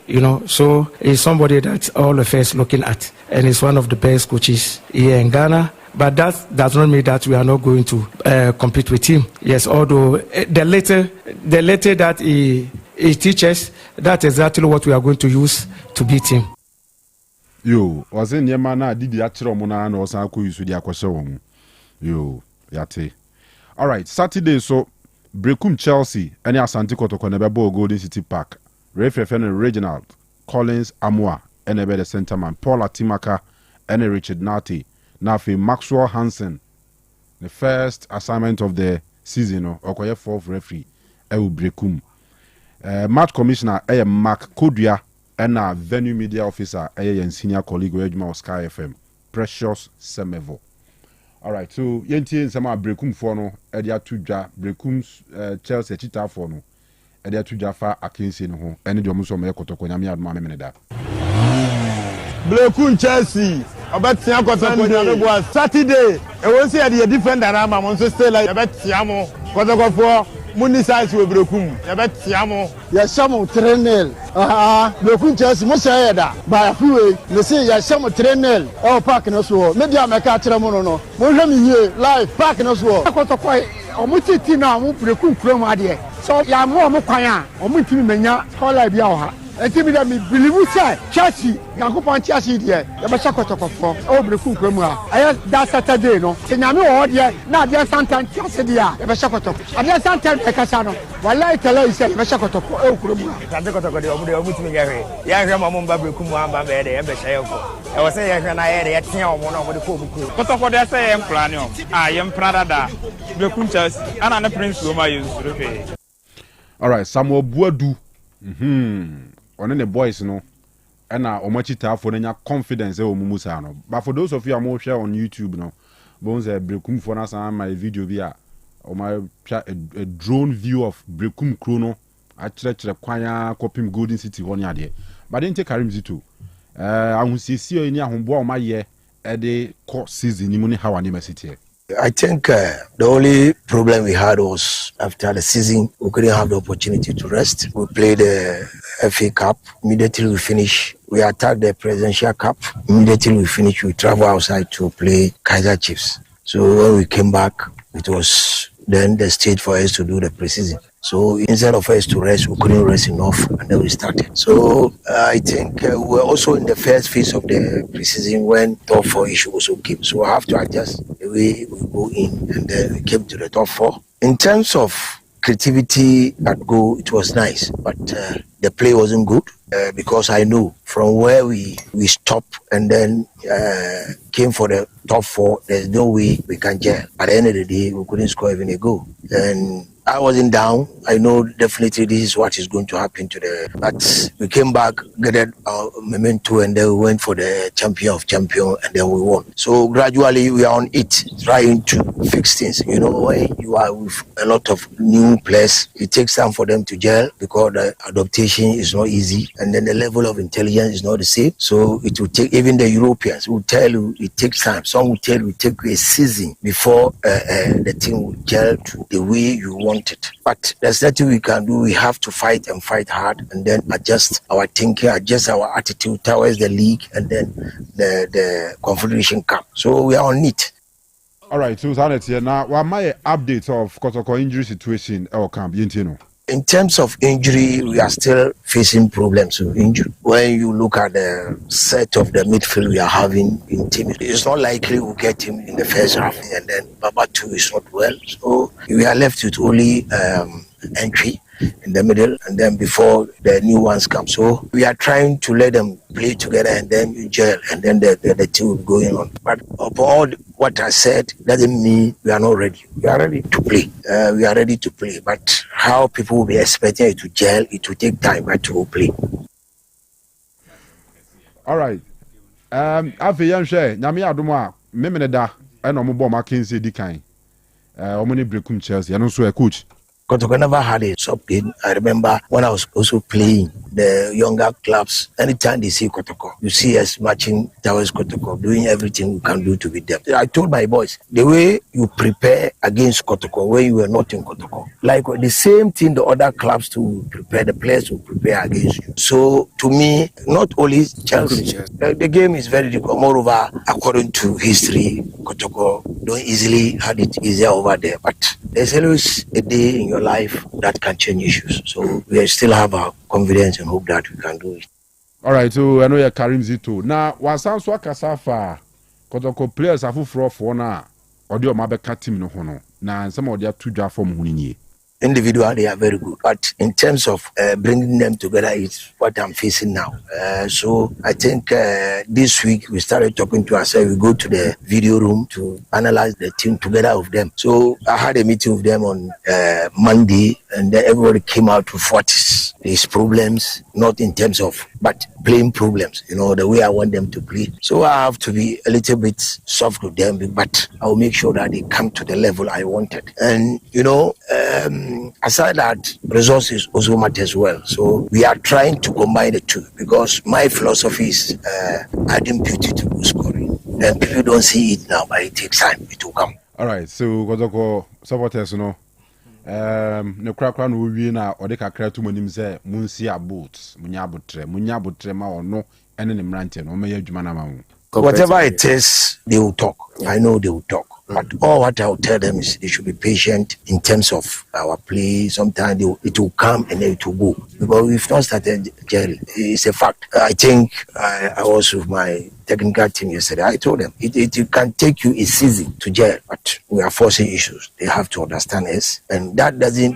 S16: so he's somebody that all of us looking at, and he's one of the best coaches here in Ghana. But that does not mean that we are not going to compete with him. Yes, although the letter that he teaches, that's exactly what we are going to use to beat him.
S1: Yo, was in Yamana did the actual Mona or Sanko use the Aquasha. Yo, yate. All right, Saturday, so Brekum Chelsea, any Asante Kotoko Nebebo Golden City Park, Referee Reginald, Collins Amwa, and the center man, Paula Timaka, and Richard Nati, Nafi Maxwell Hansen. The first assignment of the season, or fourth referee, Ewu Brekum. Match commissioner, Mark Kodia. And our venue media officer, a senior colleague, Ejma Sky FM, Precious Semevo. All right, so yenti nsema Brekum for no, edia tuja Brekum's Chelsea chita for no, edia tuja fa akinsi no ho, eni do muso me kotoko nyame aduma me da.
S17: Brekum Chelsea, obetia kotoko nyame bo Saturday, e won say the defender am am so stay like obetia mo kotoko for Muni size we Brekum, ya betia mo.
S18: Ya shamu 3-0. Brekum Chelsea mo say da. Ba afuwe, me say ya shamu 3-0. O park no so. Media me ka kire mo no. Mo hwe mi yie live park no so.
S10: Akotokoi, omo titi na omo Brekum krom ade. So ya mo kwan a, omo ntimi menya call bia o ha. Enti mi da mi believe say Chelsea, Yankopon Chelsea de, ya be shakotokofo. O Brekum krom a. Aya that Saturday no. Se nyame o de na de santan Chelsea de a, ya be shakotokofo. Ade santan e kasa no. Wallahi tell you say be shakotokofo e krom a.
S19: Ade kotokofo de omo timi gawe. Ya hwe mamo mba Brekum amba be de e be shayefo. E wo say ya hwe na ye de ya tia omo na omo de ko buku.
S20: Kotokofo de say em plan yo. Yem prada da. Brekum Chelsea. Ana na Prince Roma yusuru fe.
S1: All right, Samuel Buadu. On the boys no na omachita for nya confidence e omumusa no. But for those of you who share on YouTube no, bones Brekum for na some my video via o my a drone view of Brekum Chrono actually kwanya kopim Golden City one yade. But then take Karim Zito. Ahusisi o ni ahombo o maye e de court season ni mu ni how university.
S21: I think the only problem we had was after the season, we couldn't have the opportunity to rest. We played the FA Cup. Immediately we finish, we attacked the Presidential Cup. Immediately we finish, we travel outside to play Kaiser Chiefs. So when we came back, it was then the stage for us to do the pre-season. So instead of us to rest, we couldn't rest enough, and then we started. So I think we were also in the first phase of the pre-season when top 4 issue also came. So we have to adjust the way we go in, and then we came to the top 4. In terms of creativity at goal, it was nice, but the play wasn't good because I know from where we stopped and then came for the top 4, there's no way we can gel. At the end of the day, we couldn't score even a goal. And I wasn't down. I know definitely this is what is going to happen today. But we came back, gathered our memento, and then we went for the champion of champions, and then we won. So gradually we are on it, trying to fix things. You know, when you are with a lot of new players, it takes time for them to gel because the adaptation is not easy, and then the level of intelligence is not the same. So it will take, even the Europeans will tell you it takes time. Some will tell you it takes a season before the team will gel to the way you want it. But there's nothing we can do. We have to fight and fight hard, and then adjust our thinking, adjust our attitude towards the league, and then the Confederation Cup. So we are on it.
S1: All right, so now what my update of Kotoko injury situation our camp,
S21: In terms of injury, we are still facing problems with injury. When you look at the set of the midfield we are having in team, it's not likely we'll get him in the first half, and then Baba 2 is not well. So we are left with only entry. in the middle, and then before the new ones come. So we are trying to let them play together and then you gel, and then the two will be going on. But for all what I said doesn't mean we are not ready. We are ready to play. We are ready to play. But how people will be expecting it to gel, it will take time, but to play.
S1: All right. Afi yanhwe nyame adomo a memene da na ombo Mackenzie dikan. Omoni brekum Chelsea. And also a coach.
S21: Kotoko never had a sub game. I remember when I was also playing the younger clubs, anytime they see Kotoko, you see us matching towards Kotoko, doing everything we can do to beat them. I told my boys, the way you prepare against Kotoko when you were not in Kotoko, like the same thing the other clubs to prepare, the players to prepare against you. So to me, not only Chelsea, the game is very difficult. Moreover, according to history, Kotoko don't easily have it easier over there, but there's always a day in your life that can change issues. So we still have our confidence and hope that we can do it.
S1: All right, so I know you're Karim Zito. Now, what sounds like Kasafa, Kotoko players are full for now, or do you have team no hono? Now, some of their two draft from Hunini.
S21: Individually, they are very good, but in terms of bringing them together is what I'm facing now. So I think this week we started talking to ourselves. We go to the video room to analyze the team together with them. So I had a meeting with them on Monday, and then everybody came out with what is his problems, not in terms of, but playing problems, you know, the way I want them to play. So I have to be a little bit soft with them, but I will make sure that they come to the level I wanted. And, you know, aside that, resources also matter as well. So we are trying to combine the two, because my philosophy is adding beauty to goal scoring. And people don't see it now, but it takes time. It will come.
S1: All right, so Kotoko supporters, you know, no crack no we na or de kakra to monim say munsi abot munya abotre ma ono ene ne mrante no me adwuma na ma wo.
S21: Whatever it is, they will talk. I know they will talk. But all what I will tell them is they should be patient in terms of our play. Sometimes it will come and then it will go. Because we've not started gelling. It's a fact. I think I was with my technical team yesterday. I told them it can take you a season to gel, but we are forcing issues. They have to understand us. And that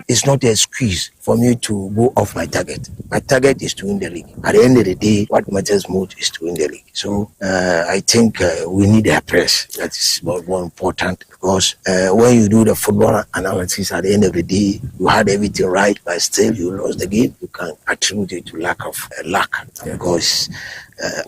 S21: it's not an excuse for me to go off my target. My target is to win the league. At the end of the day, what matters most is to win the league. So I think we need a press. That is more important, because when you do the football analysis at the end of the day, you had everything right, but still you lost the game. You can attribute it to lack of luck, because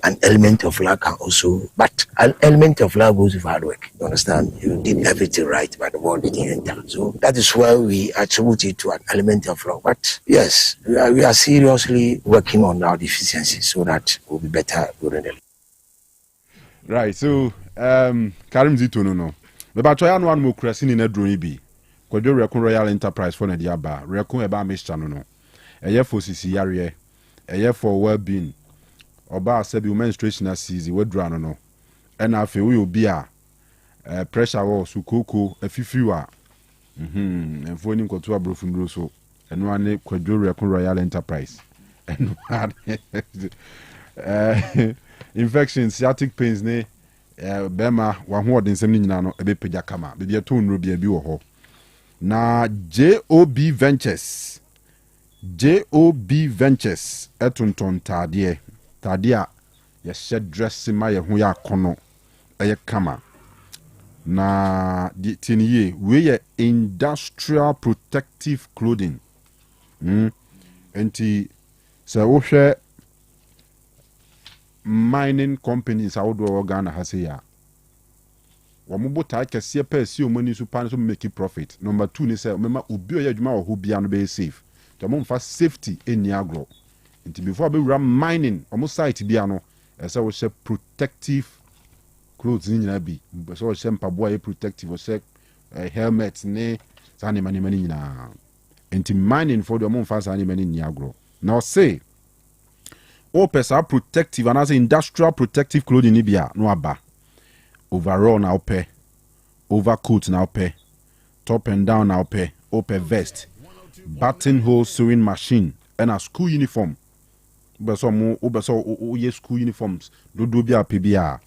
S21: an element of luck also, but an element of luck goes with hard work. You understand? You did everything right, but the ball didn't enter. So that is why we attribute it to an element of luck. But yes, we are seriously working on our deficiencies so that we'll be better during the league.
S1: Right, so Karim Zito no. But try no one more crashing in a drone be. Kojo Rekun Royal Enterprise for Nadiaba, Rekun Eba Mr. No. A year for CCRE, a year for well-being. Oba sabi menstruation as season we draw no. And afi we will be a pressure or sukuku a fifiwa. And for him go to a brofun so. And one Kojo Rekun Royal Enterprise. And one infection, sciatic pains ne bema wa ho odin sem ni nyina no ebe pagya kama be bia ton ro bia bi wo ho na JOB Ventures etonton tade a ya shed dress ma ye ho ya kono eye kama na di tiniye we ye industrial protective clothing enti se wo hwe mining companies I would do Ghana has here. Wamubo take see pesi o money super so make profit. Number 2 ni say mema obi o yadwuma o bia no be safe. To mo mfa safety eni agro. Nti before be run mining o mo site bia no say we say protective clothes ni nyina bi. So we say mpaboa e protective o say helmet ne sane mani nyina. Nti mining for the mo mfa sane mani ni agro. Now say pesa protective and as industrial protective clothing nibia no aba overall na ope overcoat na ope top and down na ope vest buttonhole sewing machine and a school uniform beso ye school uniforms do bia pbia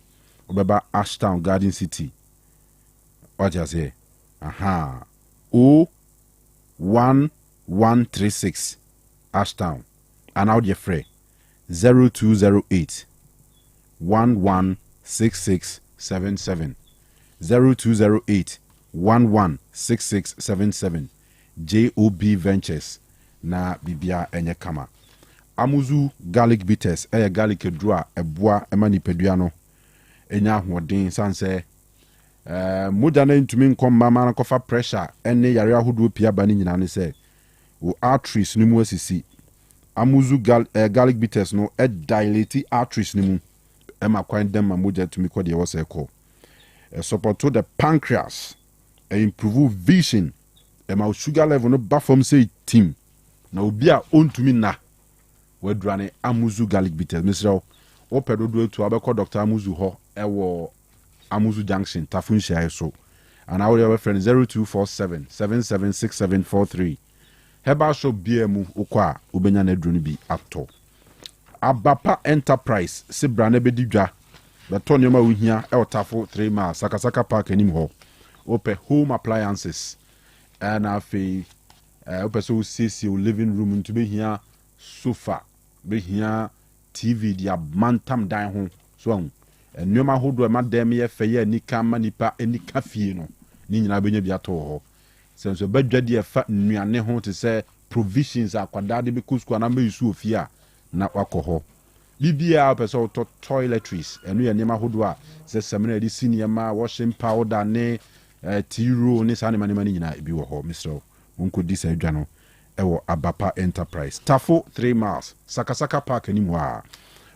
S1: obeba Ashtown Garden City what you say 011 136 Ashtown. And out your free 0208 116677 0208 116677 JOB Ventures na bibia enye kama. Amuzu garlic bitters garlic edua eboa emanipadua no enya hoden sanse moja na ntumi nkom mama na kofa pressure ene yare ahodo pia ba ni nyina ne se wo arteries ni mu asisi. Amuzu garlic bitters no dilate arteries ni mu ema kwan dem ma moja tumi ko de wo se ko support to the pancreas improve vision ema sugar level no ba from say team na obi a ontumi na wadurane Amuzu garlic bitters misraw opedodo etu abekọ Dr. Amuzu ho ewo Amuzu Junction Tafunshia so and our friend 0247 776743 Heba shop BMU ukwa ubenya na drone bi ato Abapa Enterprise se brane bedidwa beto nyoma wohia e otafo 3 miles Sakasaka Park enim ho ope home appliances and afi ope so sisi living room nto behia sofa behia TV dia mantam dan ho so nneoma hodo ma dem ye feye anika manipa anika fie no ni nyina benya bi ato ho senso badwade e fa nnuane ho te se provisions akwadade be kusku na ma yusu ofie a na wakoho bibia person to toiletries enu ye nneema hodo a se semina di sinema washing powder ne tiro ne sane mane nyina bi wo ho Mr. Unko disa adwa no ewo Abapa Enterprise Tafo 3 miles Sakasaka Park animu a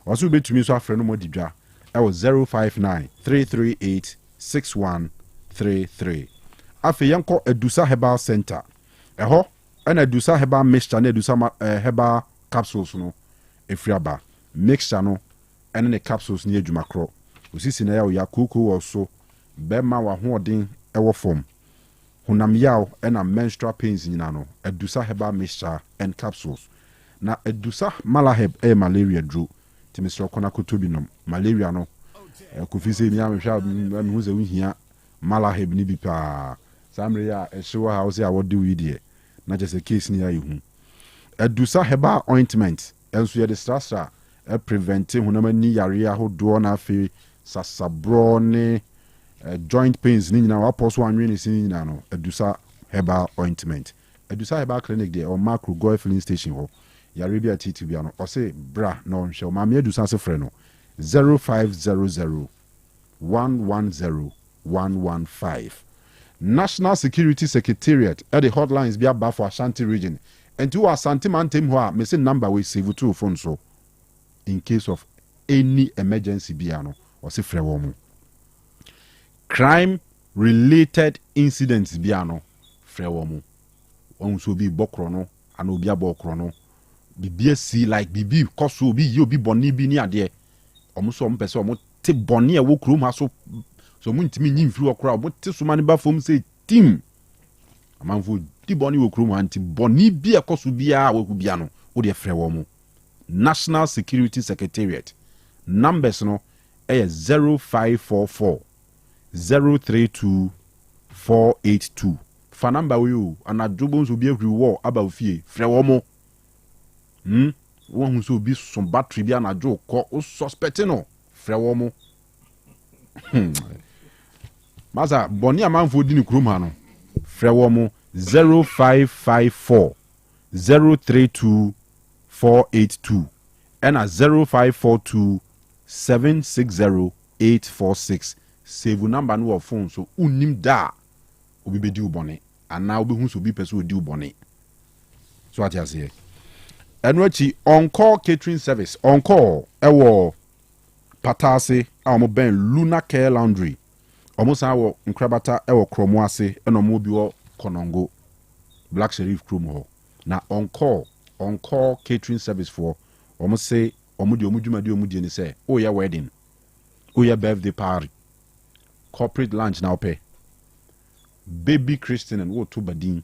S1: waso betumi so afre no modidwa ewo 059-338-6133 afi yanko Edusa Herbal Center eho ena Edusa Herbal Mixture na Edusa Herbal Capsules no efriaba mixture no ene ne capsules ni adwuma kro osisi na ya koko wo so bema wa hoden ewo form hunam yaw ena menstrual pains nyina no Edusa Herbal Mixture and capsules na Edusa Malaheb malaria dro timisro kona kotobinom malaria no kufise ni amhwa mhuze wuhia Malaheb ni bi pa samre ya ehwe house ya wodi widie na just a case ni ayihu Edusa Herbal ointment enso ye de strastra prevent hunam ni yare ahodo na afi sasabro ne joint pains ni nyina waposo anwe ni sin nyina no Edusa Herbal ointment Edusa Herbal clinic there or Macro Goy filling station ho yare bia titi bia no o say bra no nhwe ma me Edusa se frɛ no 0500 110 115 National Security Secretariat at the hotlines be about for Ashanti region and to Asante Mantem ho a me say number we save to phone so in case of any emergency biano or say frɛ wo mu crime related incidents biano frɛ wo mu on so bi bokro no ana obi abokro no bibia si like bibi koso obi yi obi boni bi ni ade omo so omo pese omo te boni e wo krom ha so mu ntimi nyi mfiri okra omo te so mane ba fom say team amanfo di boni wo krom anti boni bi e koso bia wo ku bia no wo de frɛ wo mu National Security Secretariat numbers no 0544 032 482 fa number we o anadwobo so bi ahuri wo aba ofie frɛ wo mo wo hu so bi so battery bi anadwo ko o suspect no frɛ wo mo maza boni amanfo di ni krom ha no frɛ wo mo 0554 032 482 and 0542 760 846 save number no phone so unim da obi be di ubone ana obi hu so bi person odi ubone so ati ase enu achi on call catering service on call ewo patase a ben Luna Care Laundry omo san wo nkrabata ewo kromo ase eno mo bi wo Konongo Black Sheriff Krom ho na on call catering service for omo say omo di omo dwumadi omo di ni say o ya wedding o ya birthday party corporate lunch now pay baby Christian and what to badin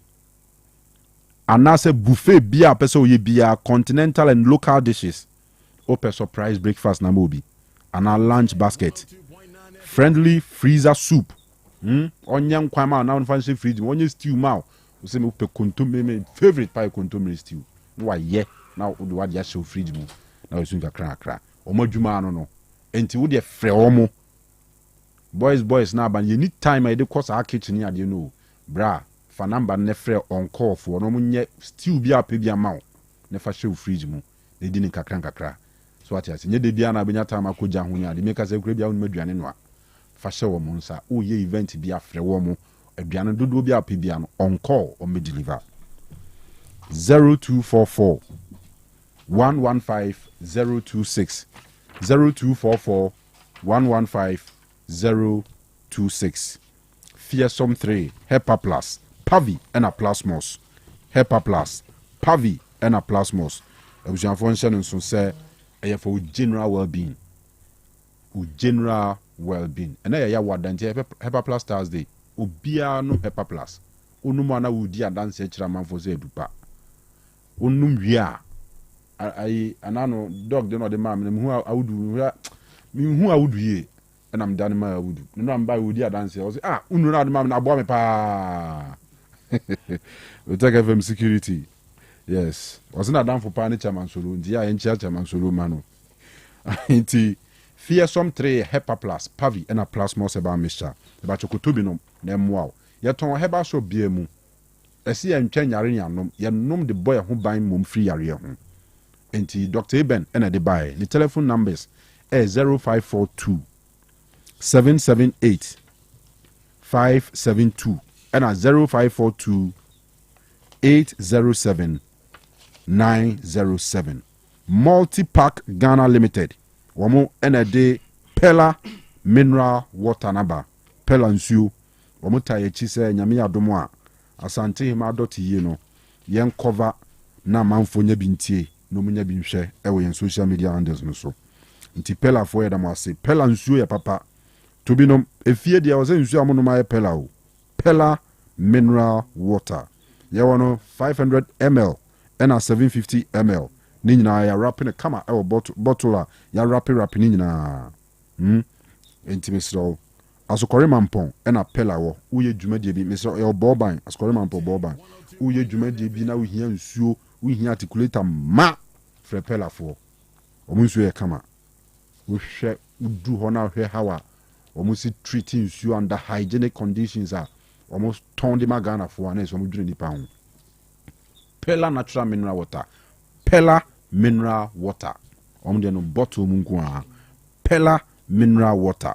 S1: anase buffet bia pese o ye bia continental and local dishes open surprise breakfast na mobi and a lunch basket friendly freezer soup onye nkwa ma na fancy fridge onye stew ma say me pe kontomire favorite pie kontomire stew no wa ye na wo de wa de show fridge mu na we sun kakra omo adwuma no enti wo de frɛ omo boys na ban ye need time I dey course our kitchen ya de no bra fa number ne frɛ on call for no mo nye stew bi a pe bi ama wo ne fa show fridge mu na di ni kakra so ati ase nye de bia na benya time akoja ho ya de make say kura bia wo maduane no a fa hyɛ wo mo nsa o ye event bi afrɛ wo mo aduane dodo bi ape bia no on call o me deliver 0244 115 026 0244 115 026 Fearsome 3 Hepa Plus Pavi and a Plasmos Hepa Plus Pavi and a Plasmos abusuafo nhyɛ no nso sɛ ɛyɛ for general well-being ɛna yɛ wadanti Hepa Plus Thursday obia no Hepa Plus onum ana wudi adanse kyerɛ manfo sɛ edupa onum wia ai anano dog de no de ma me hu awudu ye ɛna me dan ma awudu no am ba wudi adanse o sɛ unu na de ma na abo me pa Otec FM security yes wasn't a down for pani chairman solo ndia enchia chairman solo mano nti Fearsome 3 Hepa Plus Pavi and a Plasmos eba mixture eba chokotobi no na emwa ye ton heba so bia mu esi ya ntwa nyare nyanom ye nom de boy ho ban mom free yare ho nti Dr. Eben and the buy the telephone numbers 0542 778 572 and 0542 807 907 Multi-Pack Ghana Limited Wamo NAD Pella Mineral Water Naba Pella Nsuo Wamo taye chise nyame adomo a asante hima doti ye no yen cover na manfo nya bintie no munya binhwe ewe yen social media handles no so nti Pella fo yeda mo ase Pella Nsuo ya papa to bi no efie dia wo se nsuo amono ma Pella o Pella Mineral Water ye wono 500 ml and 750 ml ni nyina ya wrap ne kama e bottle a ya wrap ni nyina enti mesro asokore mampon e na Pella wo uye dwumadie bi mesro e oboban asokore mampon boban uye dwumadie bi na uhia nsuo uhia articulator ma fre Pella fo omu nsuo e kama wo hwe udu ho na hwe hawa omu si treating nsuo under hygienic conditions a omu ton de magana fo ana so omu dwure nipa ho Pella natural mineral water Pella mineral water de no bottle mungu a Pella mineral water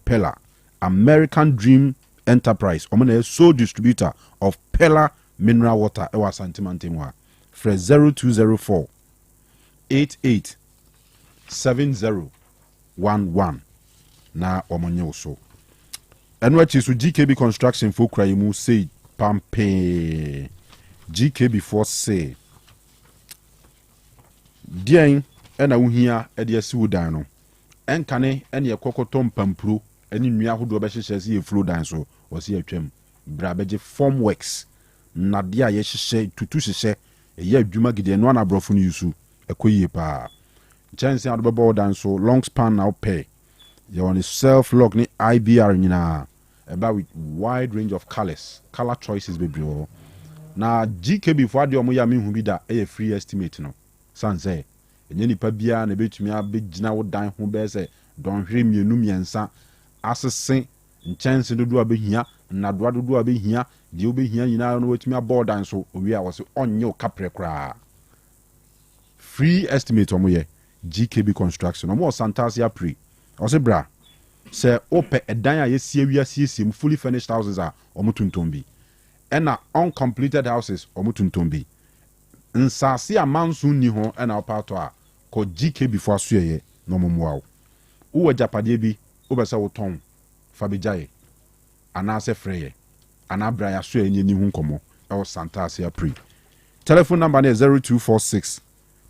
S1: Pella American Dream Enterprise na sole distributor of Pella mineral water ewa santimantemwa for 0204 88 7011 na omonye oso enwachi so GKB construction for krayimu say pampe GKB for say Dien ena uhia ede asiwo dan no enkane ene yekokoto mpampuro ene nua hodo be hyehyɛ se ye flow dan so wo se atwam bra beje form works na de a ye hyehyɛ tutu hyehyɛ ye adwuma gide no na brofo no yusu ekoyie pa chance ado bebo dan so long span now pay you on self lock ni IBR nyina about with wide range of color choices be bro na GKB for ade omo ya me hu bi da e free estimate no sanse enye nipa bia na betumi abegina wo dan ho be se don hwere mienu miensa asese nchanse dodo abehia na dodo abehia de obehia nyina no wetumi aboard so owi a wo se onye okapre kra free estimate omo ye GKB construction omo Santasia pre o se bra se ope edan a yesie wiasiesie fully furnished houses a omo tuntombi ena uncompleted houses omo tuntombi nsase a manso ni ho ena opato a ko GKB fo aso ye no momoa wo japade bi obesa wo ton fa bejaye ana se freye ana bra ya so ye ni hu nkomo e wo Santasia pre telephone number na 0246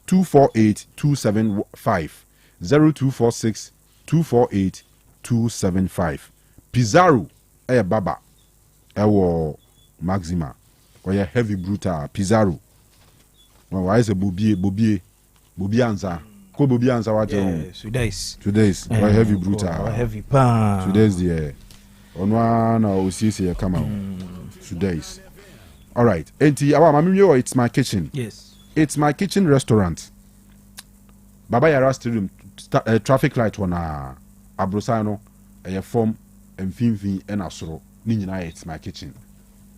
S1: 248 275 0246 248 275 Pizarro baba wo Maxima or heavy brutal Pizarro why is a bobie ansa ko bobie ansa what today's why heavy brutal
S8: heavy pan
S1: today's the onwa na osisi come out today's All right. Enti awa mami it's my kitchen.
S8: Yes.
S1: It's my kitchen restaurant. Baba Yara Stadium traffic light wana abrosano form mfimfin ena soro ni nyina it's my kitchen.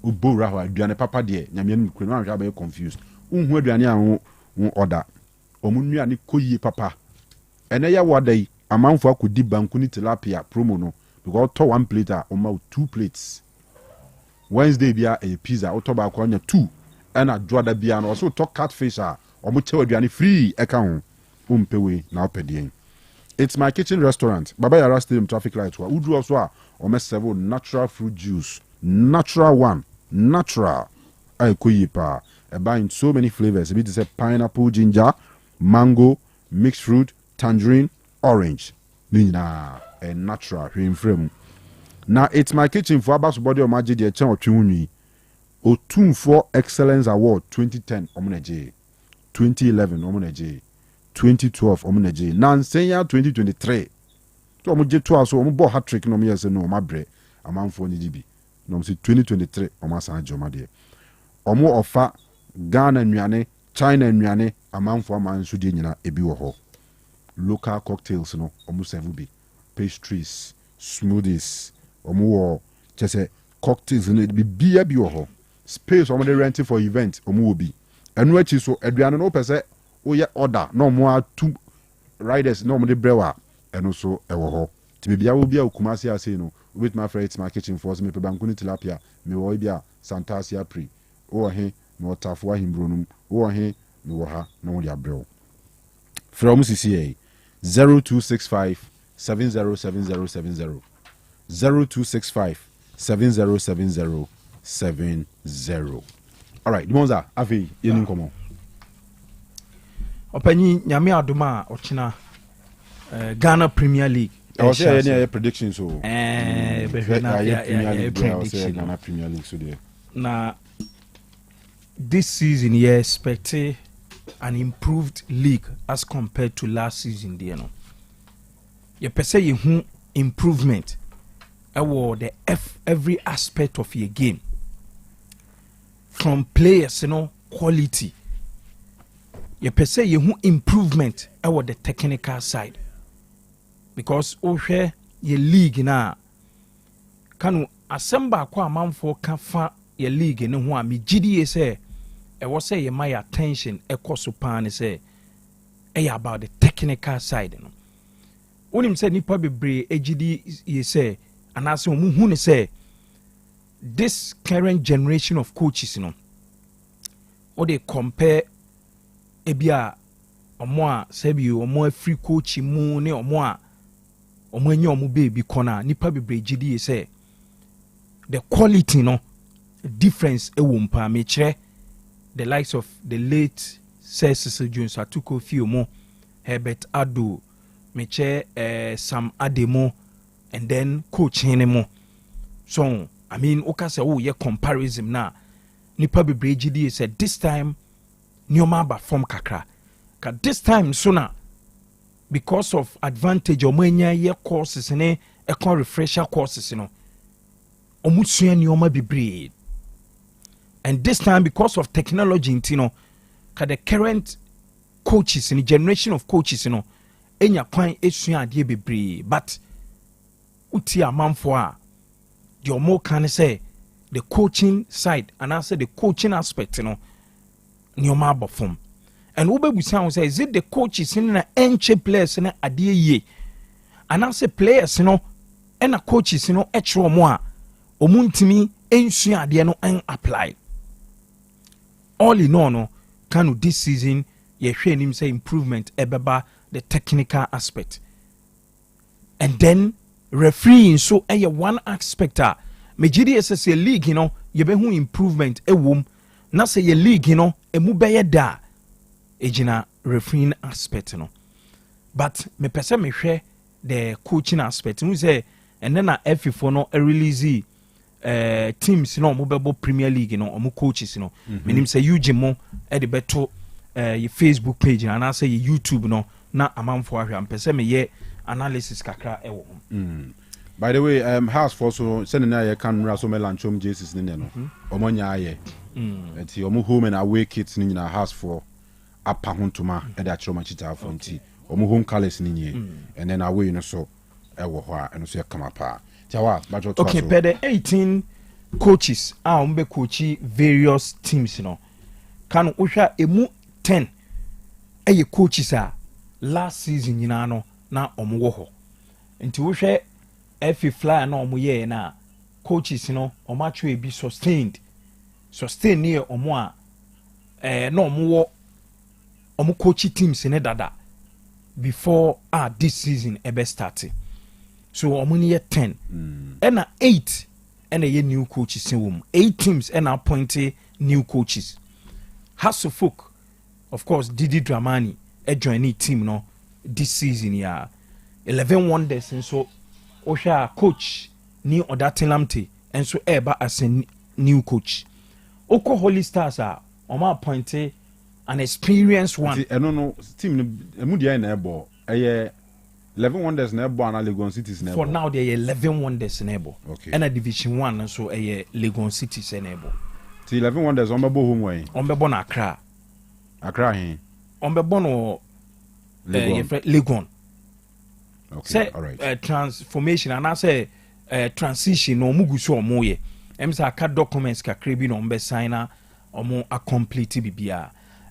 S1: Ubo raho aduane papa de nyame nu kure no anhwa be confused. Unhu aduane a wo order. Omunua ni koyie papa. Ene ya wadai amanfo akodi banku ni tilapia promo no because to one plate a oma 2 plates. Wednesday bia a pizza otoba ko nya 2 ena dwoda bia no so to catfish a omo chewa aduane free eka ho umpewe na opedien. It's my kitchen restaurant. Baba Yara Stadium traffic light wa udru also a omo serve natural fruit juice. Natural one. Natural. Ay koyi pa. E buy in so many flavors. It is a pineapple, ginger, mango, mixed fruit, tangerine, orange. Nina a natural frame. Now it's my kitchen for Abbas body of magic the chen otwunwi. Otun for Excellence Award 2010 omuneje. 2011 omuneje. 2012 omuneje. Nansenya 2023. So omuje to aso omubo hat trick no me say no mabre amanfo ni dibi. No say 2023 omasa joma de. Omo ofa Ghana nnuane, China nnuane amanfo amanso de nyina ebi wo ho. Local cocktails no omo serve bi. Pastries, smoothies, omo wo chese cocktails no bi bia bi wo ho. Space omo de rent for event omo wo bi. Enu achi so aduane no pese oye order no mo a 2 riders no mo de brewa eno so e wo ho. Ti bia wo bia okumasi ase no with my friends my kitchen force me pe banku ni tilapia me wo bia Santasia pre. O he no tafo ahimbronum o he no ha no dia brew from CCA 0265 707070 0265 707070. All right, Monza afi yeni nkomo
S8: Opanyi nyame adoma ochina Ghana Premier League.
S1: I was saying any predictions so
S8: prediction
S1: Ghana Premier League so there.
S8: Na this season you expect an improved league as compared to last season there no. You per se you improvement the every aspect of your game. From players, quality. You per se you improvement the technical side. Because your league na Kanu assemble kwa manfo kafa your league no ho a me gidi say e was say you my attention e koso pan say about the technical side no. Unim say nipa bebre egidi ye say and as omu hu ne say this current generation of coaches or they compare ebia omo a sebi omo free coach mu ne omo a omo anya omo baby corner nipa bebre egidi ye say the quality difference ewumpa me chere the likes of the late Sir Cecil Jones Atuko Fiomo, Herbert Ado, Meche Sam Ademo, and then Coach Henemo. So I mean okase ye comparison na nipa bebre GD said this time Nyoma ba form kakra. Ka this time sooner because of advantage omanya ye courses ne ekon refresher courses omutsuya Nyoma bebre. And this time, because of technology, the current coaches in the generation of coaches, enya kwan esua ade bebre. But uti a man for the more can say the coaching side and I say the coaching aspect, nyoma bofom. And ube busan say is it the coaches in an enche players in ade ye, and I say players, and a coaches, etro more omuntimi ensua ade no en apply. All in all, Kanu this season, you hear him say improvement ebeba the technical aspect. And then refereeing so one aspect me GD SSA league, you be who improvement na say your league, emu beye da ejina refereeing aspect But me pese me hwe the coaching aspect. We say and then F4 no release teams mobile Premier League omo coaches meaning say UG mo e de beto your Facebook page and I say your YouTube na amanfo ahwe ampese me ye analysis kakra e wo.
S1: By the way, house for so sending na ye can raso melanchom Jesus ne no. Omonya aye. nti omo home and away kits ni na house for apa hontoma e da chiro machita afo nti omo home colors ni nie and then away no so e wo ho a eno so e kama pa tiawa bajo to
S8: okay per the 18 coaches ombe coachi various teams no Kanu uhwa emu 10 eye coaches a last season nyina no na omo ho nti uhwe FA Flyer na omo ye na coaches no omo atwe bi sustain near omo a na omo coaching teams ne dada before this season ebe starting so omo ni 10 and 8 and a new coaches in wom 8 teams and appointed new coaches Hasselhoff of course Didi Dramani joining team no this season ya 11 wonders and so osha coach ni Odatilamte and so eba as a new coach Oko Holy Stars are appointed an experienced one.
S1: No team emudia na ebo 11 wonders na ebo na Legon Cities na ebo.
S8: For now there are 11 wonders na ebo.
S1: Okay.
S8: And a division 1 so Legon Cities na ebo.
S1: 11 wonders on bebo home way.
S8: On bebo na Accra.
S1: Accra hin.
S8: On bebo no Legon.
S1: Okay.
S8: Say,
S1: all right.
S8: Transformation and I say transition no mugu so omoye. Emsa aka documents kakra bi no mbe sign omo a complete bibia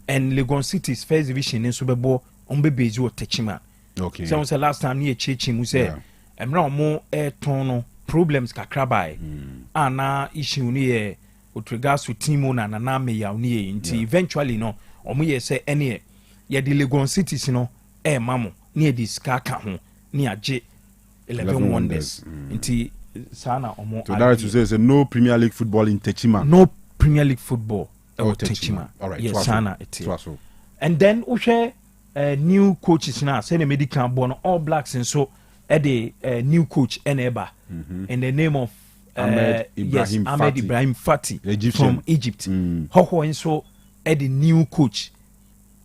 S8: and Legon City's first division nso bebo ombe base o techima.
S1: Okay.
S8: So say last time near chechi mu say emra omo ton no problems kakra bai ana issue ni with regards to team owner na me ya ni nti eventually no omo ye say ene ye the Legon Cities no mamo ni di ska ka ho ni age 11 wonders nti sana omo
S1: so that to say no Premier League football in Techima.
S8: No Premier League football Techima.
S1: All right.
S8: Yes, sana it. And then we share new coaches now. Say the medical born All Blacks and so the new coach Eneba in the name of
S1: Ahmed
S8: Ibrahim Fati
S1: Egyptian.
S8: from Egypt. How and so the new coach.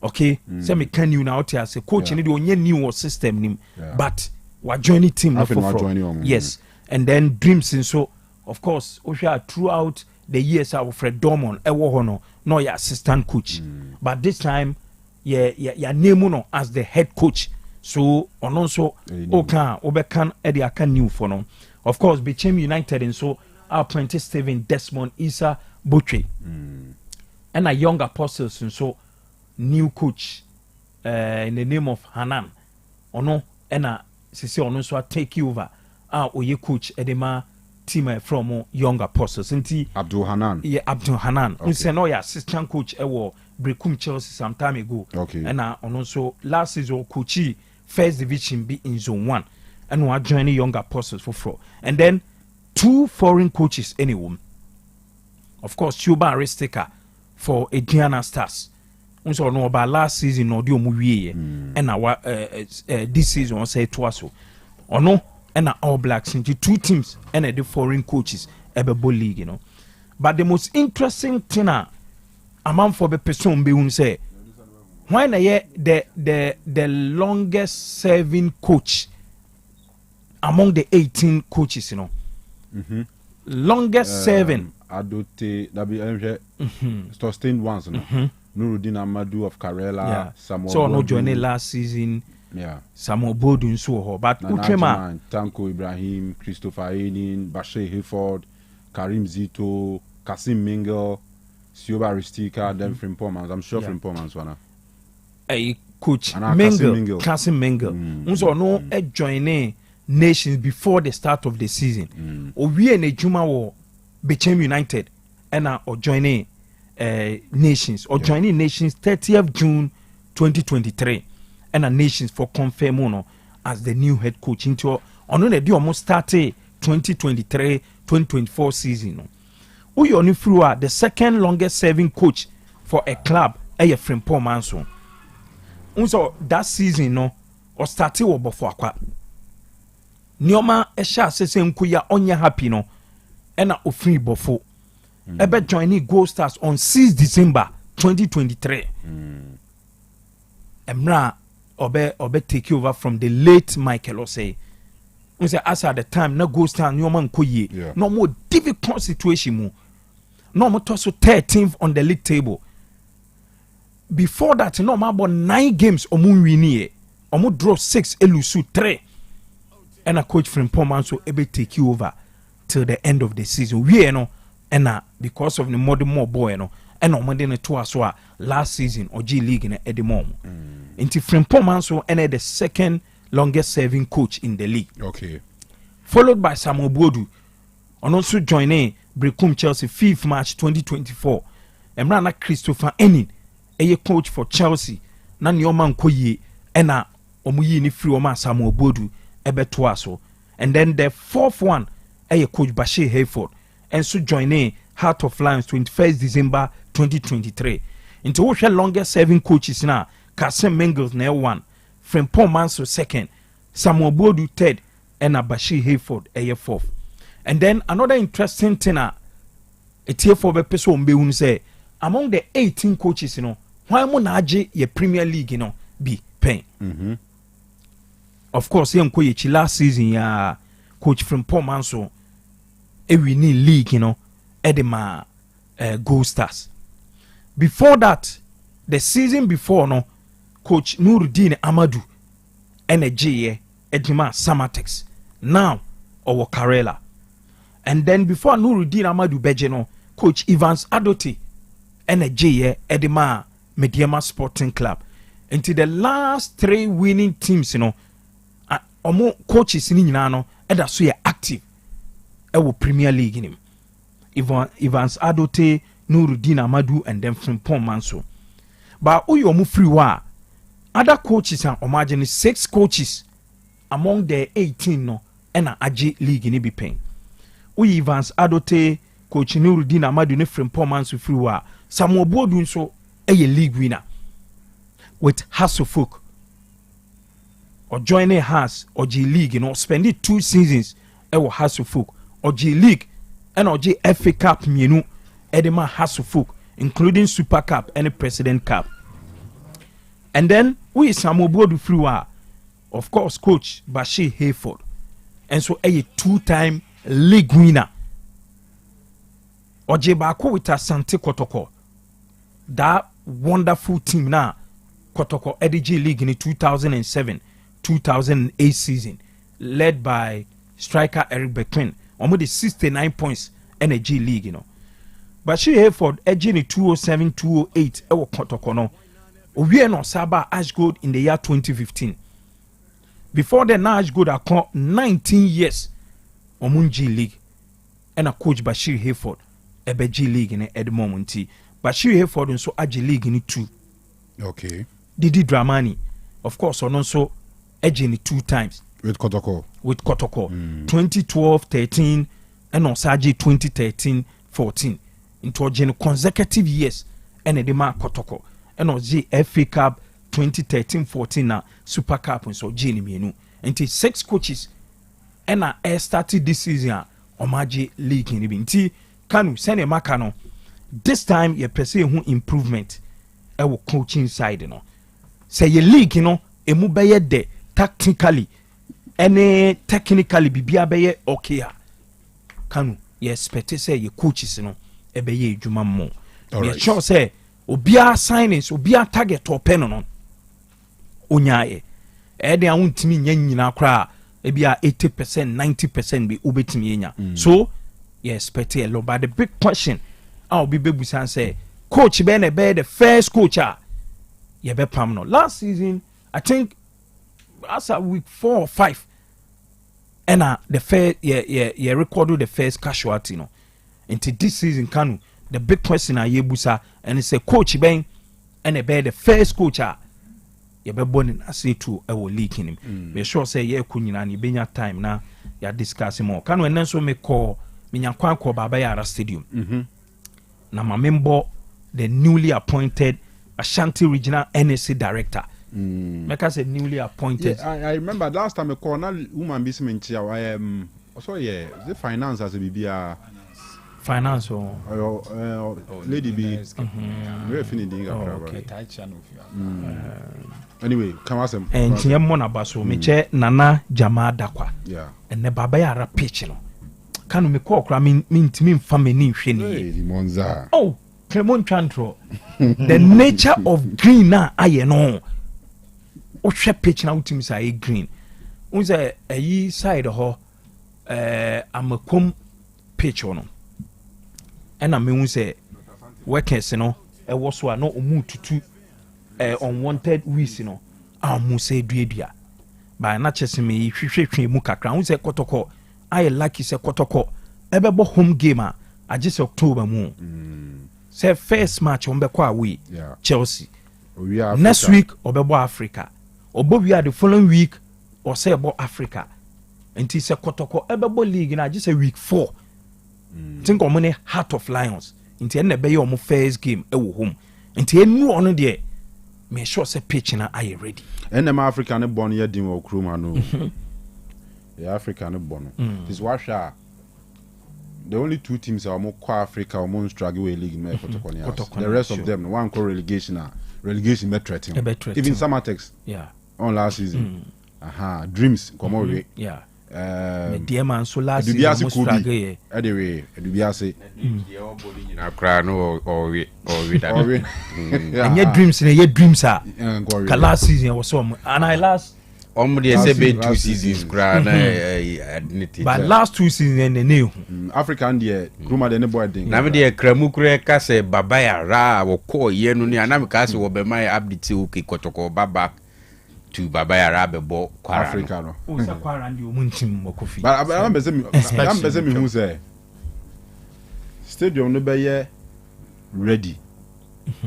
S8: Okay, say me Kanu now out here say coach need onye new system nim but we joining team no for. Yes. And then dreams and so of course we share throughout the years of Fred Dormon ewo hono no your assistant coach but this time ya name no as the head coach so onon so okan obekan e dey aka new for no of course became United and so appointed Steven Desmond Issa Botwe and a young apostles and so new coach in the name of Hanan ono and a sisi ono so take over oye coach edema team from young apostles nti
S1: Abdul Hanan.
S8: Yeah, Abdul Hanan. We say no, assistant coach ewo Brekum Chelsea some time ago.
S1: Okay.
S8: And also last season coachy first division be in zone 1 and we are joining young apostles for 4. And then 2 foreign coaches anyway. Of course, Chuba Aristeka for Adriana Stars. We saw no about last season no di omuwie and our this season on say twaso. Or no and All Blacks into 2 teams and the foreign coaches ebebo league, you know. But the most interesting thing among for the person be say when the longest serving coach among the 18 coaches, you know. Longest serving
S1: Adote WMJ sustained ones, no. Nuruddin Amadou of Karela, Samuel
S8: so no joining last season. Samuel Bodun so but
S1: Uchema Tanko Ibrahim, Christopher Ainin, Bashir Hayford, Karim Zito, Kasim Mingle, Sioba Ristika, then Frimpomans. I'm sure Frimpomans one.
S8: A coach Mingle, Kasim Mingle. So no joining nations before the start of the season. We and Juma war became United and or joining nations or joining nations 30th June 2023. And a nations for confirm as the new head coach into on the almost started 2023-2024 season. We only through the second longest serving coach for a club a Frimpong Manson. So that season no or started or before kwa. Nioma esha sese nkuya onya happy no and a free before. Ebe joining Gold Stars on 6 December 2023. Emra Obe take over from the late Michael Osei. We say as at the time na Gold Stars Nioma nkoye no more difficult situation mu. no moto so 13th on the league table. Before that, no about 9 games omu wini omu draw 6 elusu 3. And a coach from Poman so able take you over till the end of the season. We no and because of the more boy no and no more to us last season or G League in the moment. Into from Poman so and the second longest serving coach in the league.
S1: Okay.
S8: Followed by Samuel Bodu. And also joining Brekum Chelsea 5th March 2024. And Rana Christopher Enin, a coach for Chelsea. Na Nyoman Koye ena omuyi ni free oma Samuel Bodu ebe toaso. And then the 4th one, a coach Bashir Hayford. And so joining Heart of Lions 21st December 2023. Into which the longest serving coaches now, Kasim Mengels na 1, Frimpong Manso 2nd, Samuel Bodu 3rd, and Bashir Hayford a 4th. And then another interesting thing a tier for the person be say among the 18 coaches, you know, why mo na aje ye Premier League, you know, be paying. Of course, young coach last season ya coach from Paul Manso e winning league, you know, Edema Gold Stars. Before that, the season before, no, coach Nuruddin Amadou and a J Edema Samatex. Now our Karela. And then before Nuruddin Amadou Bejeno, coach Evans Adote and a J Edema Mediama Sporting Club. Into the last 3 winning teams, you know, omo coaches in Nano, and that's so active. Ewo Premier League in him. Evans Adote, Nuruddin Amadou, and then Frimpong Manso. But omu free wa. Other coaches are imagine 6 coaches among the 18 no and a AJ League in be paying. Evans Adote, coach Nuruddin Amadou ne Frimpong Manso free wa. Samuel Bodu so a league winner with Hasselfolk or joining Has or G League, you know, spending 2 seasons ewo Hasselfolk or G League and or G FA Cup mienu edema Hasselfolk, including Super Cup and the President Cup. And then we Samuel Bodu free wa, of course, coach Bashir Hayford, and so a 2-time league winner. Oje Bako with Asante Kotoko, that wonderful team now, Kotoko EDG League in the 2007-2008 season, led by striker Eric Bequin, almost 69 points NG League, you know. Bashir Hayford edging in 2007-2008 ewo Kotoko no. We no Saba Ash Gold in the year 2015. Before then, Ash Gold are 19 years on G League, and a coach Bashir Hayford ebe G League in the moment. Bashir Hayford and so G League in 2.
S1: Okay.
S8: Didi Dramani, of course, on also edging 2 times
S1: with Kotoko.
S8: 2012-13 and on Saji 2013-14 into a consecutive years and a demand Kotoko. And on G FA Cup 2013-14 na Super Cup and so Jenny Menu. Until 6 coaches and I started this season on Maji League in the Kanu send a Makano. This time you perceive improvement our coaching side, you know. Say your league, you know, a mobile de tactically any technically bibia beye okay. Kanu you expect say your coaches, you know, ebeye juma mo. You sure say obia signings obia target or pen on onyaye e de awuntimi nyanyina kra ebia 80% 90% be ubetimi nya. So you expect a lot, but the big question I'll be bebusan say coach be the first coach you be pamno last season. I think as a week 4 or 5 and the first recorded the first casualty, you know. Into this season Kanu the big question I yebusa and it's a coach ben and the first coach you be born in say to I will leak in him. Be sure say ye kunyina ni benya time na ya discuss more. Kanu and then so me call Minyankwan ko Baba Yara Stadium. Na my member the newly appointed Ashanti Regional NSC Director. Make us a newly appointed.
S1: Yeah, I remember last time I called now woman business I also the finance as a BBA
S8: finance or
S1: lady be very finity. Anyway, come on some.
S8: And Tiamona Basso, Meche Nana Jama Dakwa.
S1: Yeah.
S8: And the Baba Yara pitch, you know. Kanu me call kra me ntimi mfa mani hwe ni
S1: Monza
S8: oh Clement Chantro the nature of green na aye no o hwe pitch na utim say green un say ayi side ho amakom pitch no and me un say workers no e wo so no omu tutu unwanted weeds no amu say duadua ba na chese me hwehwehwe mu kakra un say kotoko I like say kotoko ebebo home game a just October mu say first match on bekwa away Chelsea next week obebo Africa obo we are the following week or say about Africa until say kotoko ebebo league na just say week 4 think on money Heart of Lions until na be your first game e wo home until enu on there me sure say pitch na are ready
S1: and them Africa ne born here dim o kroma no the Africa ne born this washa the only two teams are more Africa or more struggle with league me the rest of them one call relegation me threaten even Samatex on last season dreams come away
S8: me dear man so last season
S1: struggle anyway Edubiase
S5: na kra no or
S8: and your dreams na your dreams are last season was some and I last
S5: they say be 2 seasons kra na
S8: but last 2 seasons and the new
S1: African there kroma de ne boy den
S5: na me de kramu kra ka se baba ya ra wo ko ye no ni anam ka se wo be mai update o ke kotoko baba to baba ya ra be bo kwara
S1: Africa no
S8: o sa kwara ndi o muntim mokofi
S1: but am be se me hu say stadium no be ye ready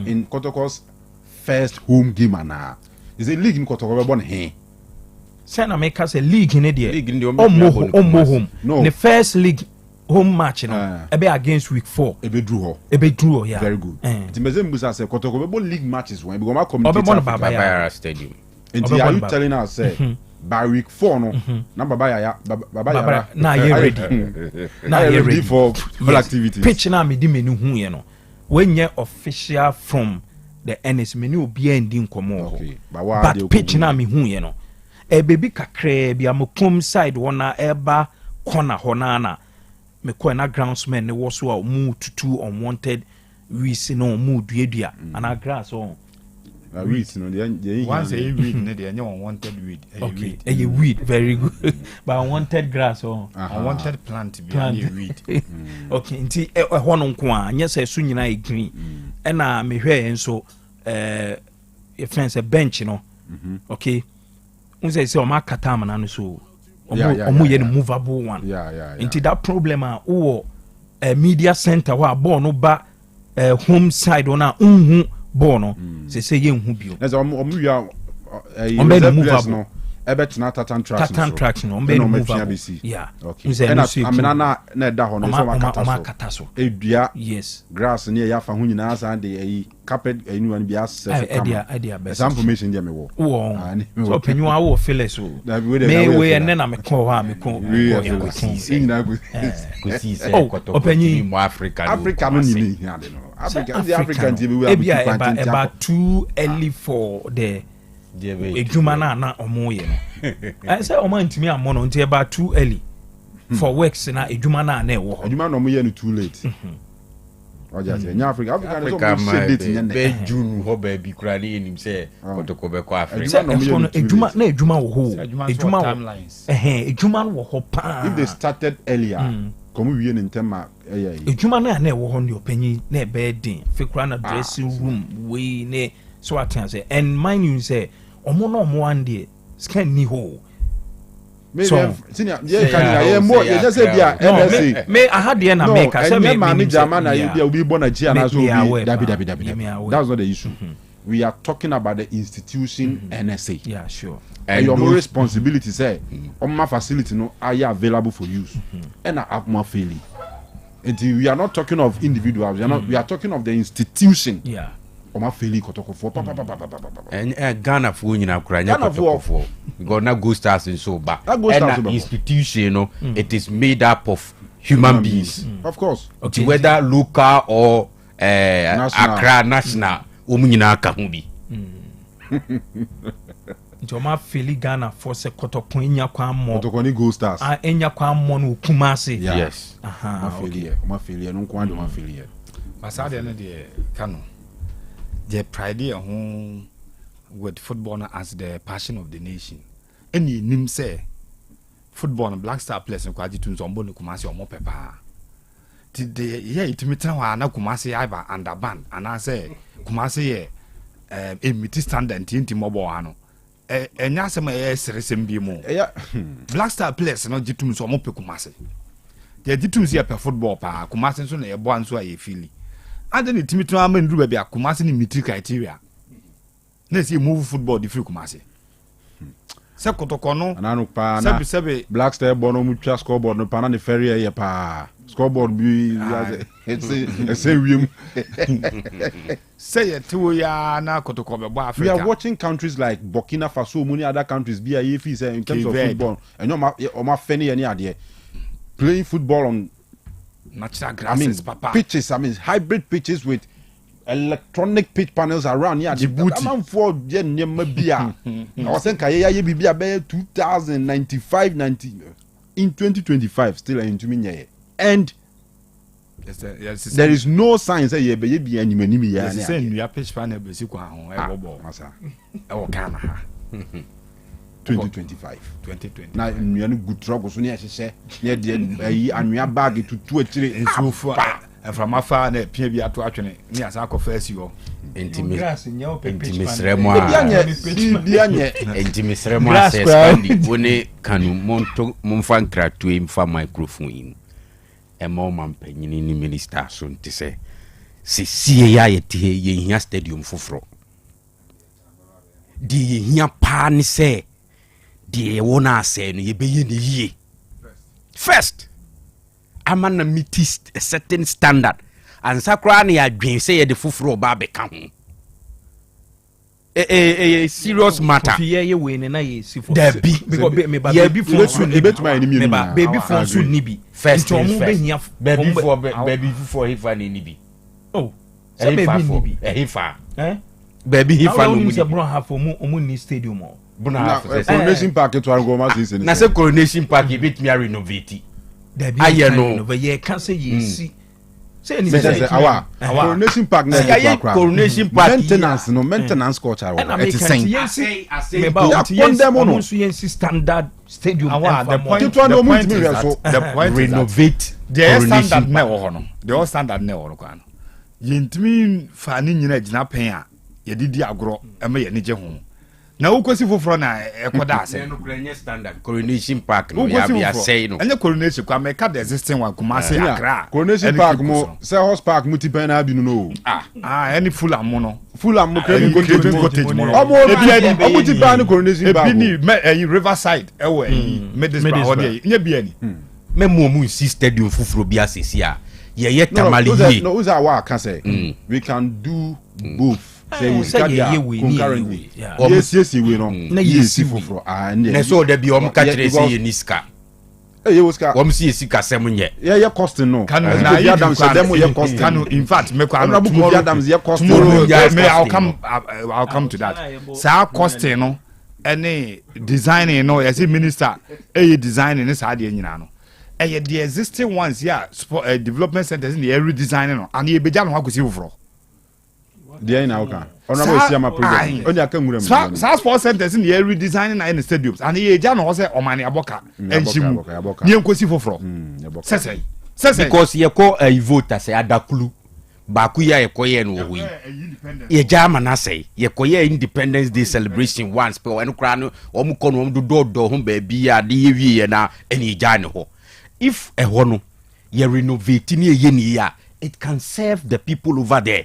S1: in Kotoko's first home game ana is a league in Kotoko be born here
S8: say na make us a league in there omo home the first league home match no e be against week 4
S1: e be draw
S8: yeah
S1: very good it means Musa say Kotoko be born league matches when because my community
S5: Baba Yara stadium
S1: and are you telling us say by week 4 no na Baba Yara
S8: na you ready
S1: for all activities
S8: pitch na me di menu hu ye no when you official from the NS menu obi endi nkomo but pitch na me hu ye no e baby kakra bi amokom side wona eba corner hona na me ko na groundsman ne wo so a mu tutu unwanted weeds no mu duadua ana grass on
S1: weeds no they
S6: once a weed ne they unwanted weed
S8: a weed very good but unwanted grass on
S6: unwanted plant be a weed
S8: okay nti hono nko a nya say so nyina e green e na me hwe enso e fence bench no okay unse say o makata mana no so omo ye movable one into that problem a media center wa ball no ba home side ona unhu ball no say ye nhu bio
S1: na say omo ya
S8: movable
S1: ebetna tatan
S8: tracks no be movable yeah okay
S1: amena na da ho no so
S8: makata so
S1: edua
S8: yes
S1: grass ne ya fa ho nyina sa de carpet anyone be access
S8: idea best
S1: some information there me wo
S8: so penyu a wo feel so me we and na me call ha me call
S1: go see say
S8: penyu
S5: mo Africa
S1: no ni here de no African TV we
S8: are about too early for the ejuma na omo ye no I say omo ntimi amono nti about too early for works na ejuma na e wo ho
S1: ejuma no mo ye no too late oja say nya Africa no so date nya
S5: be June ho ba bi kura ni enim say Kotoko be ko Africa
S8: ejuma wo ho ejuma ejuma wo ho pa
S1: if they started earlier come we in tema
S8: ejuma na e wo ho ndi opanyi na e be din fe kura na dressing room we ne so I can say and mind you say omo no omo one day scan ni ho
S1: so senior yeah more you just say bia MSC
S8: me I had the na make I say me
S1: manager man you be obi born Nigeria na so be dabi that's not the issue we are talking about the institution NSA
S8: yeah sure
S1: and your responsibility say my facility no are available for use and I'm failing until we are not talking of individuals we are talking of the institution
S8: yeah
S1: Oma feli Kotoko for
S5: Ghana for nyina kura nya Kotoko for because na go stars in so ba and institution no it is made up of human beings
S1: of course
S5: okay whether local or Accra national nyina ka hu bi
S8: nti oma feli Ghana for se kotokon enya kwan mo
S1: kotokon Gold Stars
S8: enya kwan mo no Kumasi
S5: yes
S1: oma feli no kwan do ma feli
S6: Masade no de Kanu the pride ho with football as the passion of the nation any nim say football and Black Star players and kwaji tun zombo no Kumasi omo pepa ti de ye itimi tran wa na Kumasi aiba underband and I say Kumasi ye emiti standard nti mobo ano enya asema ye seresem bi mu Black Star players no jitum so omo pe Kumasi ye jitum si pe football pa Kumasi so na ye bo anso aye fili ade ni timi tran ma nduru ba bia Kumasi ni miti criteria na si move football di free Kumasi se kotokono
S1: ananu pa na Black Star bono mu twa scoreboard no pa na ne ferry ye pa scoreboard bi it's a wiem
S6: say it to ya na kotokobe bo Africa.
S1: We are watching countries like Burkina Faso, many other countries be a say in terms of football and my fenny any idea playing football on
S6: natural grasses, papa.
S1: Pitches, hybrid pitches with electronic pitch panels around here. I'm for Bia. I was saying Kaya Bibia 2095 90 in 2025 still into me. And there is no sign say ye be any many
S6: say you pitch panel be si kwa ho e bobo masa e wo Ghana
S1: 2025 na nnuanu gutrogo so ne ahyehyɛ ne de ayi anwea bag tutu akire
S6: nsufu from afar na pia bi ato atwene ne asa akɔfa asi hɔ
S5: intimisremo asɛskandi wone Kanu monto momfa nkratoe mfa microphone ema mampanyini ni minister so nti sɛ sie ya yɛte ye hia stadium foforo di ye hia pa ne sɛ di wona asɛ no ye beye ne yie first amana meet a certain standard and sakra na ya dwen sɛ ye de foforo ba be ka ho serious matter
S8: ye we ne na ye si fo
S5: dabi
S8: baby for so
S1: e betuma ni mi
S8: baby for so ni bi
S5: first
S8: baby
S5: for hifa ni bi
S8: oh so baby ni bi
S5: hifa baby hifa no mu
S8: ni bro ha for mu ni stadium o
S1: buna Coronation Park to argo ma say
S5: na say Coronation Park e betumi a renovate
S8: dabi aye no ye can say ye si say ni say
S1: our Coronation Park na
S5: Coronation Park
S1: maintenance culture
S8: it is saying me ba o so yen si standard stadium
S6: the point
S5: renovate
S6: the standard na wo no the standard na wo no kwa no yentimi fa ni nyina gina pen a ye didi agro e ma ye ne je ho na ukosi foforo na ekoda ase
S5: no krenye standard Coronation Park no ya bia say no
S6: anya Coronation kwa make the existing one Kumasi Accra
S1: Coronation Park mo say horse park muti pen na bi no
S6: any full am no
S1: credit cottage mo muti pen Coronation Park
S6: ebi ni Riverside ewo Middlesbrough hodi nya bia ni
S5: memo mu si stadium foforo bia sesi a ye tamale yi
S1: no uza wa can say we can do both say we start concurrently yes we no
S5: na yes foforo na so da bi o mka kire say ye niska
S1: ye woska
S5: o msi sika sem nye
S1: ye cost no
S6: Kanu na Adam say dem ye cost Kanu in fact me kwa tomorrow Adams ye cost I'll come to that sa cost no any designing no as minister designing ne sa de nyina no the existing ones here development centers in the area designing no and ye beja no akosi foforo
S1: dey na oka honorable Siama project only aka nwura mu
S6: sa sports centers in the area designing na in the stadiums and ye ja no say omani aboka enchimu ye nkosi foforo sese
S5: because ye ko vote say adakulu baku ya ye koye no wo yi ye jama na say ye koye Independence Day celebration once pe enu kra no omu ko no omu do ho ba bi ya de ye wie na eni ja ne ho if ho no ye renovate ni ye ni ya it can serve the people over there.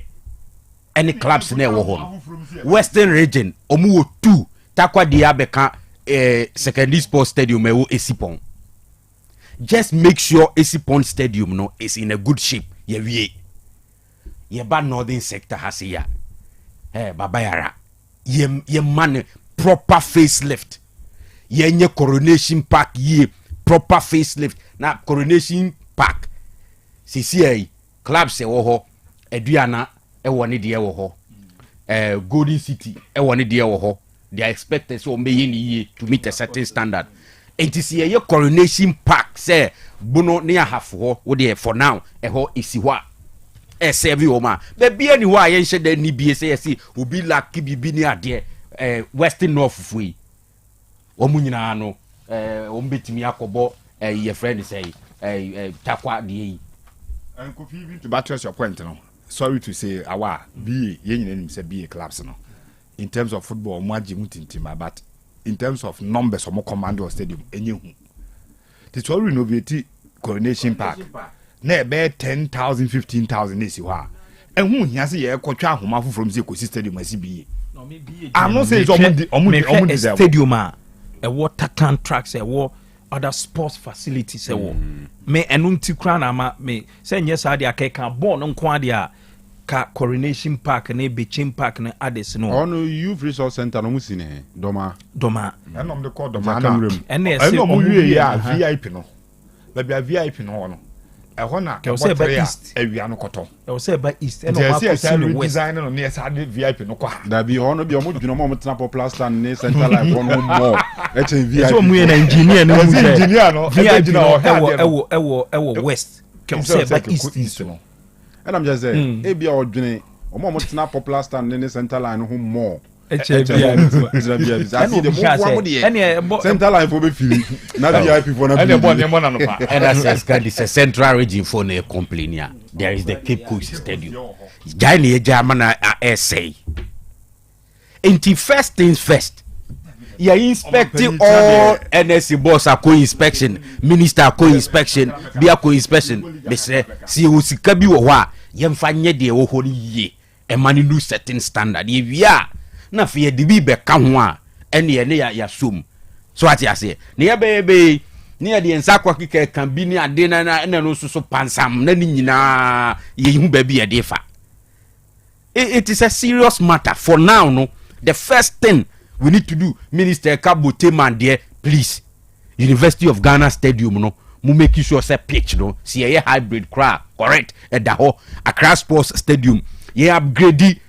S5: Any clubs near Wahon Western region, Omu 2, Takwa Diabeka, secondary sports stadium, Esipon. Just make sure Esipon Stadium no is in a good shape. Ye bad northern sector has here. Babayara. Ye man proper facelift. Ye Coronation Park ye proper facelift. Now Coronation Park. CCA clubs se woho Edriana. Ewo ne de wo ho Golden City ewo ne de wo ho they are expected so to meet a certain standard. And to see a Coronation Park say bono near half for now a ho isiwa e serve oma be anywhere yen shede ni BSC will be lucky be near there western north fui omunyina no ombetimi akobo your friend say takwa de
S6: and could even to buttress your point no sorry to say our be yen say be clubs no in terms of football maji mutintima but in terms of numbers of more command or stadium enyehu this all renovate Coronation Park na be 10,000 15,000 esi wa ehun hia se ye kwotwa ahoma from say Kosi stadium asibi I'm not saying it's a
S8: stadium a water tank tracks other sports facilities me enunti kra na ma me say nyɛ saa de akeka ball no nko ade a ka Coronation Park na Bechem Park na ades no
S1: ono youth resource center no musine doma
S6: enom de call doma na enom wie ya VIP no ba VIP no no ehɔ na
S8: ke say ba east
S6: awia no kɔtɔ
S8: e say ba east enom ma ko see no west
S6: design no ne say VIP no kwa
S1: da bi hɔ no bi omo dwuno mo tena popular stand ne center line one more VIP
S8: so mu na engineer no mu say
S6: engineer no
S8: VIP no ewo west ke say ba east no
S1: and I'm just saying e bia odwene omo tena popular stand ne center line ho more
S8: center
S1: line for be feel na VIP for na
S5: and as God is a central region for na complain here there is the Cape Coast Stadium Jani German essay into first things first you inspecting all NSC boss co-inspection minister co-inspection bia co-inspection me say si usika bi wo ho a yemfa nye de wo ho ye e mani no certain standard ye wia na fe de bi be ka ho a ene ne ya som so ati ase ne ya bebe ne ya de ensa kwa kika kan bi ni ade na no so pansam na ni nyina ye hu ba bi ye de fa it is a serious matter for now no the first thing we need to do Minister Kabote man there please University of Ghana Stadium no mu make sure say pitch no see a hybrid crowd correct at the ho Accra Sports Stadium ye upgrade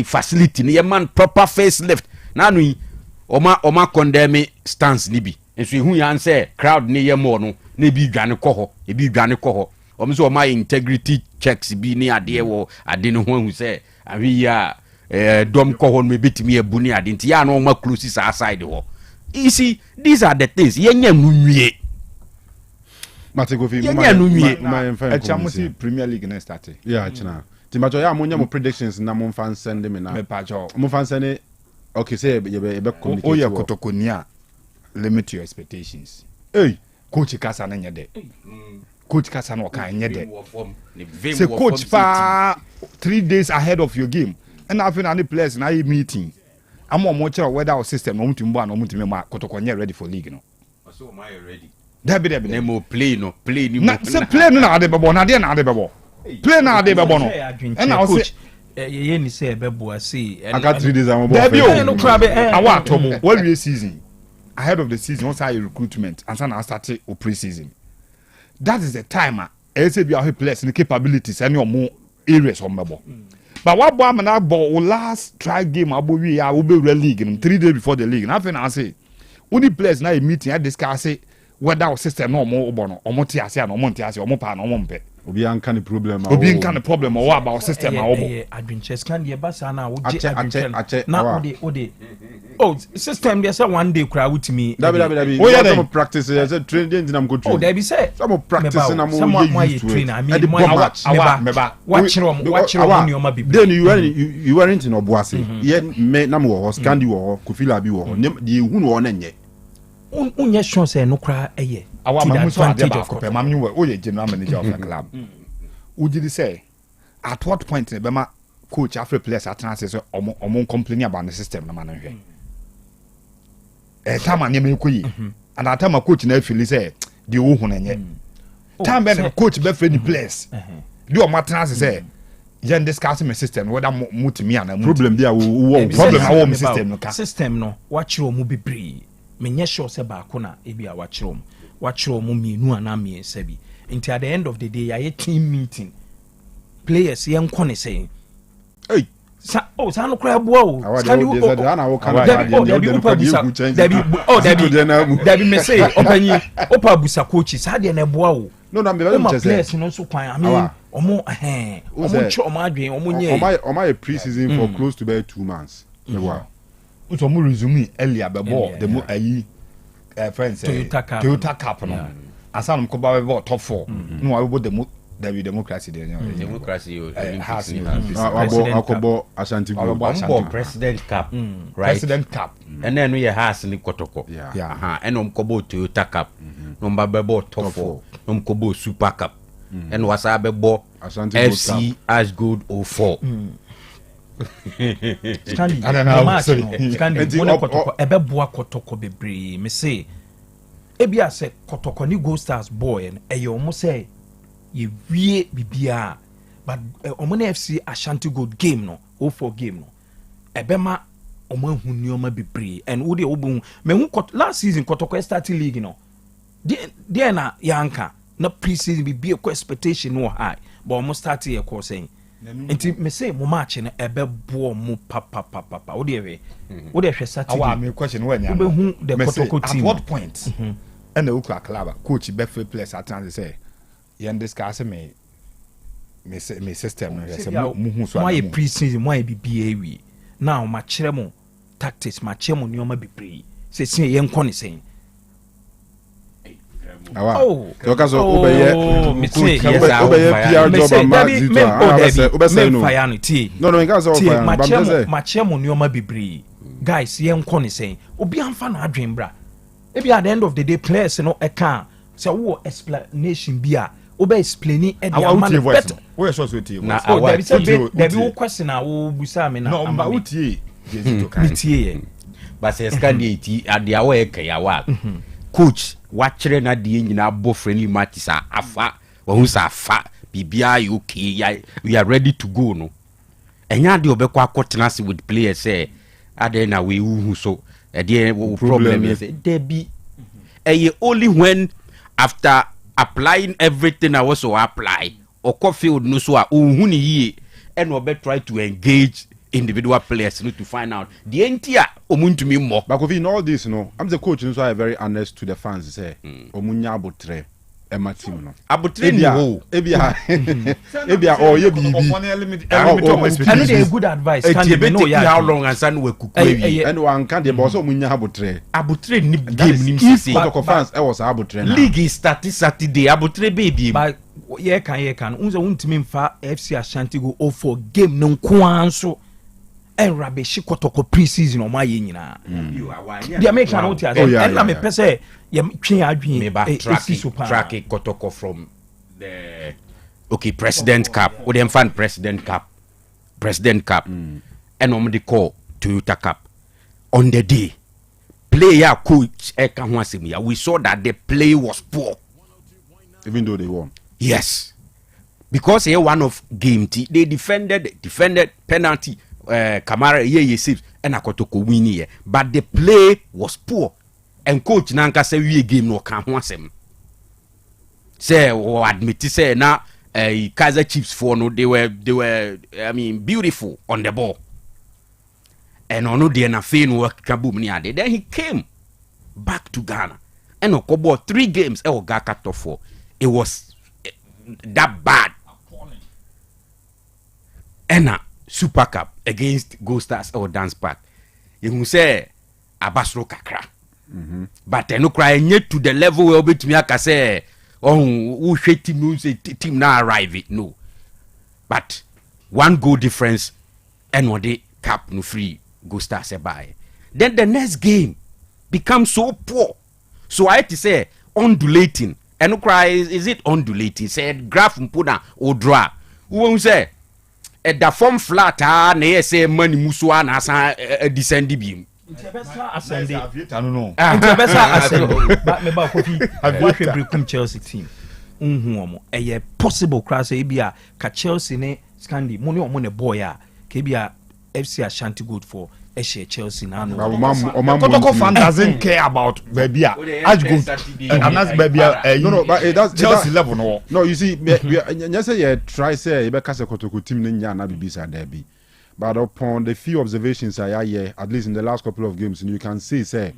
S5: facility ne man proper facelift na no oma condemn stance ni bi enso hu yan say crowd ne ye mo no na bi dwane kɔ hɔ omso oma integrity checks bi ni ade wo ade no hu say awi ya dom kɔ hɔ no betimi abu ni ade nti ya no oma close sa side ho you see these are the things ye nya nwie
S1: Mategofi
S6: my Champions Premier League next start
S1: yeah china timacho ya monya mo predictions na mo fan send me na mo fan send okay say you be communicate
S6: oya kotokonia limit your expectations coach kasa na nyede coach kasa na oka nyede say coach pa 3 days ahead of your game and after any players na meeting am mo chere whether our system no mutimbo and no mutime ma kotokonia ready for league no
S5: so am I ready
S6: Debi
S5: nemo play ni
S6: na se play no na ade bebo na de play na ade bebo no and I say
S8: ye ni say bebo say
S1: aka 3 days am
S6: Debi no club awa atomo what we season ahead of the season once I recruitment and then I start o pre-season that is the time I say be our players and capabilities any more areas on bebo but what boy na ball last try game abo we ya we be league 3 days before the league nothing I say only players na meeting I discuss say whether our system no more obono omote ase na omonte ase omopa na omompe
S1: obi anka the problem
S6: or what about system na obo
S8: adwinches kan de basa na wo je adwinches na ode system dey say one day kra wutimi
S1: dabi some practice say training na go train
S8: there be say
S1: some practice na mo
S8: use train I mean watch ni o ma bibi
S1: then you weren't in Obuasi ye me na mo ho scan di wo Kofila bi wo de hu no na nye
S8: unye sure say no kra eye
S6: awa mamuso adeba kope mamnyi we oye general manager of the club ujidi say at what point be ma coach after players atran say omo complaining about the system na man hwe time na me koyi and at time coach na feel say the wo hu na nye time be coach be friend players do o matran say yen discuss my system whether mutimi ana
S1: problem there wo
S6: problem how my system no ka
S8: system no watchiro mu bebre menye sure se ba ko na ebi a watchiro mu mienu ana miensa bi until at the end of the day ya team meeting players yen ko ne say sa no kra boa o Scandi Debbie me say opanyi opa busa coach sa de na boa o
S1: no me be
S8: players no so kwan I mean omo cho omo adwen omo nye
S1: omo pre-season for close to be 2 months
S6: wow so mo resume earlier be ball the mo ayi friends Toyota Cup no asan ko ba be top 4 no wa be the democracy there
S5: democracy
S6: has
S1: akobo Ashanti
S5: Gold President Cup right
S6: President Cup
S5: and then we has ni kotoko and omkobo Toyota Cup no mba bebo top 4 no mkobo Super Cup and wasa bebo FC Ash Gold 04
S8: Scandi I don't know Scandi one kotoko ebe boa kotoko bebre me say ebia se kotoko ni Gold Stars boy and eyo say ye wie bibia but omo na FC Ashanti Gold game no 04 game no ebema omo hu nioma bebre and wo de obu me hu last season kotoko start league no de na yanka na pre-season bibia ko expectation no high but omo start here ko saying enti me say mo match na ebebo mo papa wo de hwe Saturday
S6: awa me question when ya
S8: wo be hu the kotoko team
S6: at what point and the ukra club coach be free players at times say yen discuss me system say mu hu so
S8: my pre-season my BBA we now ma kire mo tactics ma kire mo nioma bebre say sin yen ko ne sen
S1: awa to ka so obeye PR job ma zito obese no no nka so fire
S8: ma kire mo nioma bebre guys yen ko ne sen obi amfa na adwen bra maybe at the end of the day players no e kan say wo explanation bia obe explaining e dey man better
S6: we so so tie
S8: na there be question na wo busa me na
S6: no ba utie
S8: to kan tie
S5: but say Scandi eti adia wo e kaya wa coach wa kire na de nyina bo friendly matches afa wo hu sa afa bibia you okay we are ready to go no enya de obekwa akotena se with players say ade na we hu so e dey problem is there be only when after applying everything I was so apply or field no so who ni and we try to engage individual players to find out the entire omuntumi more
S1: but in all this I'm the coach so I very honest to the fans say omunya abotre ema team no
S5: abotre ni ho
S1: ebia or ye bibi
S8: and dey good advice can you know
S5: how long and san we kuku
S1: and one can dey boss omunya
S5: abotre ni game ni
S1: see fans e was abotre
S5: na league start Saturday abotre baby
S8: but ye kan unzo untimi mfa FC Ashanti go 04 game no nkoanso and rabe shi kotoko pre-season o ma ye nyina the American out here and na me pese ye twen adwen
S5: me ba track kotoko from the President Cup we dem fan President Cup and on the call Toyota Cup on the day player coach eka ho asem ya we saw that the play was poor
S1: even though they won.
S5: Yes, because here one of game they defended penalty Kamara ye save and Akotoko win here, but the play was poor and coach nanka say we game no kan ho asem say o admit say na Kaizer Chiefs for no they were I mean beautiful on the ball and ono de na fe no kabum ni ade then he came back to Ghana and okobo 3 games e o ga cut off for it was that bad and Super Cup against Gold Stars or Dance Park you say abasro kakra but no cry yet to the level where betimi aka say who hwe team no say team na arrive no but 1 goal difference and what the cup no free Gold Stars buy then the next game becomes so poor so I had to say undulating and no cry is it undulating said graph mpuna or draw who say at the form flat na say money muso na san descend beam
S8: Interbesa ascend
S6: I don't know
S8: Interbesa ascend but me ba kofi what we brekum Chelsea team omo possible class e bia ka Chelsea ne Scandi money omo ne boy a ke bia FC Ashanti Gold for Chelsea na no
S6: Kotoko fan doesn't care about baby as good and that's baby
S1: no but that's
S6: Chelsea level no
S1: you see you say you try say you be kase Kotoko team nya na bibisa there be But upon the few observations I hear, at least in the last couple of games, you can see, say,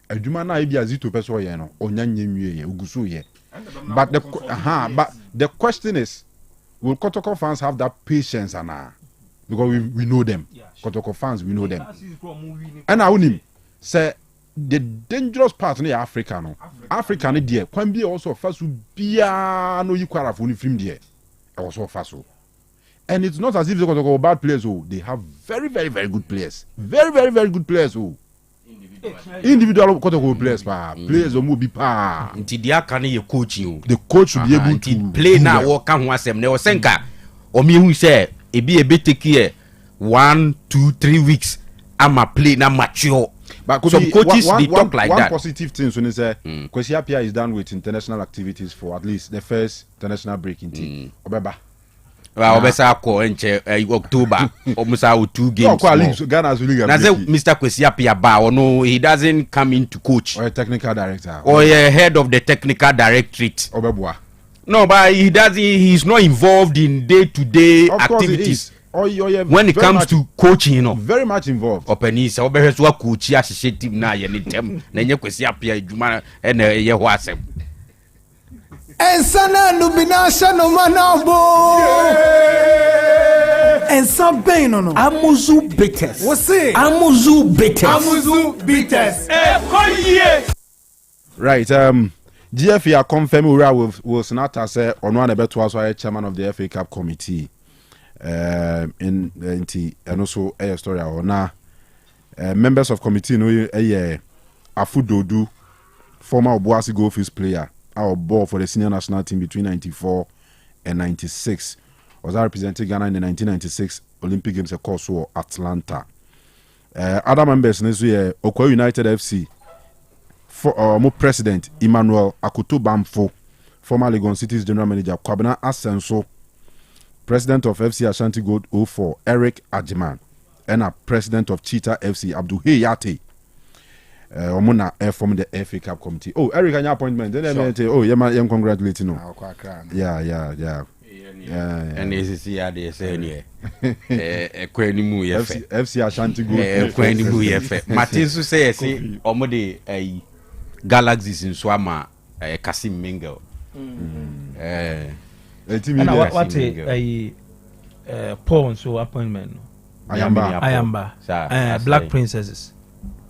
S1: adwuma na ibi azito peso ye no onyanye nwie ye ugusu ye. But the question is, will Kotoko fans have that patience because we know them. Kotoko fans, we know them. And I unim say the dangerous part in Africa no. Africa ni there. Can be also fasu bia no yikwara for ni film there. Also fasu. And it's not as if they Kotoko bad players. Oh, they have very, very, very good players. Very, very, very good players. Oh. Individual players players will be
S5: until they can you coaching.
S1: The coach should be able to
S5: play now. What can one say? No senka. Or me who say it be a bit take here 1, 2, 3 weeks. I'm a play now mature.
S1: But
S5: some coaches they talk like that.
S1: One positive thing when they say Kwesi Appiah is done with international activities for at least the first international break in team. Obeba.
S5: Well, obesa ko enche October almost out 2 games. Mr. Kwesi Appiah ba no, he doesn't come in to coach.
S1: Or a technical director.
S5: Or a head of the technical directorate.
S1: Obebwa.
S5: No, but he's not involved in day-to-day activities. When it comes to coaching, you know,
S1: very much involved.
S5: Openisa obeheswa coach associate team na ye nitem na nye Kwesi Appiah adwuma na ye ho asem.
S10: Ensana nubinasha no manabo. Ensa bem no. Amuzu bitters. Você? Amuzu bitters. Amuzu bitters.
S1: Right. GFA confirm Ura will Sonata say on one better was chairman of the FA Cup committee. In and also a story or na members of committee no Afudodu, former Obuasi Goldfish player. Our ball for the senior national team between 94 and 96 was representing Ghana in the 1996 Olympic Games at Kosovo, Atlanta. Other members next Okwa United FC for president Emmanuel Akoto Bamfo, former Legon City's general manager Kwabena Asenso, president of FC Ashanti Gold 04 Eric Ajiman, and a president of Cheetah FC Abdul Hayate. Omuna from the FA Cup committee. Oh, Eric, an appointment. Then you congratulate you. Yeah.
S5: And this is they say Kwenimu
S1: FC Ashanti Gold.
S5: Kwenimu Martin so say omode Galaxies in Swama Kasim Mingle.
S8: What Paul so appointment. Ayamba. Black Princesses.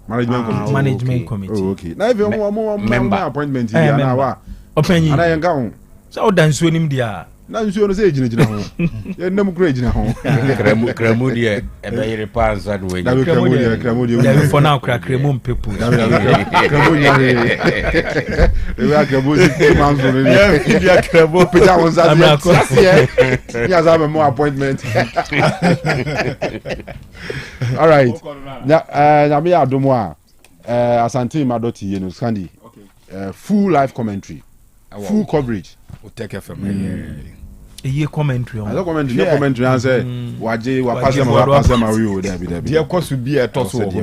S8: Management committee.
S1: Oh, okay. Now if you want member appointment here now,
S8: opinion.
S1: And I am going.
S8: So dance with him there.
S1: Now you want to say you know. You never crazy now.
S5: Cremudia, a very pants and way.
S1: Cremudia.
S8: For now, crack cremum people.
S1: Cremudia. We are Cremudia 2 months already. Yeah, Cremudia was that. Yes, I have more appointment. All right. Namia Adomwa, Asante Madoti, you know, Sandy. Full live commentary, full coverage.
S6: Otec FM.
S8: A year commentary.
S1: I don't commentary. I say, Waji, Wapasama, we would have been.
S6: Dear, course, would be a toss of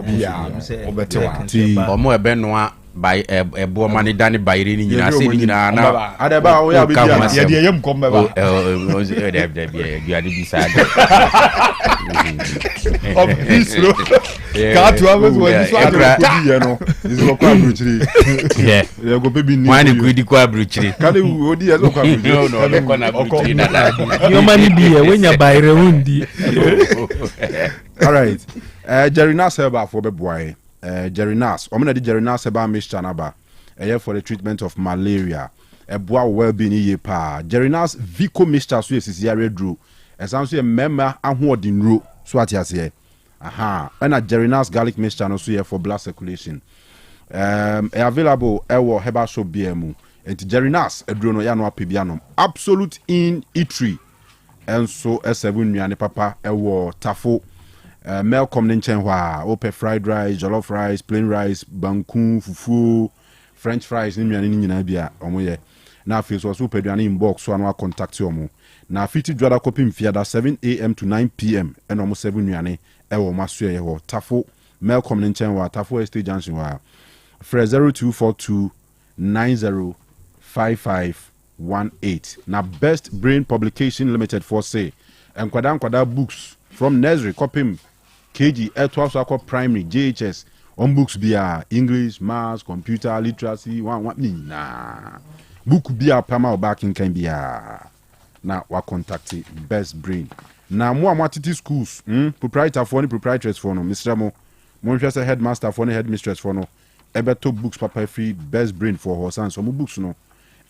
S5: or more Benoit by a Bomani Danny by reading in our city now.
S1: Adaba, we have
S6: been come back.
S5: You are the beside.
S6: Of this, got 2 hours when this one, you know, is a quadruple.
S5: Yeah, they'll go baby. Mine is good quadruple.
S1: Can you do as
S8: no, your money be when you buy Rewundi.
S1: All right, Jerry Nas for the boy. Jerry Nas, Jerry Nas about Miss Chanaba, a year for the treatment of malaria. A boy well-being ye pa. Jerry Nas Vico Mr. Swiss is here drew. As I'm saying, member and who in row. Swat ya say. Aha. And a Jerry Nas garlic mixture no here for blood circulation. Available ewo heba show BMU. And Jerry Nas edrono ya no apibiano. Absolute in Itri. And so S7 nyane papa ewo tafo. Melcom Ninchenwa, ope fried rice, jollof rice, plain rice, banku, fufu, French fries, ni nyina bia omoye. Na fe so super duane inbox so anwa contact yomo. Na fiti dwada kopi mfiada 7 a.m. to 9 p.m. and almost 7 nuane ewo masue yeho tafo Melcom Ninchenwa tafo Estate Junction wa. Fre 0242 905518. Na Best Brain Publication Limited for say. Nkwada books from nursery copy KG L12 primary JHS on books bia English, maths, computer, literacy, one nah. Book bia pama back in can bia. Now wa contact Best Brain. Now more matiti schools, proprietor for any proprietors for no, Mr. Mo, just a headmaster for any headmistress for no. Ebeto books papa free Best Brain for her son. So mo books no,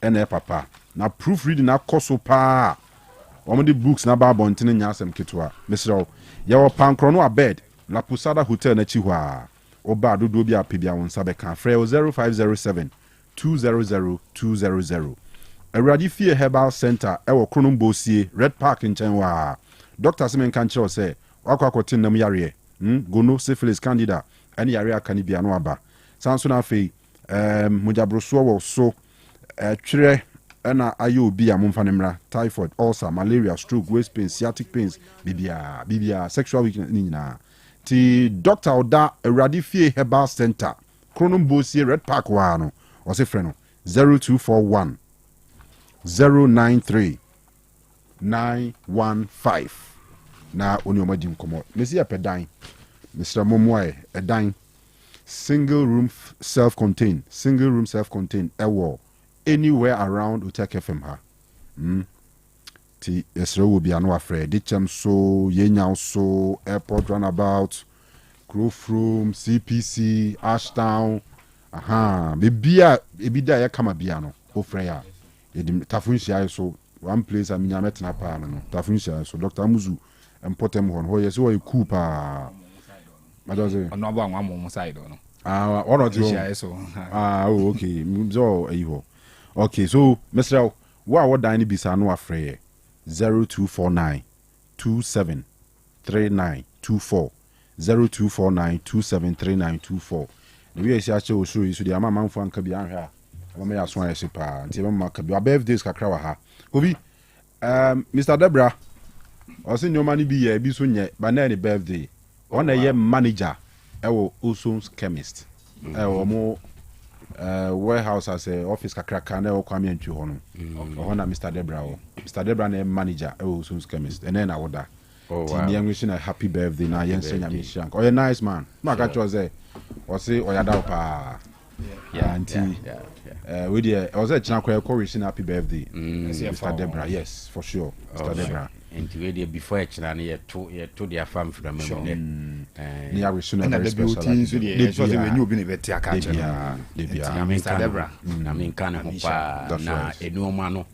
S1: and papa. Now proofreading na koso pa. Omodi books na ba bontene nyasem ketwa. Mr. Yawo pankrono abed. La Posada Hotel na chiwa. Oba dodo bia pebia won sabeka. Frey 0507 200 200. Awurade Fie Herbal Center ewo Kronom Bosie Red Park in Chenwa. Dr. Simen Kancho say wakwakotin nam yare. Gono syphilis candida any yare kanibia no aba. Sansona fe mujabroso wo so twire na ayo bi amomfanemra typhoid, ulcer, malaria, stroke, waist pain, sciatic pains, bibia sexual weakness nina. Ti Dr. Oda Awurade Fie Herbal Center Kronom Bosie Red Park wano. Wase freno 0241 093 915 na oni omadi nkomo mesi apedan Mr. Momwae edan single room self-contained ewo anywhere around Otec FM ha ti esre wo bia no afre dichem so yenya so airport runabout Grove Room CPC Ashtown bibia ebida ya kama bia no ofre ya edim tafunhia so one place amenya metna pa no tafunhia so Dr. Amuzu empotem hon ho yeso we cool pa madoze
S6: ono abo anwa mo side no
S1: ono ti
S6: so
S1: okay mzo eho okay so Mr. what dan bisa no afre 0249 273924 0249273924 we esi ache osuru isu di ama manfo anka bi anhwa ama ya so ayese pa nti be maka bi birthdays kakra wa ha obi Mr. Debra osi nyoma ni bi ye bi so nye ba na ni birthday ona ye manager ewo Oson's chemist ewo mo warehouse as a office kakra kan ewo kwame antwi ho no ona Mr. Debra na manager ewo Oson's chemist and then awoda ni wishing a happy birthday na yense nyame shank oh nice man ma ka choze osi oyada pa we dey was a china kwa wishing happy birthday Mr. Debra yes for sure Mr. Debra
S5: and we dey before china na to their farm from me
S1: ni ya wishing a very special
S6: day so we new bi ne beti aka
S5: Mr. Debra na me kan ho pa na enuoma no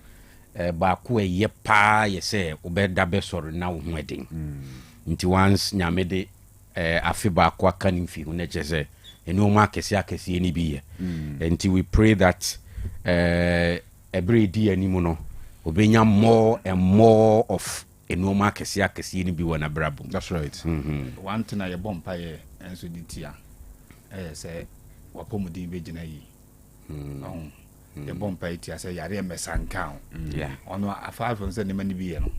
S5: ba ko ye pa ye se obeda be soro na wo ho eden nti once nyame de afi ba ko aka ni fi hu na chese enuoma akese ni bi ye nti we pray that every day animu no obenya more and more of enuoma akese ni bi wona brabo.
S1: That's right.
S6: One thing I bompa ye enso ditia say wapomudin be gina yi the bompa itia say yare mesanka ono afa from say ne mani bi ye no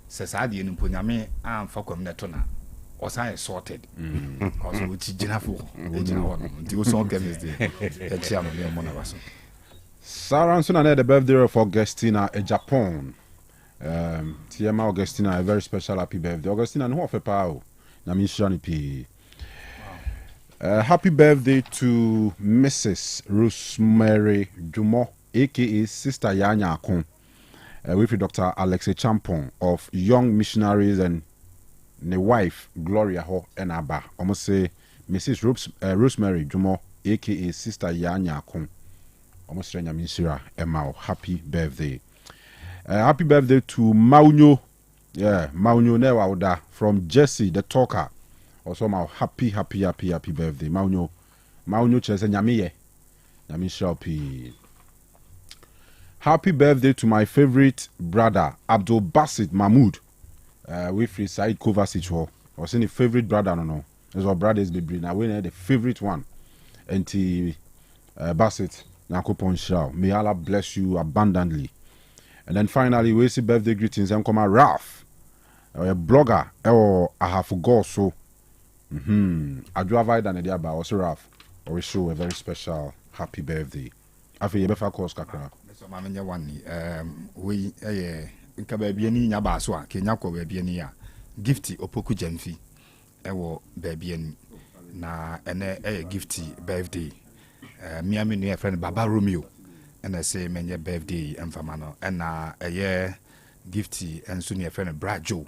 S6: se saade ni mponyame amfa kwam neto na osan sorted also uti gina fo gina wono nti wo so chemist dey e chia mo le mo na baso
S1: Sarah Suna the birthday of Augustina in Japan. TMA Augustina, a very special happy birthday. Augustina, no offer power. Happy birthday to Mrs. Rosemary Jumo, aka Sister Yanya Akon, with Dr. Alexei Champon of Young Missionaries and the wife Gloria Ho and Abba. Almost say Mrs. Rosemary Jumo, aka Sister Yanya Akon. Almost Emma, happy birthday. Happy birthday to Maunyo. Yeah, Maunyo Newauda from Jesse the Talker. Also, my happy birthday. Maunyo Chese Nyamiye. Nyamishopi. Happy birthday to my favorite brother, Abdul Basit Mahmoud. With Said Kovacic. I was saying the favorite brother, no. As our brothers be bring. I went the favorite one. And Basit. May Allah bless you abundantly. And then finally, we see birthday greetings. I'm coming Ralph, a blogger, or I have forgot so. I do avoid an idea about also Ralph. Or we show a very special happy birthday. I feel you better call Skakra.
S6: So, Mamma, we Kababiani Nabaswa, Kenya Kobabiania. Gifty Opoku Jemfi ewo baby en na ene Gifty birthday Miami new friend Baba Romeo and I say menye birthday emfama no na Gifty enso ne friend Brajo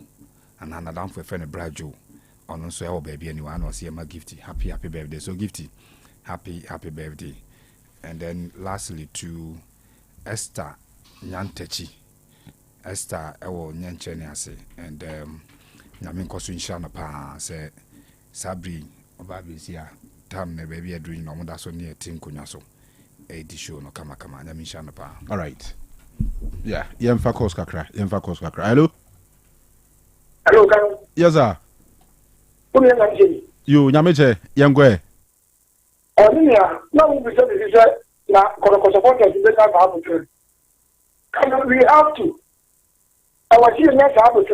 S6: and another for friend Brajo on so ewo baby anyone or see my Gifty happy birthday. So Gifty happy birthday. And then lastly to Esther Nyantechi. Esther ewo nyanchene ase and nyame nkoso inshallah pa say Sabri obabisia tam na baby adwin no moda so ne tinkonya so edi show no kama nyame inshallah pa.
S1: All right. Yeah, yemfa course kakra. Hello.
S2: Kanu.
S1: Yes sir.
S2: Umi ya ngajeni.
S1: You nyameche yengwe.
S2: Oniya na we be say na kono support us in that happen. Kanu, we have to our team next happen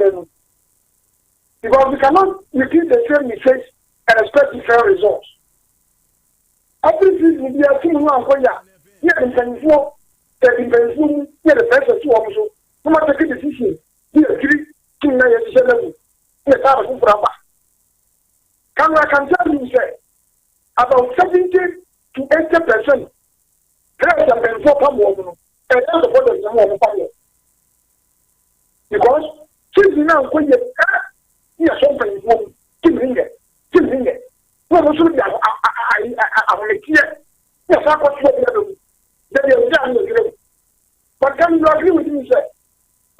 S2: because we cannot repeat the same mistakes and expect different results. Every season we are seeing one for ya. Here in Pennsylvania, the first two also. No matter the decision, here three team na yet level. Here are the Braba. I can tell you say about 70 to 80%. Players have been for Pamu, and that's the borders of Pamu. Because since now when you are something from Tim Hinger. Well, also, I will hear. Yes, I got what they are done. But can you agree with me, sir?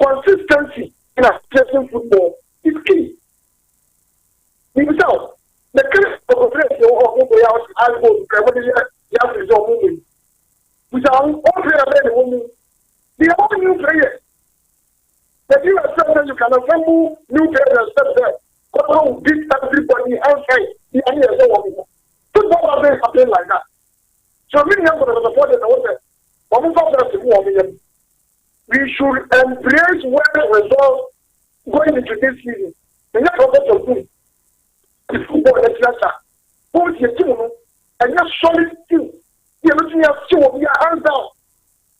S2: Consistency in assessing football is key. Because the case of a place I'll go to result moving. With our own player, woman, the all new players. The you accept that you can assemble new players and step there. Go beat everybody outside the idea of people. Football doesn't happen like that. So many of the supporters we should embrace well results going into this season. And that's what we're doing. The football is lesser. Both your team and your solid team. You're looking at two of your hands down.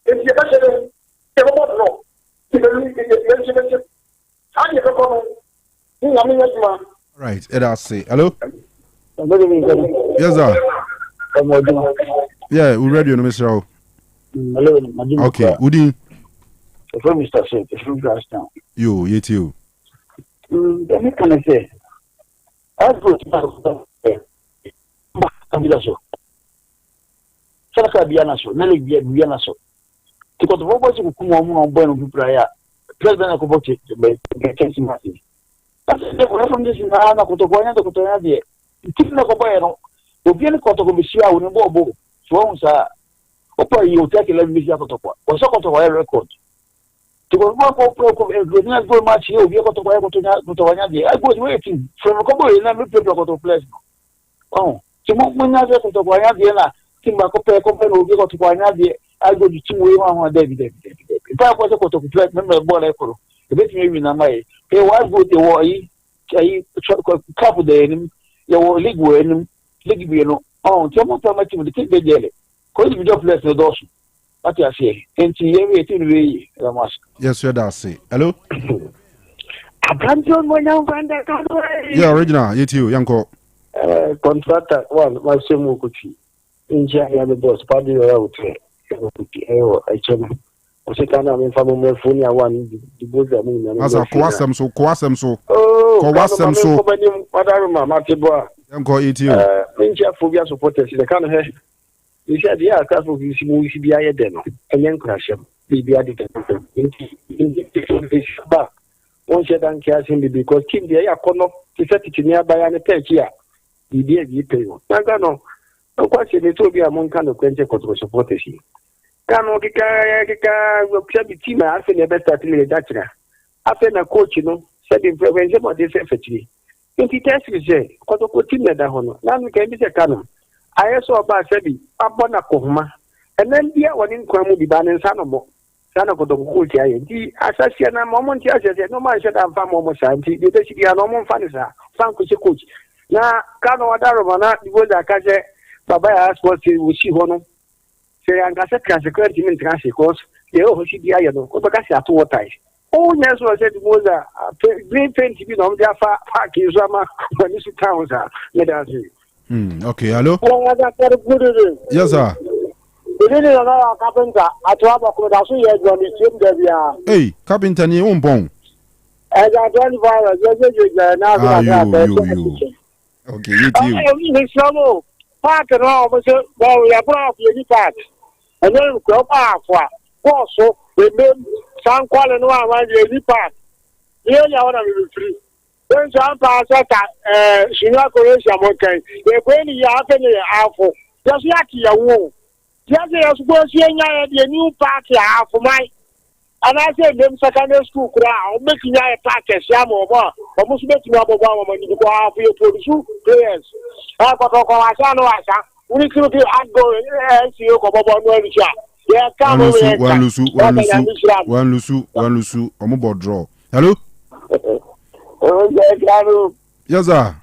S2: If you're better than wrong.
S1: Right, I'll say. Hello? Yes, sir. Yeah, we're ready, Mr. Okay, Udi.
S2: Mr. Seth, from Grastown.
S1: You too.
S2: Then can I say? As good Bianaso, Nelly Bianaso. Because the robots who come on Bueno Prayer, President of Kobochi, Kensi Martin. That's the from this in Anna Cotoboya, the Cotoya, Tina Coboyano, will be in a Cotobisia with a bobo. So, sir, Opa, you take 11 million Cotopa, or so Cotoya record. To go more go much, you be able to buy Cotoya. I was waiting from a couple of number people to place. Oh, to move when I get to Cotoya, Timba Company will be able to buy I go to 2 1 David. If I was able to play, remember ball echo. The best maybe na my. He was good to war. I couple the enemy. Your league win, league be no. Oh, Tomo Tamati with the kid the jelly. Could you just bless the doors? What I say? And see everything we must.
S1: Yes, sir, that's it. Hello?
S2: I can't join my young friend.
S1: Yeah, original, you too, Yanko.
S2: Contractor, one, my same Mukuchi. In China, the boss, party out. I was a kind of Famunia one, the Buddha.
S1: As a quasam so.
S2: Oh, quasam so. Madaruma, Matiboa.
S1: Uncle, eat you.
S2: Ninja Phobia supporters, the kind of hair. He said, yeah, that's what we should be a demo. And then crash him. Be added in the back. One said, and cares him because King the Akono is set it nearby and a page here. The dear pay. Nagano. No question, it will be among kind of Quentin control supporters. Kanu Kika will play the team after the best at the Dutchna. After a coach, said in prevention of this effectively. In the test, you say, Kotoko team at the honor. Now we can be a canon. I saw about Sebi, Abona Kohma, and then the one in Kwamu be done in Sanomo. Sanako coach, the assassin, a moment, no man said I'm far more sanity, the city are normal fanisa, Franco coach. Now, Kano Adaromana, the word I can say. Baba asked what he will see one. Say, and I said, security in transit course, they all should be iron, but I got 2 ties.
S3: Oh, yes, I said, Moza, green paint to be on their park is Rama when you sit down, let us see.
S1: Okay, hello?
S3: Yes,
S1: sir.
S3: Carpenter, I travel accommodation yet when you see them.
S1: Hey, carpenter, you won't bone.
S3: As I don't virus, now.
S1: Okay, you too.
S3: Park and all, but we are brought the park. And then we go off. Also, we made some quality one the park. Here you want to be free. When some pass at Shina Croatia, okay, they're going to happen in Alpha. Just like your womb. Just as well, the new party half of my. And I said, them secondary school crowd, making a package, Yamova, almost making up about when you go out for your two players. I got to go, I know, we could be outgoing, and see you come about one shot. Yeah, come over.
S1: One Lusu, I'm about draw. Hello?
S3: Kanu.
S1: Yes, sir.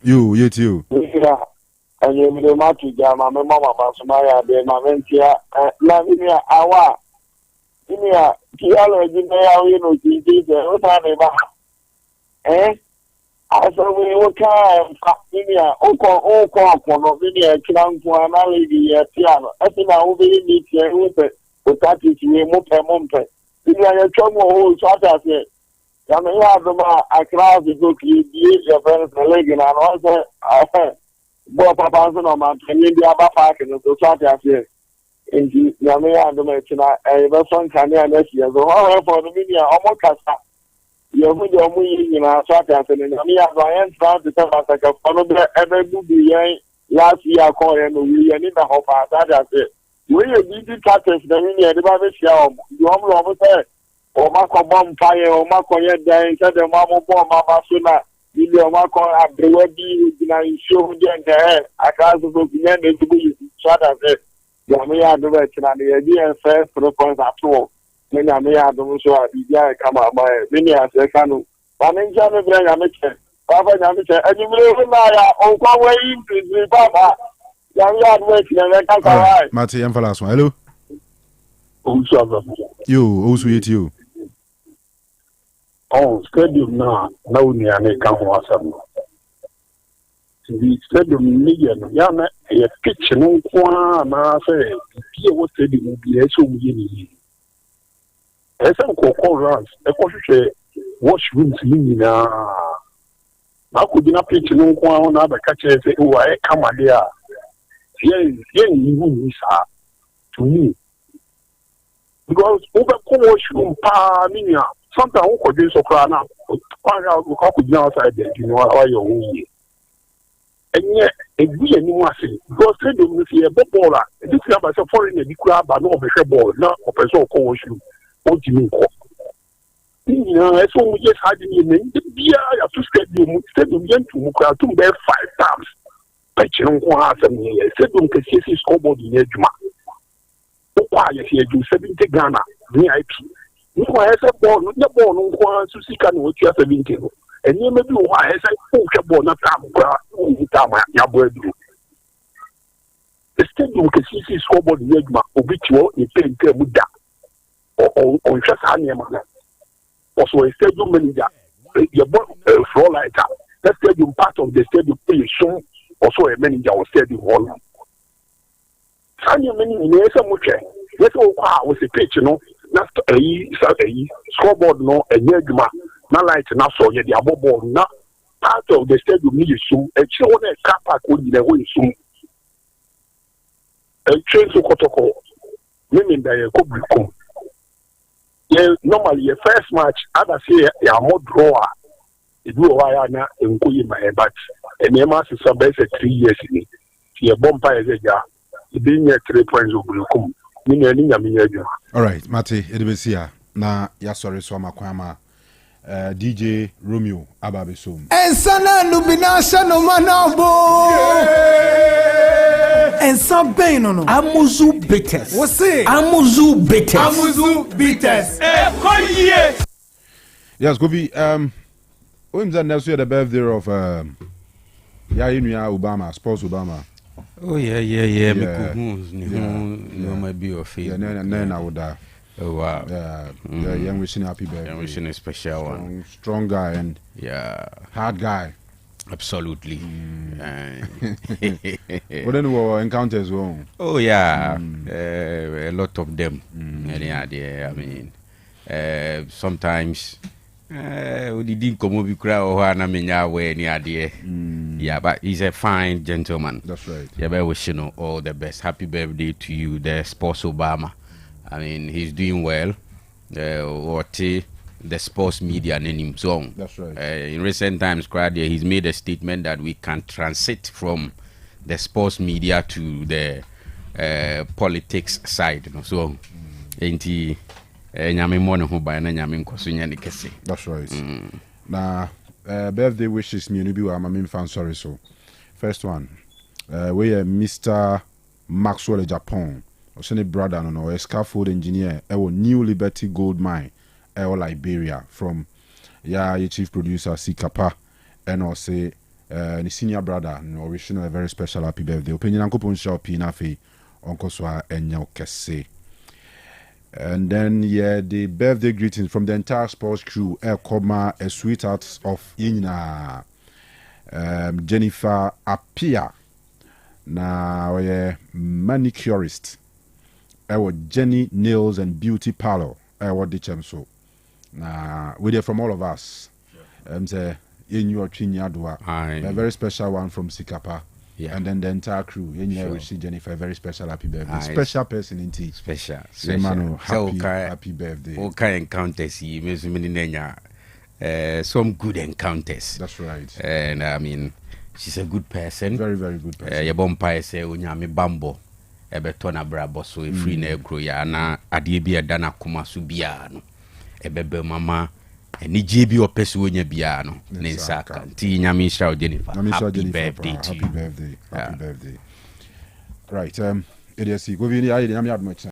S1: You too.
S3: And you will not to jam my mama, Basmaya, de Maventia, Lavinia, Awa. Inia, Kiala, you know, eh? I said, we will come, Inia, Oko, Vinia, Kilanguana, lady, piano. I think I will be in it with that is you, Mumpe. Inia, Chomo, who shot at it. I crowd the book, you your friends, the leg, and also, Bob Papanson on my India Park and the society in the Yamea and the Machina, a person can next year. So, however, for the media, almost cast you're with your movie in our society, and Yamea, I am proud to tell us like a follow every movie last year, call and we need the hope as I said. We are busy catches the media, the Baby Show, you almost say, or Marco Bonfire, or Marco Yeda, and said the Mamma Bomb, Mama Suna. William Marco at the wedding, show again there. I can't go behind the be shot at it. Yamia the way and the idea first for the points at all. When Yamia the Musha, the come out by many as a Kanu. But in Jana Yamicha, Papa Yamicha, and you will on one way into the Papa. Yamia the way and I can't arrive.
S1: Matty and for last one. Hello. You, also you.
S3: Oh, stadium now near Nekawasan. The stadium million, Yana, a kitchen, and I say, here was stadium be a so many. As I'm called runs, a question washrooms in now. I could not pitch no one other catches who I come there. Yes, you to me. Because over washroom pa minia. Sometimes we could do so far now. We could be outside there, you know, why you're only. And yet, a good anyone say, because they don't see a ball. This is about a foreign crab, but no ball, not a person call you. What do you mean? You know, I saw we just had in the beer to stadium to Muka to bear 5 times. Pitching on one and stadium can see scoreboard in Edma. Why you do 70 Ghana, VIP. You have a ball, no ball, no one to see can what you have 70. And you may do why I say, oh, ball, not time, your bird. The stadium can see scoreboard in Edma, obitual, you pay with that. Or just Hanyama. Also, a stadium manager, your ball, floor like that. That stadium part of the stadium play show, also a manager or stadium hall. Hanya many in a much. Let's go was a pitch, you know. Not a scoreboard, no, a yegma, not like an so yet the above ball, not part of the stadium need soon, a children a car park would be the way soon. A train to Kotoko, meaning that a could become. Normally, a first match, others say a more drawer. It will wire now and go in my head, but a name is a base 3 years in it. See a bomb by a jar, being a 3 points of Brucum.
S1: All right, Matty, Edbesia. Na ya sorry so makwama. DJ Romeo Ababesum.
S11: Ensana nubinasha no manabo. Ensa bem no. Amuzu bitters. Você? Amuzu bitters. Amuzu bitters. Koye.
S1: Yes, Gobi. When's that next year the birthday of Obama, Sports Obama?
S5: Oh yeah. Me no might be your favorite.
S1: Yeah, I would die.
S5: Oh wow.
S1: Yeah, young wishing happy birthday.
S5: Young wishing a special one.
S1: Strong guy and hard guy.
S5: Absolutely.
S1: What then were encounters wrong?
S5: Oh yeah, a lot of them. I mean, sometimes we didn't come over crowd or any idea. Yeah, but he's a fine gentleman.
S1: That's right.
S5: Yeah, but wish you know all the best. Happy birthday to you, the sports Obama. I mean, he's doing well. The sports media name song.
S1: That's right.
S5: In recent times, he's made a statement that we can transit from the sports media to the politics side. So,
S1: that's right. Now, birthday wishes me to be a main fan. Sorry, so first one, we are Mr. Maxwell Japan. Osei brother, no, a scaffold engineer. New Liberty Gold Mine. Liberia from your chief producer Sikapa and also the senior brother no wishing a very special happy birthday opinion uncle Ponsha Pinafi Uncle Swa Enyo Kese. And then the birthday greetings from the entire sports crew Koma a sweetheart of Ina Jennifer Apia na manicurist Jenny Nails and Beauty Parlor so we're there from all of us. Say a very special one from Sikapa. Yeah. And then the entire crew. We see Jennifer, a very special happy birthday. Special person in tea.
S5: Special.
S1: Happy birthday.
S5: Okay, encounters. Some good encounters.
S1: That's right.
S5: And I mean, she's a good person.
S1: Very, very good person.
S5: Your bumpire say, Unyami Bambo. Ebetona brabo so free na egro ya na ade bi edana kuma so bia no ebebe mama eni jebi opese wonya bia no ne saka ti nyame shao Jennifer happy birthday to you.
S1: Happy birthday right it is go vi ni ayi nyame admo